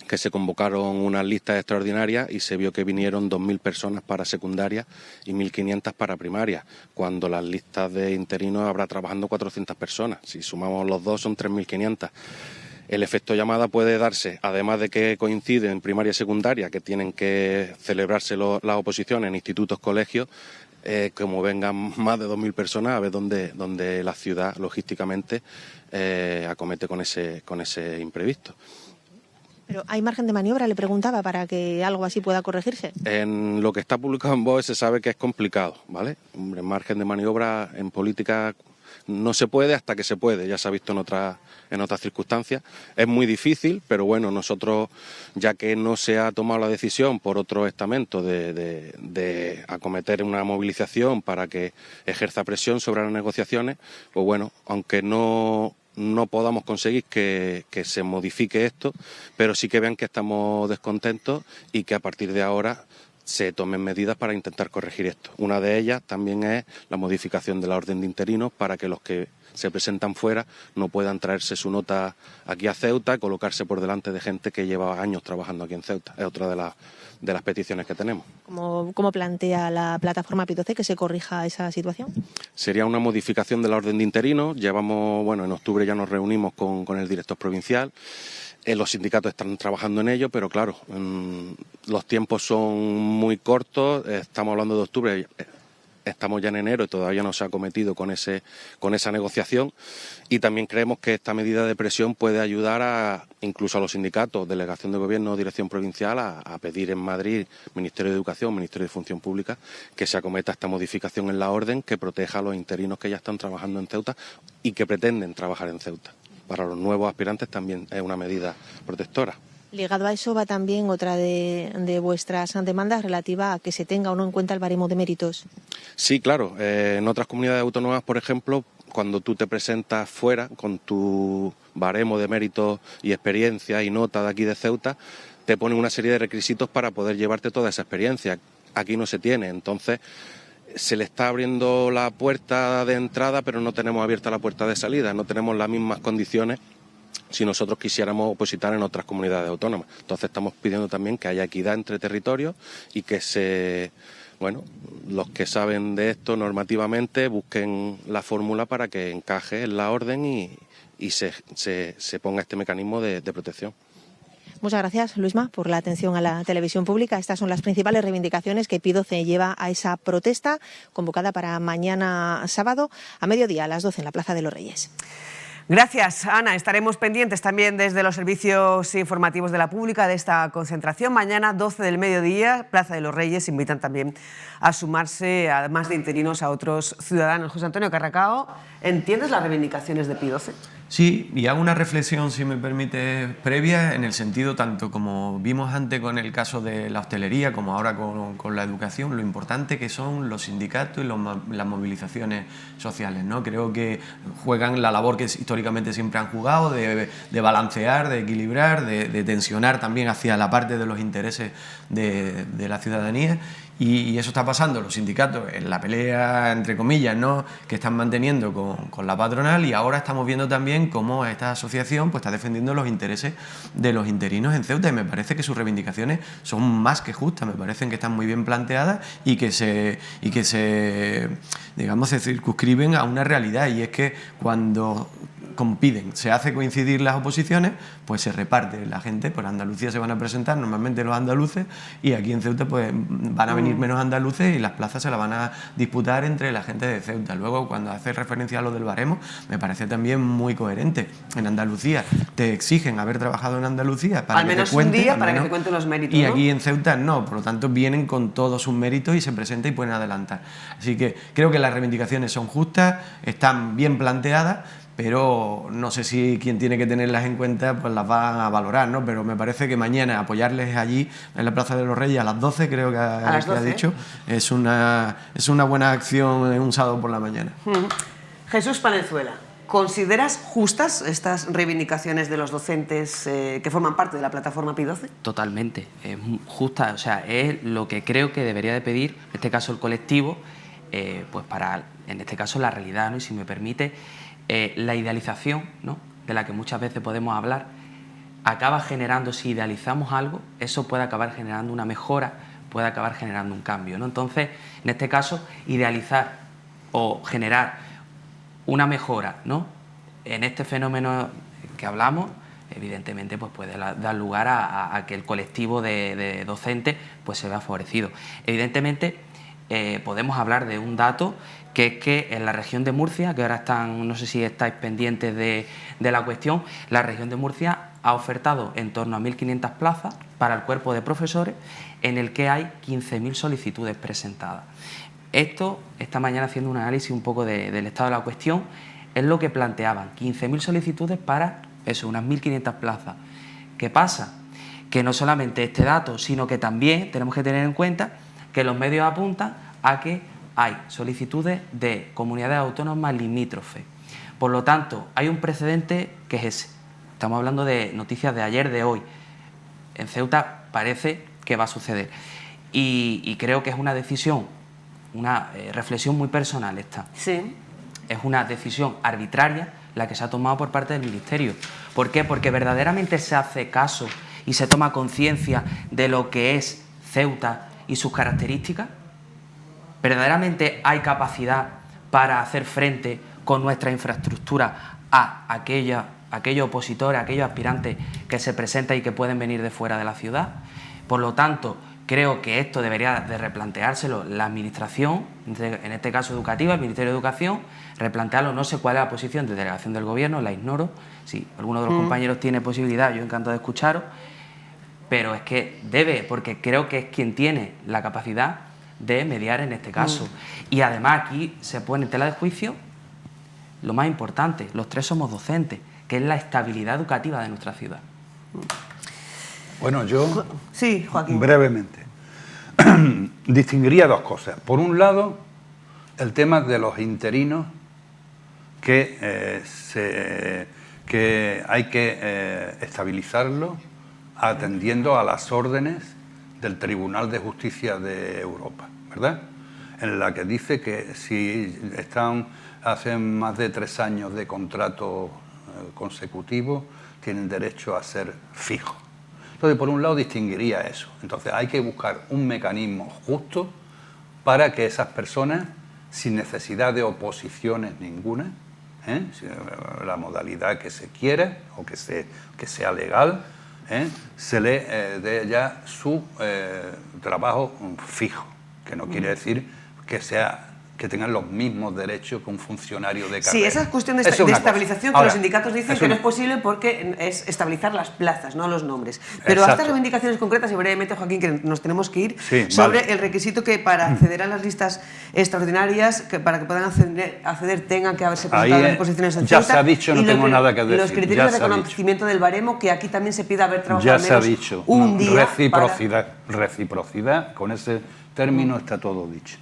[SPEAKER 21] que se convocaron unas listas extraordinarias y se vio que vinieron 2.000 personas para secundaria y 1.500 para primaria, cuando las listas de interinos habrá trabajando 400 personas. Si sumamos los dos son 3.500. El efecto llamada puede darse, además de que coincide en primaria y secundaria, que tienen que celebrarse las oposiciones en institutos, colegios, como vengan más de 2.000 personas, a ver dónde la ciudad logísticamente acomete con ese imprevisto.
[SPEAKER 15] Pero ¿hay margen de maniobra, le preguntaba, para que algo así pueda corregirse?
[SPEAKER 21] En lo que está publicado en BOE se sabe que es complicado, ¿vale? Hombre, margen de maniobra en política no se puede hasta que se puede, ya se ha visto en otras circunstancias. Es muy difícil, pero bueno, nosotros, ya que no se ha tomado la decisión por otro estamento de acometer una movilización para que ejerza presión sobre las negociaciones, pues bueno, aunque no podamos conseguir que se modifique esto, pero sí que vean que estamos descontentos y que a partir de ahora se tomen medidas para intentar corregir esto. Una de ellas también es la modificación de la orden de interinos para que los que se presentan fuera no puedan traerse su nota aquí a Ceuta y colocarse por delante de gente que lleva años trabajando aquí en Ceuta. Es otra de las peticiones que tenemos.
[SPEAKER 15] ¿Cómo plantea la plataforma P12 que se corrija esa situación?
[SPEAKER 21] Sería una modificación de la orden de interinos. En octubre ya nos reunimos con el director provincial. Los sindicatos están trabajando en ello, pero claro, los tiempos son muy cortos. Estamos hablando de octubre, estamos ya en enero y todavía no se ha acometido con esa negociación. Y también creemos que esta medida de presión puede ayudar incluso a los sindicatos, delegación de gobierno, dirección provincial, a pedir en Madrid, Ministerio de Educación, Ministerio de Función Pública, que se acometa esta modificación en la orden que proteja a los interinos que ya están trabajando en Ceuta y que pretenden trabajar en Ceuta. Para los nuevos aspirantes también es una medida protectora.
[SPEAKER 15] Ligado a eso va también otra de vuestras demandas relativa a que se tenga o no en cuenta el baremo de méritos.
[SPEAKER 21] Sí, claro. En otras comunidades autónomas, por ejemplo, cuando tú te presentas fuera con tu baremo de méritos y experiencia y nota de aquí de Ceuta, te ponen una serie de requisitos para poder llevarte toda esa experiencia. Aquí no se tiene, entonces se le está abriendo la puerta de entrada, pero no tenemos abierta la puerta de salida, no tenemos las mismas condiciones si nosotros quisiéramos opositar en otras comunidades autónomas. Entonces estamos pidiendo también que haya equidad entre territorios y que los que saben de esto normativamente busquen la fórmula para que encaje en la orden y se ponga este mecanismo de protección.
[SPEAKER 15] Muchas gracias, Luisma, por la atención a la televisión pública. Estas son las principales reivindicaciones que P12 lleva a esa protesta convocada para mañana sábado a mediodía a las 12 en la Plaza de los Reyes.
[SPEAKER 1] Gracias, Ana. Estaremos pendientes también desde los servicios informativos de la pública de esta concentración. Mañana, 12 del mediodía, Plaza de los Reyes. Invitan también a sumarse, además de interinos, a otros ciudadanos. José Antonio Carracao, ¿entiendes las reivindicaciones de P12?
[SPEAKER 20] Sí, y hago una reflexión, si me permite, previa, en el sentido tanto como vimos antes con el caso de la hostelería, como ahora con la educación, lo importante que son los sindicatos y las movilizaciones sociales, ¿no? Creo que juegan la labor que históricamente siempre han jugado, de balancear, de equilibrar, de tensionar también hacia la parte de los intereses de la ciudadanía. Y eso está pasando, los sindicatos en la pelea, entre comillas, ¿no?, que están manteniendo con la patronal, y ahora estamos viendo también cómo esta asociación pues está defendiendo los intereses de los interinos en Ceuta, y me parece que sus reivindicaciones son más que justas, me parecen que están muy bien planteadas y que se digamos, se circunscriben a una realidad, y es que cuando compiden, se hace coincidir las oposiciones, pues se reparte la gente. Por Andalucía se van a presentar normalmente los andaluces, y aquí en Ceuta pues van a venir menos andaluces y las plazas se las van a disputar entre la gente de Ceuta. Luego, cuando hace referencia a lo del baremo, me parece también muy coherente. En Andalucía te exigen haber trabajado en Andalucía para
[SPEAKER 1] al
[SPEAKER 20] que
[SPEAKER 1] menos
[SPEAKER 20] te cuenten,
[SPEAKER 1] un día para que te cuenten los méritos,
[SPEAKER 20] y
[SPEAKER 1] ¿no?
[SPEAKER 20] aquí en Ceuta no, por lo tanto vienen con todos sus méritos y se presentan y pueden adelantar. Así que creo que las reivindicaciones son justas, están bien planteadas, pero no sé si quien tiene que tenerlas en cuenta pues las va a valorar, ¿no? Pero me parece que mañana apoyarles allí en la Plaza de los Reyes a las 12, creo que ha dicho, es una buena acción en un sábado por la mañana.
[SPEAKER 1] Jesús Palenzuela, ¿consideras justas estas reivindicaciones de los docentes que forman parte de la plataforma Pi 12?
[SPEAKER 19] Totalmente, es justa, o sea, es lo que creo que debería de pedir, en este caso el colectivo, pues para, en este caso, la realidad, ¿no? Y si me permite, la idealización, ¿no?, de la que muchas veces podemos hablar, acaba generando, si idealizamos algo, eso puede acabar generando una mejora, puede acabar generando un cambio, ¿no? Entonces, en este caso, idealizar o generar una mejora, ¿no?, en este fenómeno que hablamos, evidentemente pues puede dar lugar a que el colectivo de docentes pues se vea favorecido. Evidentemente, podemos hablar de un dato, que es que en la región de Murcia, que ahora están, no sé si estáis pendientes de la cuestión, la región de Murcia ha ofertado en torno a 1.500 plazas para el cuerpo de profesores, en el que hay 15.000 solicitudes presentadas. Esto, esta mañana haciendo un análisis un poco del estado de la cuestión, es lo que planteaban, 15.000 solicitudes para eso, unas 1.500 plazas. ¿Qué pasa? Que no solamente este dato, sino que también tenemos que tener en cuenta que los medios apuntan a que hay solicitudes de comunidades autónomas limítrofes. Por lo tanto, hay un precedente que es ese. Estamos hablando de noticias de ayer, de hoy. En Ceuta parece que va a suceder. Y creo que es una decisión, una reflexión muy personal esta.
[SPEAKER 1] Sí.
[SPEAKER 19] Es una decisión arbitraria la que se ha tomado por parte del Ministerio. ¿Por qué? Porque verdaderamente se hace caso y se toma conciencia de lo que es Ceuta y sus características. ¿Verdaderamente hay capacidad para hacer frente con nuestra infraestructura a aquellos opositores, a aquellos aspirantes que se presentan y que pueden venir de fuera de la ciudad? Por lo tanto, creo que esto debería de replanteárselo la Administración, en este caso educativa, el Ministerio de Educación, replantearlo. No sé cuál es la posición de delegación del Gobierno, la ignoro. Si alguno de los compañeros tiene posibilidad, yo encantado de escucharos, pero es que debe, porque creo que es quien tiene la capacidad de mediar en este caso. Y además aquí se pone en tela de juicio lo más importante, los tres somos docentes, que es la estabilidad educativa de nuestra ciudad.
[SPEAKER 18] Bueno, yo,
[SPEAKER 1] sí, Joaquín,
[SPEAKER 18] brevemente, distinguiría dos cosas. Por un lado, el tema de los interinos, que hay que estabilizarlo atendiendo a las órdenes del Tribunal de Justicia de Europa, ¿verdad? En la que dice que si hacen más de 3 años de contrato consecutivo, tienen derecho a ser fijos. Entonces, por un lado, distinguiría eso. Entonces, hay que buscar un mecanismo justo para que esas personas, sin necesidad de oposiciones ninguna, la modalidad que se quiera o que sea legal, se le dé ya su trabajo fijo, que no quiere decir que tengan los mismos derechos que un funcionario de carrera.
[SPEAKER 1] Sí, esa cuestión de estabilización que los sindicatos dicen que no es posible porque es estabilizar las plazas, no los nombres. Pero a estas reivindicaciones concretas, y brevemente, Joaquín, que nos tenemos que ir, sobre el requisito que para acceder a las listas extraordinarias, que para que puedan acceder tengan que haberse presentado las posiciones en Ceuta.
[SPEAKER 18] Ya se ha dicho, no tengo nada que decir.
[SPEAKER 1] Los criterios de reconocimiento del baremo, que aquí también se pide haber trabajado al menos un día.
[SPEAKER 18] Reciprocidad, con ese término está todo dicho.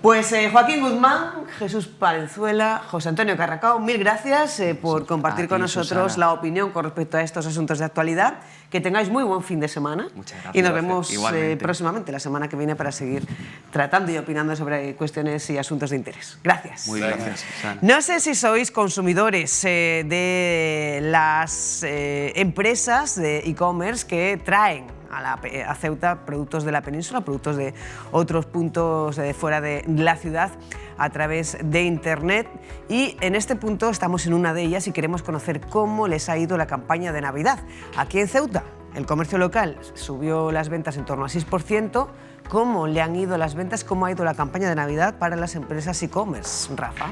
[SPEAKER 1] Pues Joaquín Guzmán, Jesús Palenzuela, José Antonio Carracao, mil gracias por compartir con nosotros la opinión con respecto a estos asuntos de actualidad. Que tengáis muy buen fin de semana.
[SPEAKER 19] Muchas gracias.
[SPEAKER 1] Y nos vemos próximamente, la semana que viene, para seguir tratando y opinando sobre cuestiones y asuntos de interés. Gracias.
[SPEAKER 19] Muy gracias, Susana.
[SPEAKER 1] No sé si sois consumidores de las empresas de e-commerce que traen a Ceuta productos de la península, productos de otros puntos de fuera de la ciudad a través de Internet, y en este punto estamos en una de ellas y queremos conocer cómo les ha ido la campaña de Navidad. Aquí en Ceuta, el comercio local subió las ventas en torno al 6%. ¿Cómo le han ido las ventas? ¿Cómo ha ido la campaña de Navidad para las empresas e-commerce? Rafa.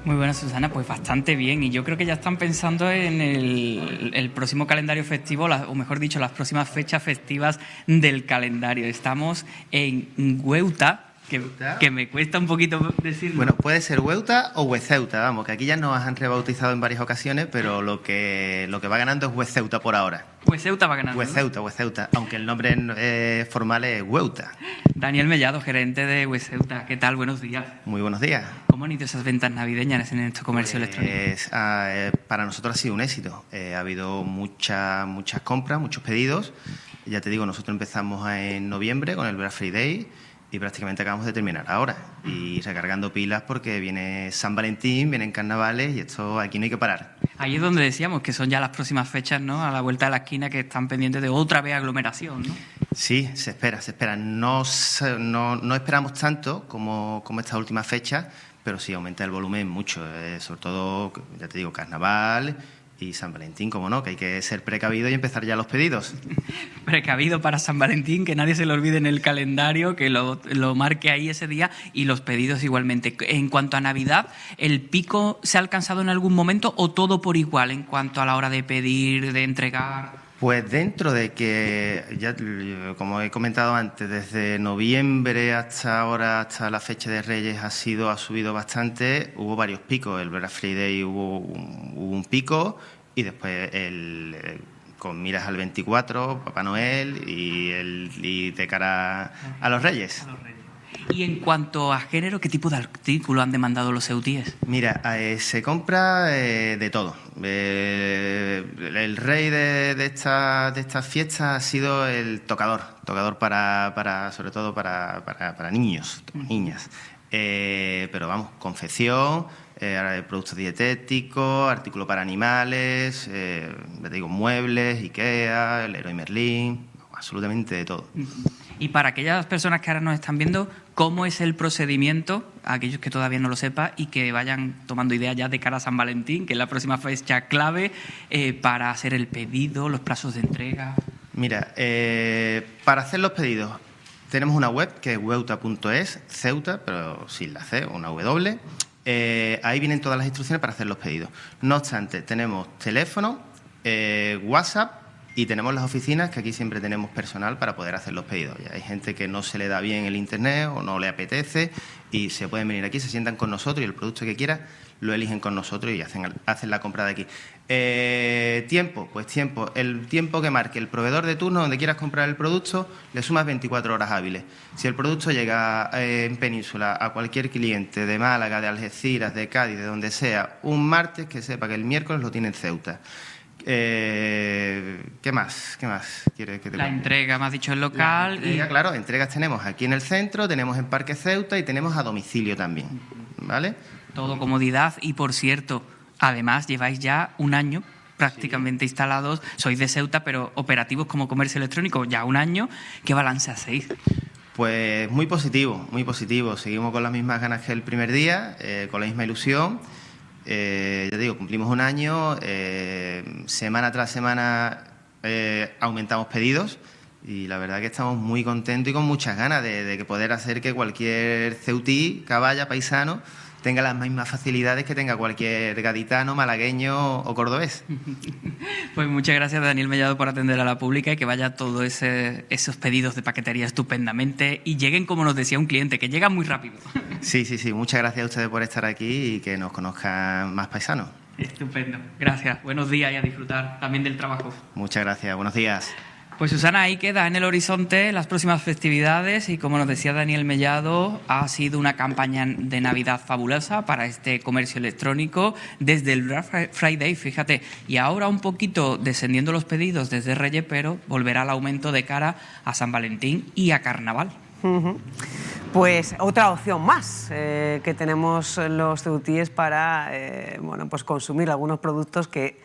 [SPEAKER 8] Muy buena, Susana, pues bastante bien, y yo creo que ya están pensando en el próximo calendario festivo, o mejor dicho, las próximas fechas festivas del calendario. Estamos en Hueuta, que me cuesta un poquito decirlo.
[SPEAKER 2] Bueno, puede ser Hueuta o Hueceuta, vamos, que aquí ya nos han rebautizado en varias ocasiones, pero lo que va ganando es Hueceuta por ahora.
[SPEAKER 8] Hueceuta va ganando.
[SPEAKER 2] Hueceuta, aunque el nombre formal es Hueuta.
[SPEAKER 8] Daniel Mellado, gerente de Hueceuta. ¿Qué tal? Buenos días.
[SPEAKER 2] Muy buenos días.
[SPEAKER 8] ¿Cómo han ido esas ventas navideñas en este comercio electrónico?
[SPEAKER 2] Para nosotros ha sido un éxito. Ha habido muchas compras, muchos pedidos. Ya te digo, nosotros empezamos en noviembre con el Black Friday y prácticamente acabamos de terminar ahora. Y recargando pilas porque viene San Valentín, vienen carnavales y esto aquí no hay que parar.
[SPEAKER 8] Ahí es donde decíamos que son ya las próximas fechas, ¿no? A la vuelta de la esquina, que están pendientes de otra vez aglomeración, ¿no?
[SPEAKER 2] Sí, se espera. No esperamos tanto como estas últimas fechas, pero sí aumenta el volumen mucho, sobre todo, ya te digo, carnaval y San Valentín, como no, que hay que ser precavido y empezar ya los pedidos.
[SPEAKER 8] Precavido para San Valentín, que nadie se lo olvide en el calendario, que lo marque ahí ese día, y los pedidos igualmente. En cuanto a Navidad, ¿el pico se ha alcanzado en algún momento o todo por igual en cuanto a la hora de pedir, de entregar?
[SPEAKER 2] Pues dentro de que, ya como he comentado antes, desde noviembre hasta ahora, hasta la fecha de Reyes, ha subido bastante. Hubo varios picos. El Black Friday hubo un pico y después con miras al 24, Papá Noel y de cara a los Reyes.
[SPEAKER 8] Y en cuanto a género, ¿qué tipo de artículo han demandado los ceutíes?
[SPEAKER 2] Mira, se compra de todo. El rey de estas fiestas ha sido el tocador sobre todo para niños, niñas. Pero vamos, confección, productos dietéticos, artículos para animales, te digo, muebles, Ikea, el Leroy Merlin, absolutamente de todo.
[SPEAKER 8] Y para aquellas personas que ahora nos están viendo, ¿cómo es el procedimiento? Aquellos que todavía no lo sepan y que vayan tomando ideas ya de cara a San Valentín, que es la próxima fecha clave, para hacer el pedido, los plazos de entrega.
[SPEAKER 2] Mira, para hacer los pedidos tenemos una web que es hueuta.es, Ceuta, pero sin la C, una W. Ahí vienen todas las instrucciones para hacer los pedidos. No obstante, tenemos teléfono, WhatsApp, y tenemos las oficinas, que aquí siempre tenemos personal para poder hacer los pedidos. Ya hay gente que no se le da bien el internet o no le apetece y se pueden venir aquí, se sientan con nosotros y el producto que quieran lo eligen con nosotros y hacen la compra de aquí. Tiempo. El tiempo que marque el proveedor de turno donde quieras comprar el producto, le sumas 24 horas hábiles. Si el producto llega en Península a cualquier cliente de Málaga, de Algeciras, de Cádiz, de donde sea, un martes, que sepa que el miércoles lo tiene en Ceuta. ¿Qué más quiere que te
[SPEAKER 8] La
[SPEAKER 2] cuente?
[SPEAKER 8] entrega, me has dicho, el local.
[SPEAKER 2] Claro, entregas tenemos aquí en el centro, tenemos en Parque Ceuta y tenemos a domicilio también, ¿vale?
[SPEAKER 8] Todo comodidad. Y, por cierto, además lleváis ya un año prácticamente instalados. Sois de Ceuta, pero operativos como comercio electrónico ya un año. ¿Qué balance hacéis?
[SPEAKER 2] Pues muy positivo, muy positivo. Seguimos con las mismas ganas que el primer día, con la misma ilusión. Ya digo, cumplimos un año, semana tras semana aumentamos pedidos y la verdad que estamos muy contentos y con muchas ganas de poder hacer que cualquier ceutí, caballa, paisano, tenga las mismas facilidades que tenga cualquier gaditano, malagueño o cordobés.
[SPEAKER 8] Pues muchas gracias, Daniel Mellado, por atender a la pública y que vaya todos esos pedidos de paquetería estupendamente y lleguen, como nos decía un cliente, que llegan muy rápido.
[SPEAKER 2] Sí. Muchas gracias a ustedes por estar aquí y que nos conozcan más paisanos.
[SPEAKER 8] Estupendo. Gracias. Buenos días y a disfrutar también del trabajo.
[SPEAKER 2] Muchas gracias. Buenos días.
[SPEAKER 8] Pues Susana, ahí queda en el horizonte las próximas festividades y, como nos decía Daniel Mellado, ha sido una campaña de Navidad fabulosa para este comercio electrónico desde el Black Friday, fíjate, y ahora un poquito descendiendo los pedidos desde Reyes, pero volverá el aumento de cara a San Valentín y a Carnaval.
[SPEAKER 1] Pues otra opción más que tenemos los ceutíes para pues consumir algunos productos que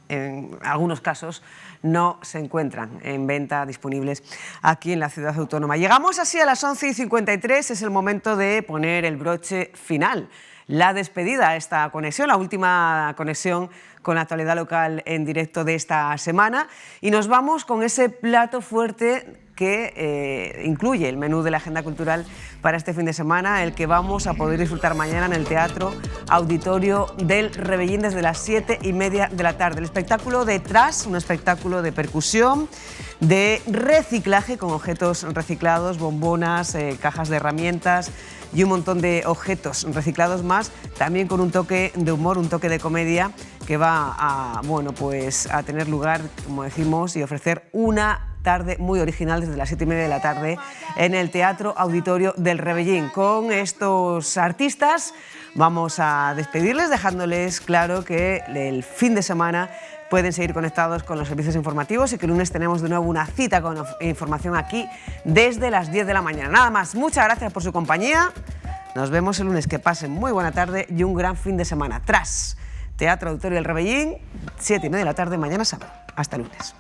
[SPEAKER 1] en algunos casos no se encuentran en venta disponibles aquí en la ciudad autónoma. Llegamos así a las 11:53, es el momento de poner el broche final, la despedida a esta conexión, la última conexión con la actualidad local en directo de esta semana, y nos vamos con ese plato fuerte que incluye el menú de la agenda cultural para este fin de semana, el que vamos a poder disfrutar mañana en el Teatro Auditorio del Rebellín desde las 7:30 de la tarde. El espectáculo detrás, un espectáculo de percusión, de reciclaje con objetos reciclados, bombonas, cajas de herramientas y un montón de objetos reciclados más, también con un toque de humor, un toque de comedia que va a, bueno, pues a tener lugar, como decimos, y ofrecer una tarde muy original desde las 7:30 de la tarde en el Teatro Auditorio del Rebellín. Con estos artistas vamos a despedirles dejándoles claro que el fin de semana pueden seguir conectados con los servicios informativos y que el lunes tenemos de nuevo una cita con información aquí desde las 10 de la mañana. Nada más, muchas gracias por su compañía. Nos vemos el lunes. Que pasen muy buena tarde y un gran fin de semana. Tras Teatro Auditorio del Rebellín, 7:30 de la tarde, mañana sábado. Hasta el lunes.